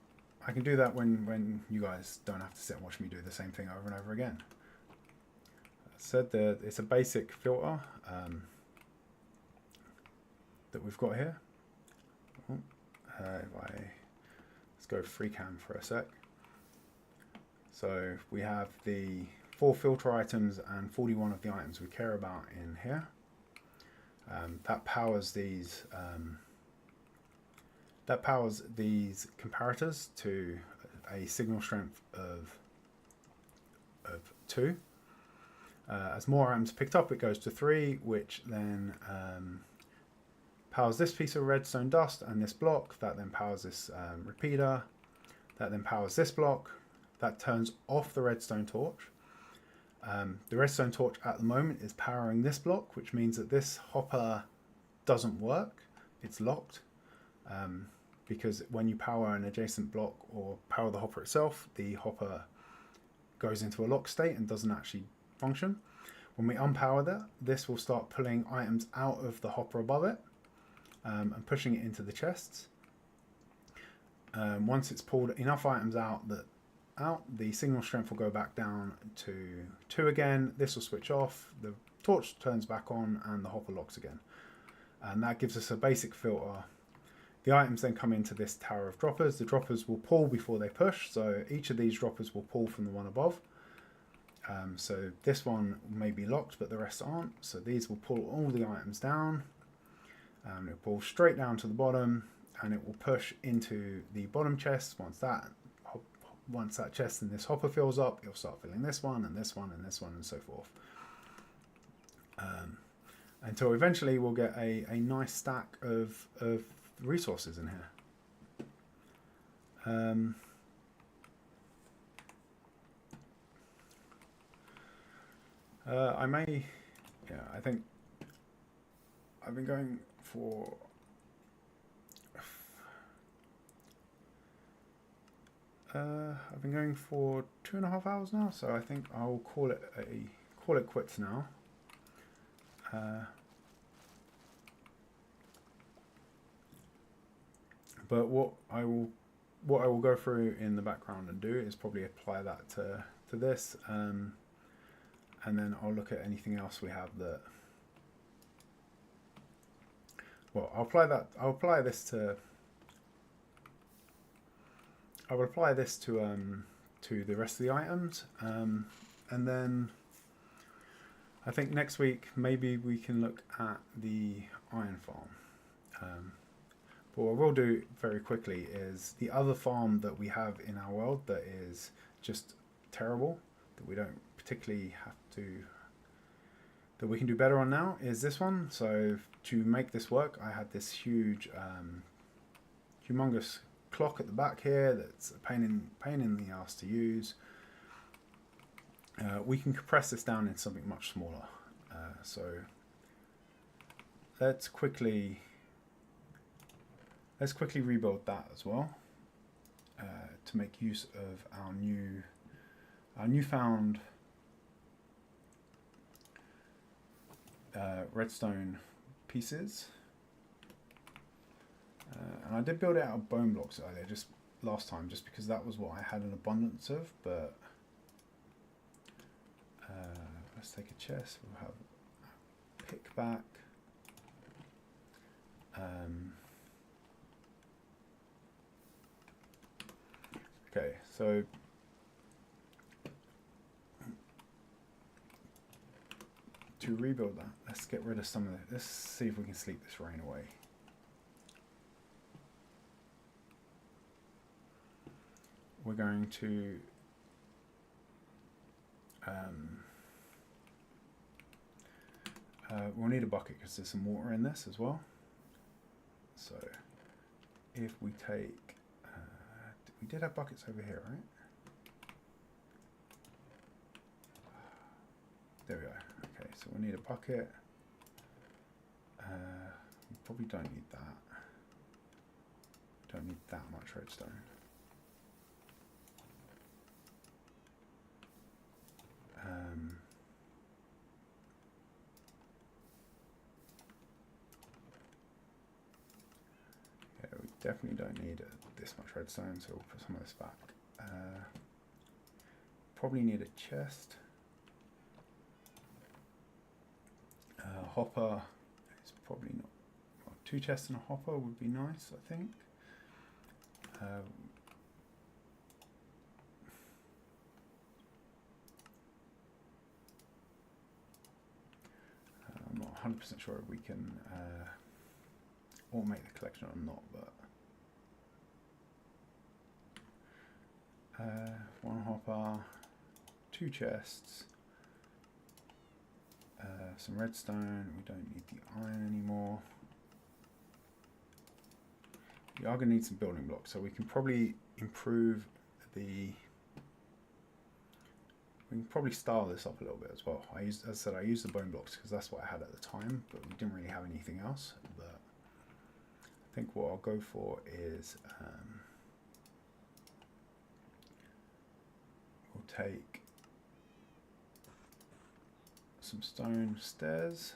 A: I can do that when you guys don't have to sit and watch me do the same thing over and over again. As I said, it's a basic filter that we've got here. Let's go free cam for a sec. So we have the 4 filter items and 41 of the items we care about in here. That powers these. That powers these comparators to a signal strength of 2. As more items picked up, it goes to 3, which then powers this piece of redstone dust and this block. That then powers this repeater. That then powers this block. That turns off the redstone torch. The redstone torch at the moment is powering this block, which means that this hopper doesn't work. It's locked. Because when you power an adjacent block or power the hopper itself, the hopper goes into a lock state and doesn't actually function. When we unpower that, this will start pulling items out of the hopper above it and pushing it into the chests. Once it's pulled enough items out, the signal strength will go back down to 2 again. This will switch off, the torch turns back on, and the hopper locks again. And that gives us a basic filter. The items then come into this tower of droppers. The droppers will pull before they push, so each of these droppers will pull from the one above. So this one may be locked, but the rest aren't. So these will pull all the items down. It will pull straight down to the bottom, and it will push into the bottom chest. Once that chest in this hopper fills up, you'll start filling this one, and this one, and this one, and so forth. Until eventually we'll get a nice stack of resources in here. I think I've been going for I've been going for 2.5 hours now, so I think I'll call it quits now. But what I will go through in the background and do is probably apply that to this, and then I'll look at anything else we have that. Well, I'll apply this to the rest of the items, and then I think next week maybe we can look at the iron farm. But what we'll do very quickly is the other farm that we have in our world that is just terrible, that we don't particularly have to, that we can do better on now, is this one. So to make this work, I had this huge, humongous clock at the back here that's a pain in the ass to use. We can compress this down into something much smaller. So let's quickly rebuild that as well, to make use of our newfound redstone pieces. And I did build it out of bone blocks earlier, just last time, just because that was what I had an abundance of. But let's take a chest. We'll have a pick back. Okay, so to rebuild that, let's get rid of some of it. Let's see if we can sleep this rain away. We're going to we'll need a bucket because there's some water in this as well. So if we take, we did have buckets over here, right? There we go. Okay, so we'll need a bucket. We probably don't need that. Don't need that much redstone. Yeah, we definitely don't need this much redstone, so we'll put some of this back. Probably need a chest. Hopper is probably not. Well, 2 chests and a hopper would be nice, I think. I'm not 100% sure if we can automate the collection or not, but 1 hopper, 2 chests, some redstone. We don't need the iron anymore. We are going to need some building blocks, so we can probably improve the. We can probably style this up a little bit as well. As I said, I used the bone blocks because that's what I had at the time, but we didn't really have anything else. But I think what I'll go for is we'll take some stone stairs.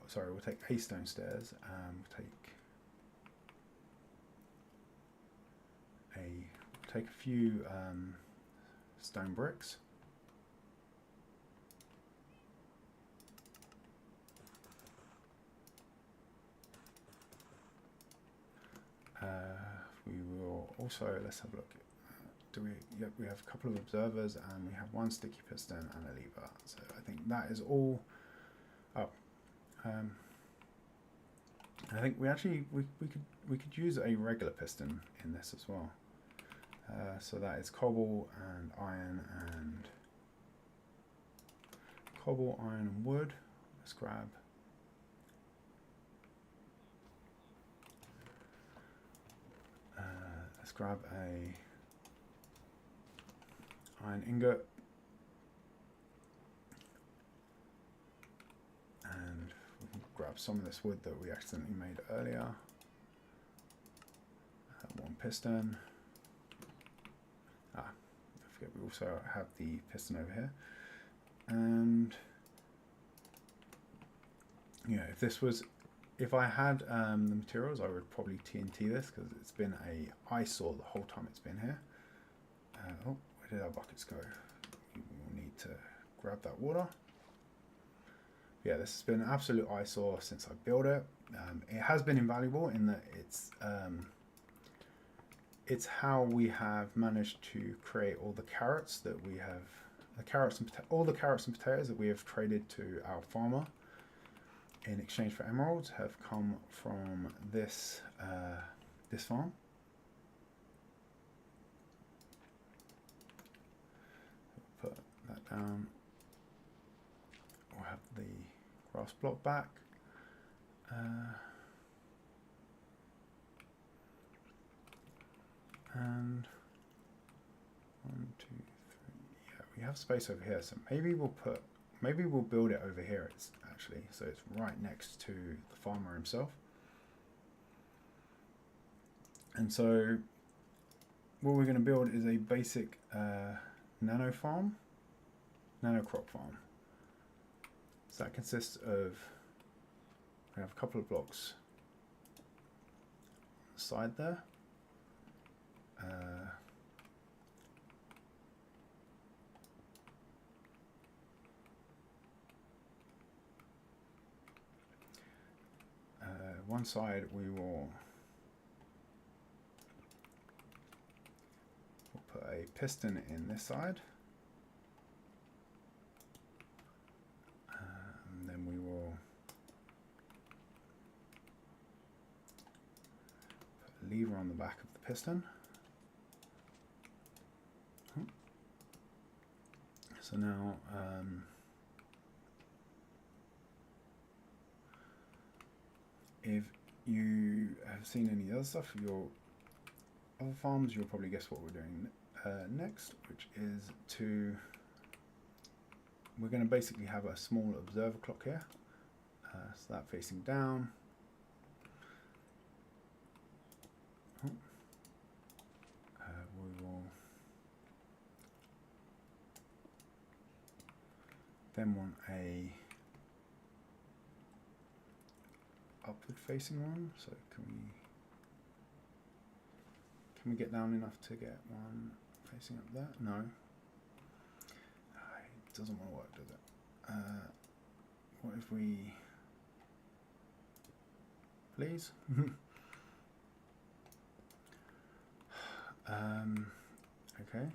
A: Sorry, we'll take a stone stairs. We'll take a few stone bricks. We will also, let's have a look. Yep, we have a couple of observers and we have 1 sticky piston and a lever. So I think that is all. Oh, I think we actually we could use a regular piston in this as well. So that is cobble and iron and wood. Let's grab. Let's grab a iron ingot and we can grab some of this wood that we accidentally made earlier. 1 piston. I forget we also have the piston over here. And you know, if I had the materials, I would probably TNT this because it's been a eyesore the whole time it's been here. Oh, where did our buckets go? We'll need to grab that water. Yeah, this has been an absolute eyesore since I built it. It has been invaluable in that it's it's how we have managed to create all the carrots that we have, all the carrots and potatoes that we have traded to our farmer in exchange for emeralds have come from this this farm. Put that down. We'll have the grass block back. And 1, 2, 3. Yeah, we have space over here, so maybe we'll build it over here. It's actually so it's right next to the farmer himself. And so what we're going to build is a basic nano crop farm. So that consists of, we have a couple of blocks on the side there. One side we'll put a piston in this side, and then we will put a lever on the back of the piston. So now if you have seen any other stuff, your other farms, you'll probably guess what we're doing next, which is we're going to basically have a small observer clock here, so that facing down. We will then want a upward facing one. So can we get down enough to get one facing up there? No. It doesn't want to work, does it? What if we, please? Okay.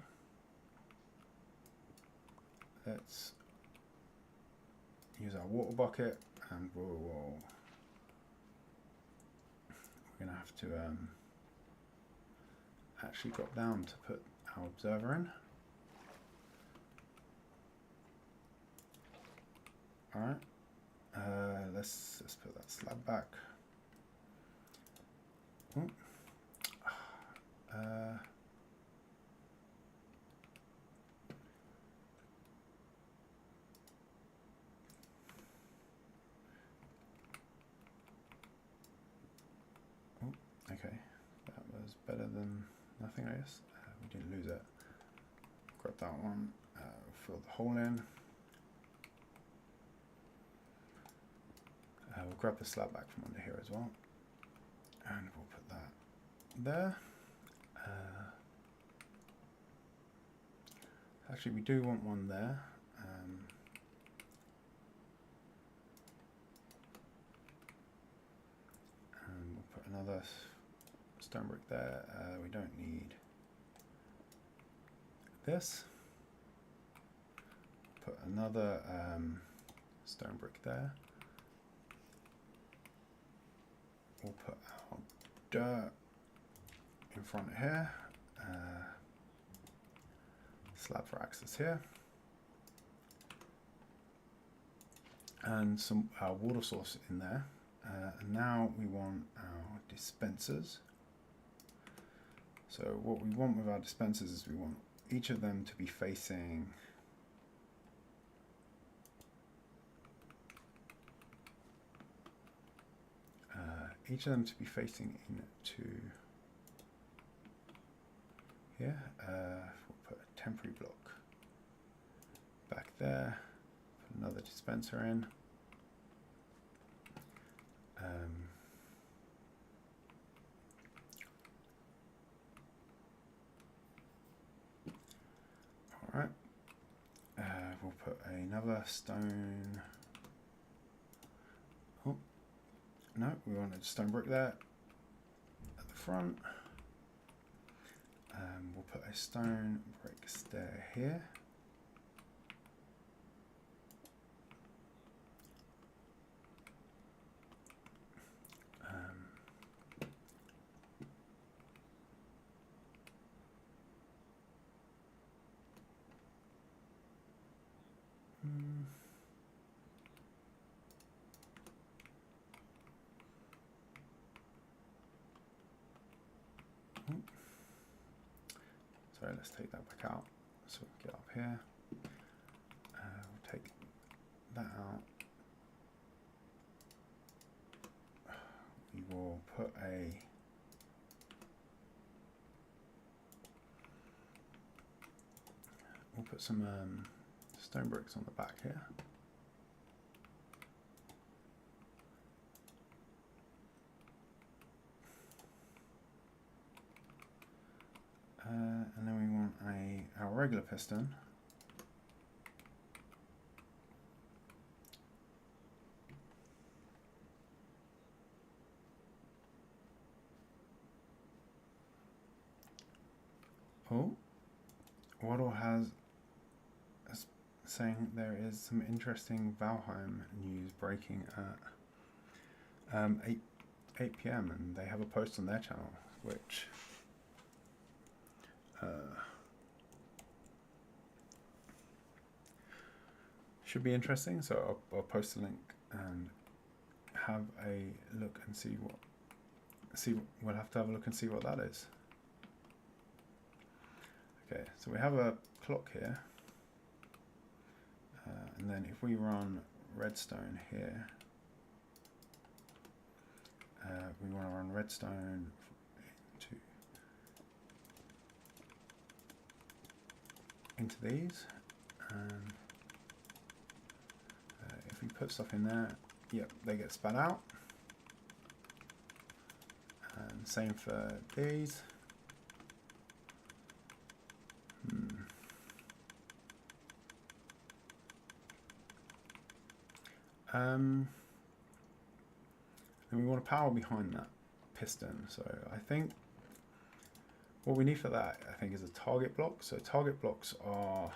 A: Let's use our water bucket, and we're going to have to actually drop down to put our observer in. All right, let's put that slab back. Ooh. Okay, that was better than nothing, I guess. We didn't lose it. Grab that one, fill the hole in. We'll grab the slab back from under here as well. And we'll put that there. Actually, we do want one there. And we'll put another stone brick there. We don't need this. Put another stone brick there. We'll put our dirt in front here. Slab for access here. And some water source in there. And now we want our dispensers. So what we want with our dispensers is we want each of them to be facing into here. We'll put a temporary block back there, put another dispenser in. All right, we'll put another stone. Oh, no, we wanted stone brick there at the front. We'll put a stone brick stair here. Sorry, let's take that back out. So we'll get up here. We'll take that out. We will put we'll put some stone bricks on the back here. And then we want our regular piston. Oh, Waddle has saying there is some interesting Valheim news breaking at 8 p.m. and they have a post on their channel, which should be interesting. So I'll post a link and have a look and see what. We'll have to have a look and see what that is. Okay, so we have a clock here, and then if we run redstone here, we want to run redstone into these, and if we put stuff in there, yep, they get spat out, and same for these. And we want to power behind that piston. So I think what we need for that, I think, is a target block. So target blocks are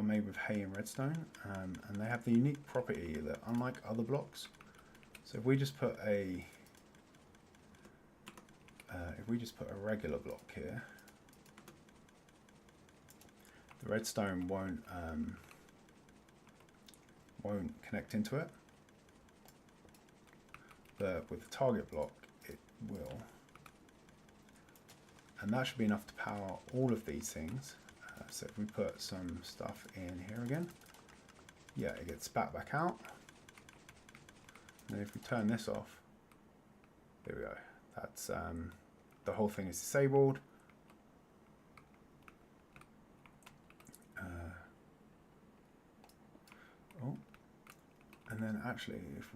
A: made with hay and redstone, and they have the unique property that, unlike other blocks, so if we just put a regular block here, the redstone won't connect into it, but with the target block it will, and that should be enough to power all of these things. So if we put some stuff in here again, yeah, it gets spat back out. And then if we turn this off, there we go. That's the whole thing is disabled. And then actually, if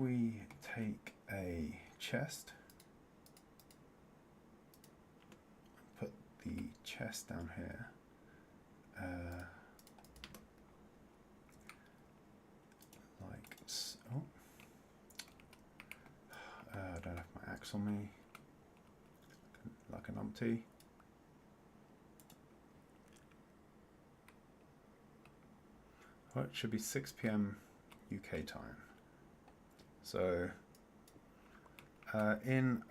A: we take a chest, put the chest down here, like so. I don't have my axe on me, like an umpty. Well, it should be 6 p.m. UK time. So in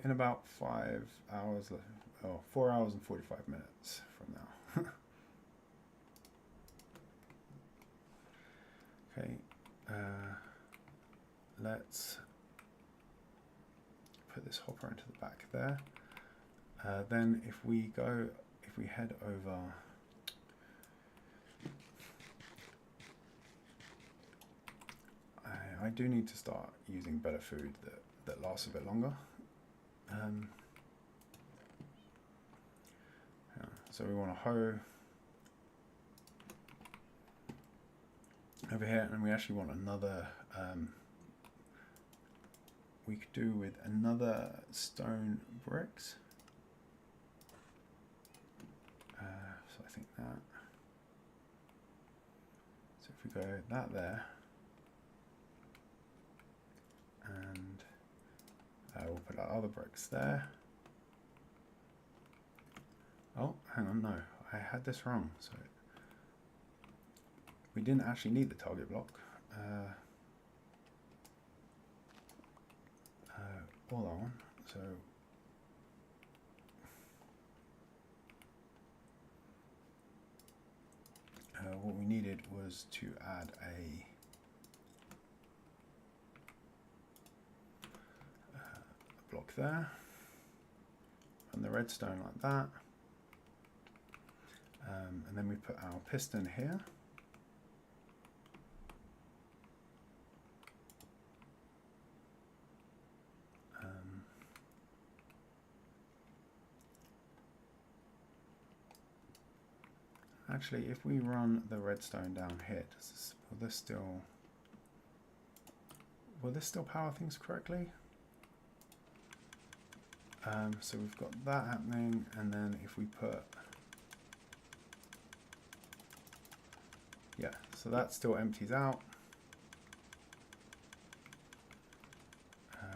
A: about 5 hours, or 4 hours and 45 minutes from now. Okay, let's put this hopper into the back there. Then if we head over, I do need to start using better food that lasts a bit longer. Yeah, so we want a hoe over here, and we actually want another, we could do with another stone bricks. So I think that. So if we go that there, and we'll put our other bricks there. Oh, hang on, no, I had this wrong. So we didn't actually need the target block. All that one. So what we needed was to add a block there, and the redstone like that, and then we put our piston here. Actually, if we run the redstone down here, will this still power things correctly? So we've got that happening, and then if we put, yeah, so that still empties out.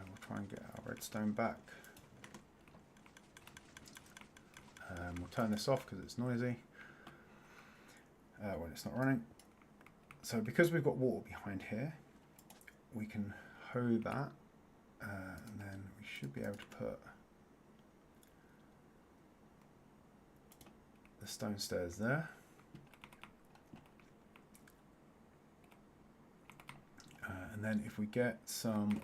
A: We'll try and get our redstone back. We'll turn this off because it's noisy when it's not running. So because we've got water behind here, we can hoe that, and then we should be able to put the stone stairs there. And then if we get some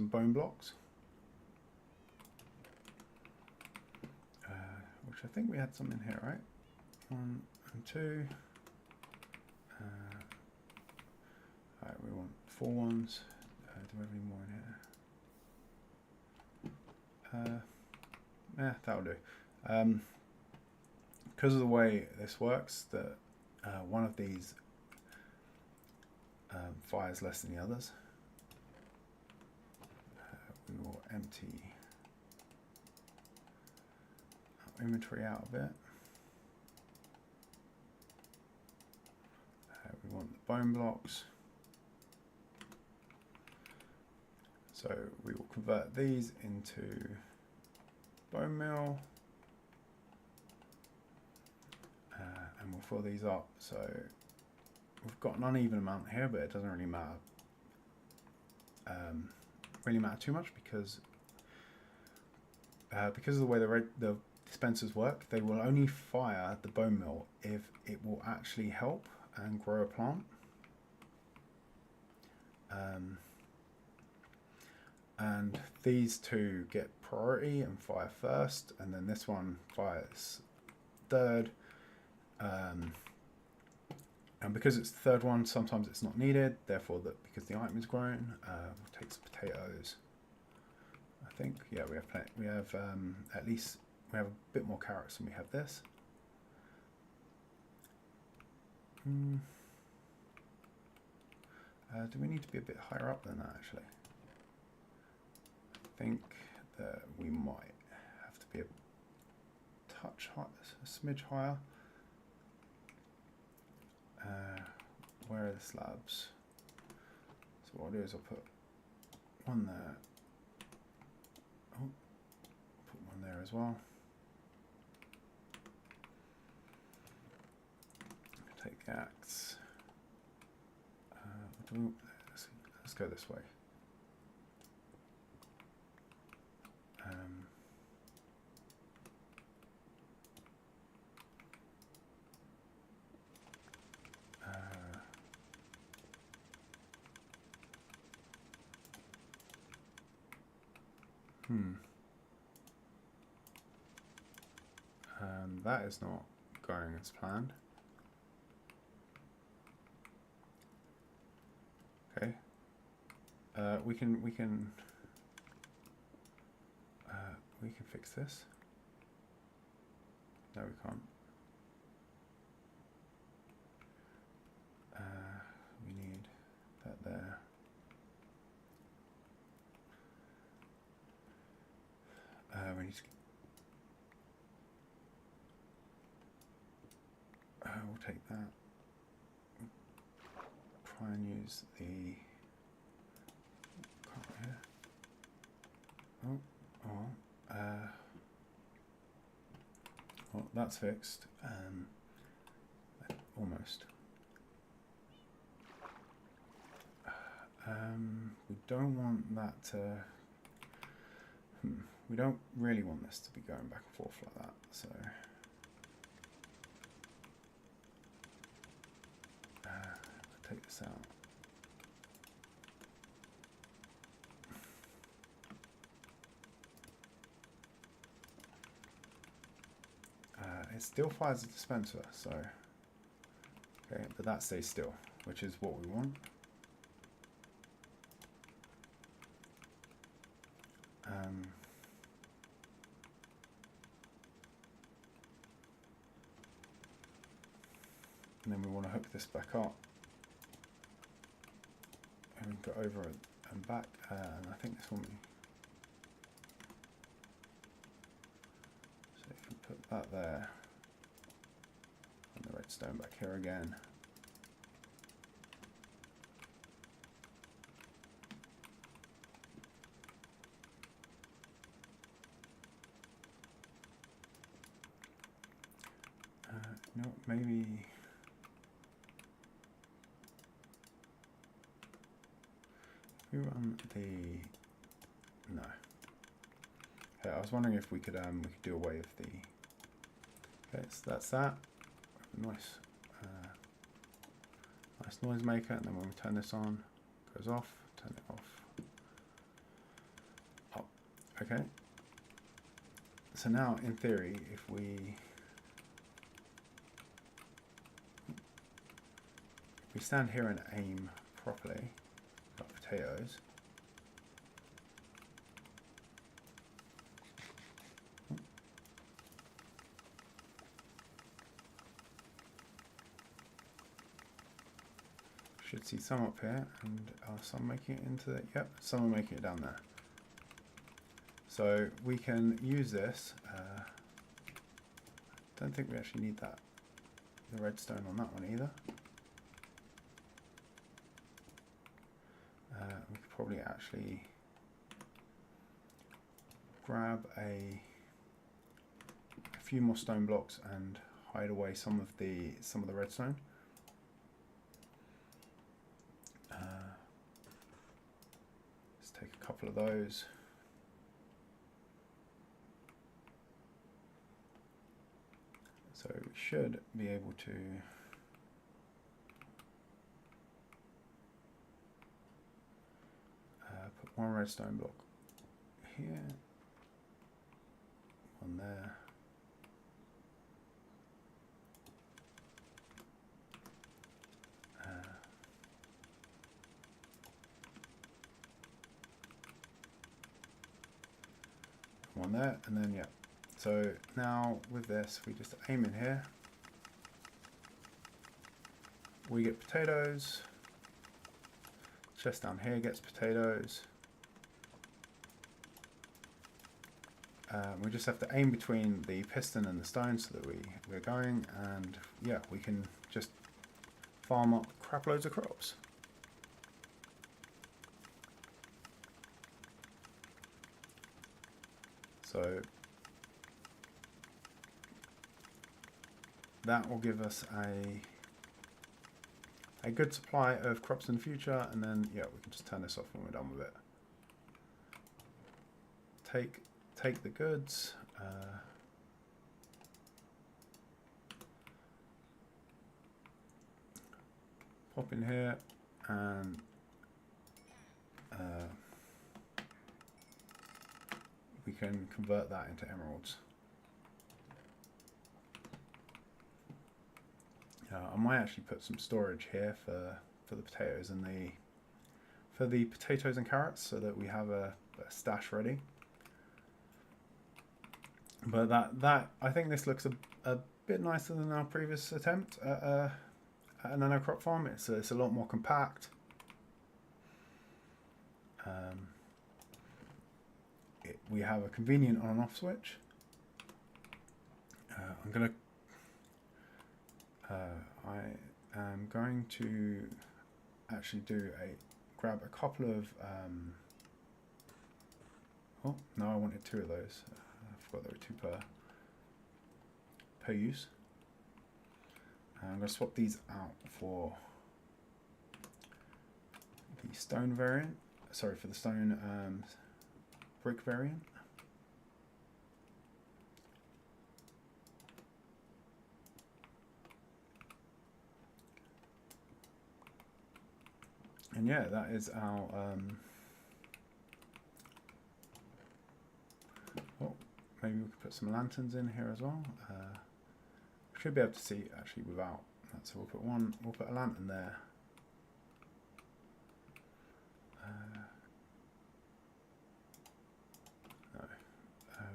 A: bone blocks, which I think we had some in here, right? 1 and 2. Alright, we want 4 ones. Do we have any more in here? Yeah, that'll do. Because of the way this works, that one of these fires less than the others, we will empty our inventory out a bit. We want the bone blocks, so we will convert these into bone meal, and we'll fill these up. So we've got an uneven amount here, but it doesn't really matter. Too much because of the way the dispensers work. They will only fire the bone meal if it will actually help and grow a plant. And these two get priority and fire first, and then this one fires third. And because it's the third one, sometimes it's not needed. Therefore, because the item is grown, we'll take some potatoes. I think, yeah, we have plenty. We have at least we have a bit more carrots than we have this. Do we need to be a bit higher up than that, actually? I think that we might have to be a touch high, a smidge higher. Where are the slabs? So what I'll do is I'll put one there. Oh, put one there as well. Take the axe. Let's go this way. That is not going as planned. Okay. We can fix this. No, we can't. We need that there. We need to. We'll take that. try and use the here. Well, that's fixed. Almost. We don't want that to. We don't really want this to be going back and forth like that. So. Take this out. It still fires a dispenser, so okay, but that stays still, which is what we want. And then we want to hook this back up and go over and back, and I think this will be. So if you put that there, and the redstone back here again. No, maybe. We run the no. Okay, I was wondering if we could do away with the. Okay, so that's that. Nice, nice noise maker, and then when we turn this on, it goes off. Turn it off. Oh, okay. So now, in theory, if we stand here and aim properly. Potatoes. Should see some up here, and some making it into the, yep, some are making it down there. So we can use this. Don't think we actually need that, the redstone on that one either. We could probably actually grab a few more stone blocks and hide away some of the redstone. Let's take a couple of those. So we should be able to. Put one redstone block here, one there, one there, and then yeah. So now with this, we just aim in here. We get potatoes. Chest down here gets potatoes. We just have to aim between the piston and the stone so that we're going, and yeah, we can just farm up crap loads of crops. So that will give us a good supply of crops in the future, and then yeah, we can just turn this off when we're done with it. Take the goods. Pop in here, and we can convert that into emeralds. I might actually put some storage here for the potatoes and the potatoes and carrots, so that we have a stash ready. But that I think this looks a bit nicer than our previous attempt at a nano crop farm. It's a lot more compact. We have a convenient on and off switch. I am going to actually grab a couple of. Oh no, I wanted 2 of those. I forgot there were 2 per use. I'm going to swap these out for the stone variant. Sorry, for the stone brick variant. And yeah, that is our. Oh, maybe we could put some lanterns in here as well. Should be able to see actually without that. So we'll put a lantern there. No,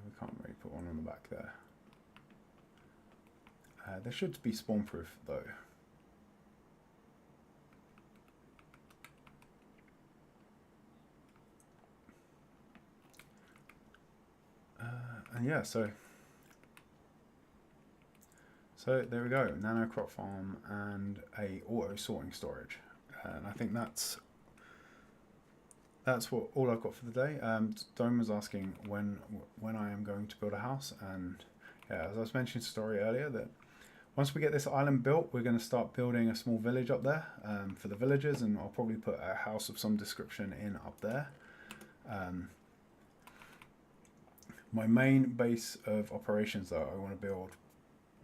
A: we can't really put one on the back there. There should be spawn proof though. And yeah, so there we go, nano crop farm and a auto sorting storage, and I think that's all I've got for the day. Dome was asking when I am going to build a house, and yeah, as I was mentioning the story earlier, that once we get this island built, we're going to start building a small village up there for the villagers, and I'll probably put a house of some description in up there. My main base of operations, though, I want to build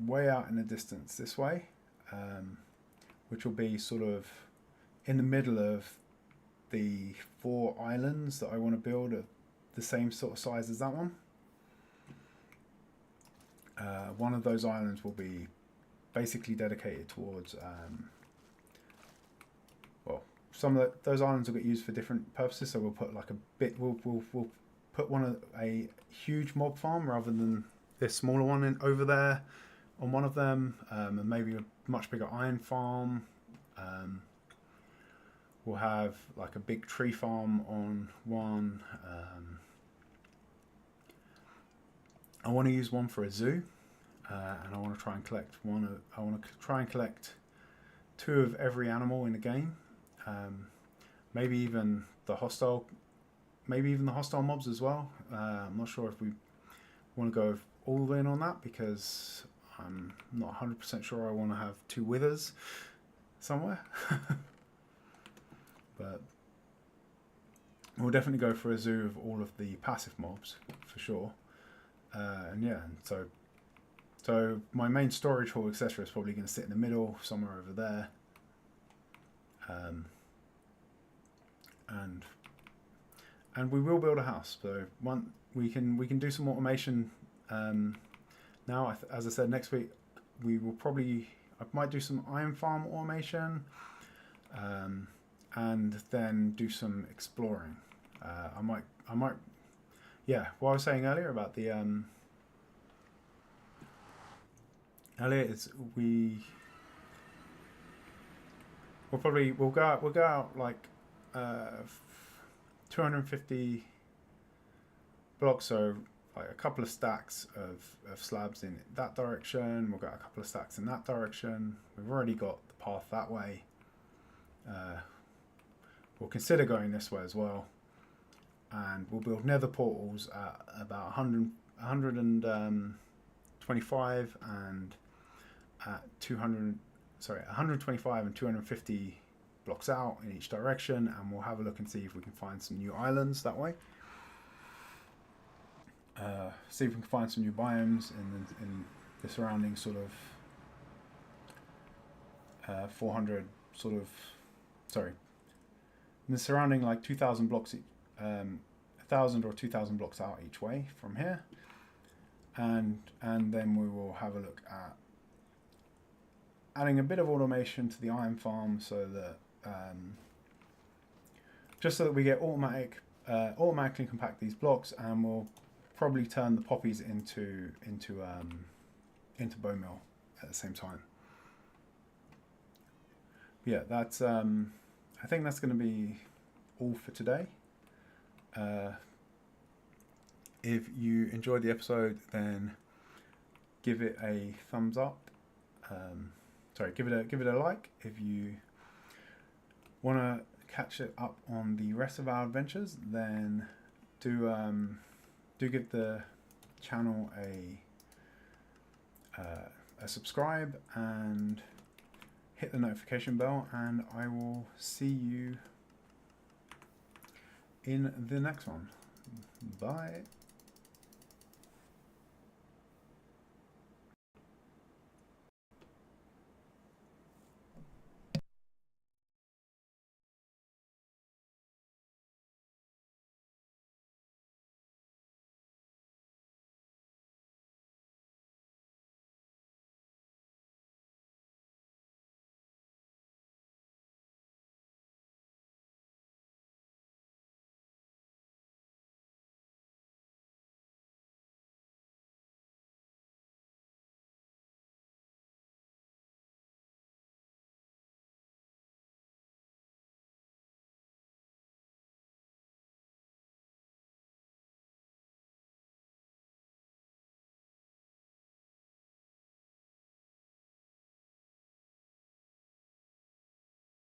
A: way out in the distance this way, which will be sort of in the middle of the 4 islands that I want to build at the same sort of size as that one. One of those islands will be basically dedicated towards well, some of those islands will get used for different purposes, so we'll put like we'll put a huge mob farm rather than this smaller one over there on one of them, and maybe a much bigger iron farm. We'll have like a big tree farm on one. I want to use one for a zoo, and I want to try and collect I want to try and collect 2 of every animal in the game. Maybe even the hostile mobs as well. I'm not sure if we want to go all in on that, because I'm not 100% sure I want to have 2 withers somewhere. But we'll definitely go for a zoo of all of the passive mobs for sure. And yeah, so my main storage hall, etc., is probably going to sit in the middle somewhere over there. And we will build a house. So we can do some automation. Now, as I said, next week I might do some iron farm automation, and then do some exploring. I might. Yeah, what I was saying earlier about the is we'll go out like 250 blocks, so like a couple of stacks of slabs in that direction. We'll go a couple of stacks in that direction. We've already got the path that way. We'll consider going this way as well, and we'll build nether portals at about 125 and at 125 and 250 blocks out in each direction, and we'll have a look and see if we can find some new islands that way. See if we can find some new biomes in the surrounding sort of 400 sort of, sorry, in the surrounding like 2,000 blocks, 1,000 or 2,000 blocks out each way from here, and then we will have a look at adding a bit of automation to the iron farm, so that just so that we get automatically compact these blocks, and we'll probably turn the poppies into bone meal at the same time. Yeah, that's I think that's going to be all for today. If you enjoyed the episode, then give it a thumbs up. Sorry, give it a like. If you want to catch it up on the rest of our adventures, then do give the channel a subscribe and hit the notification bell, and I will see you in the next one. Bye.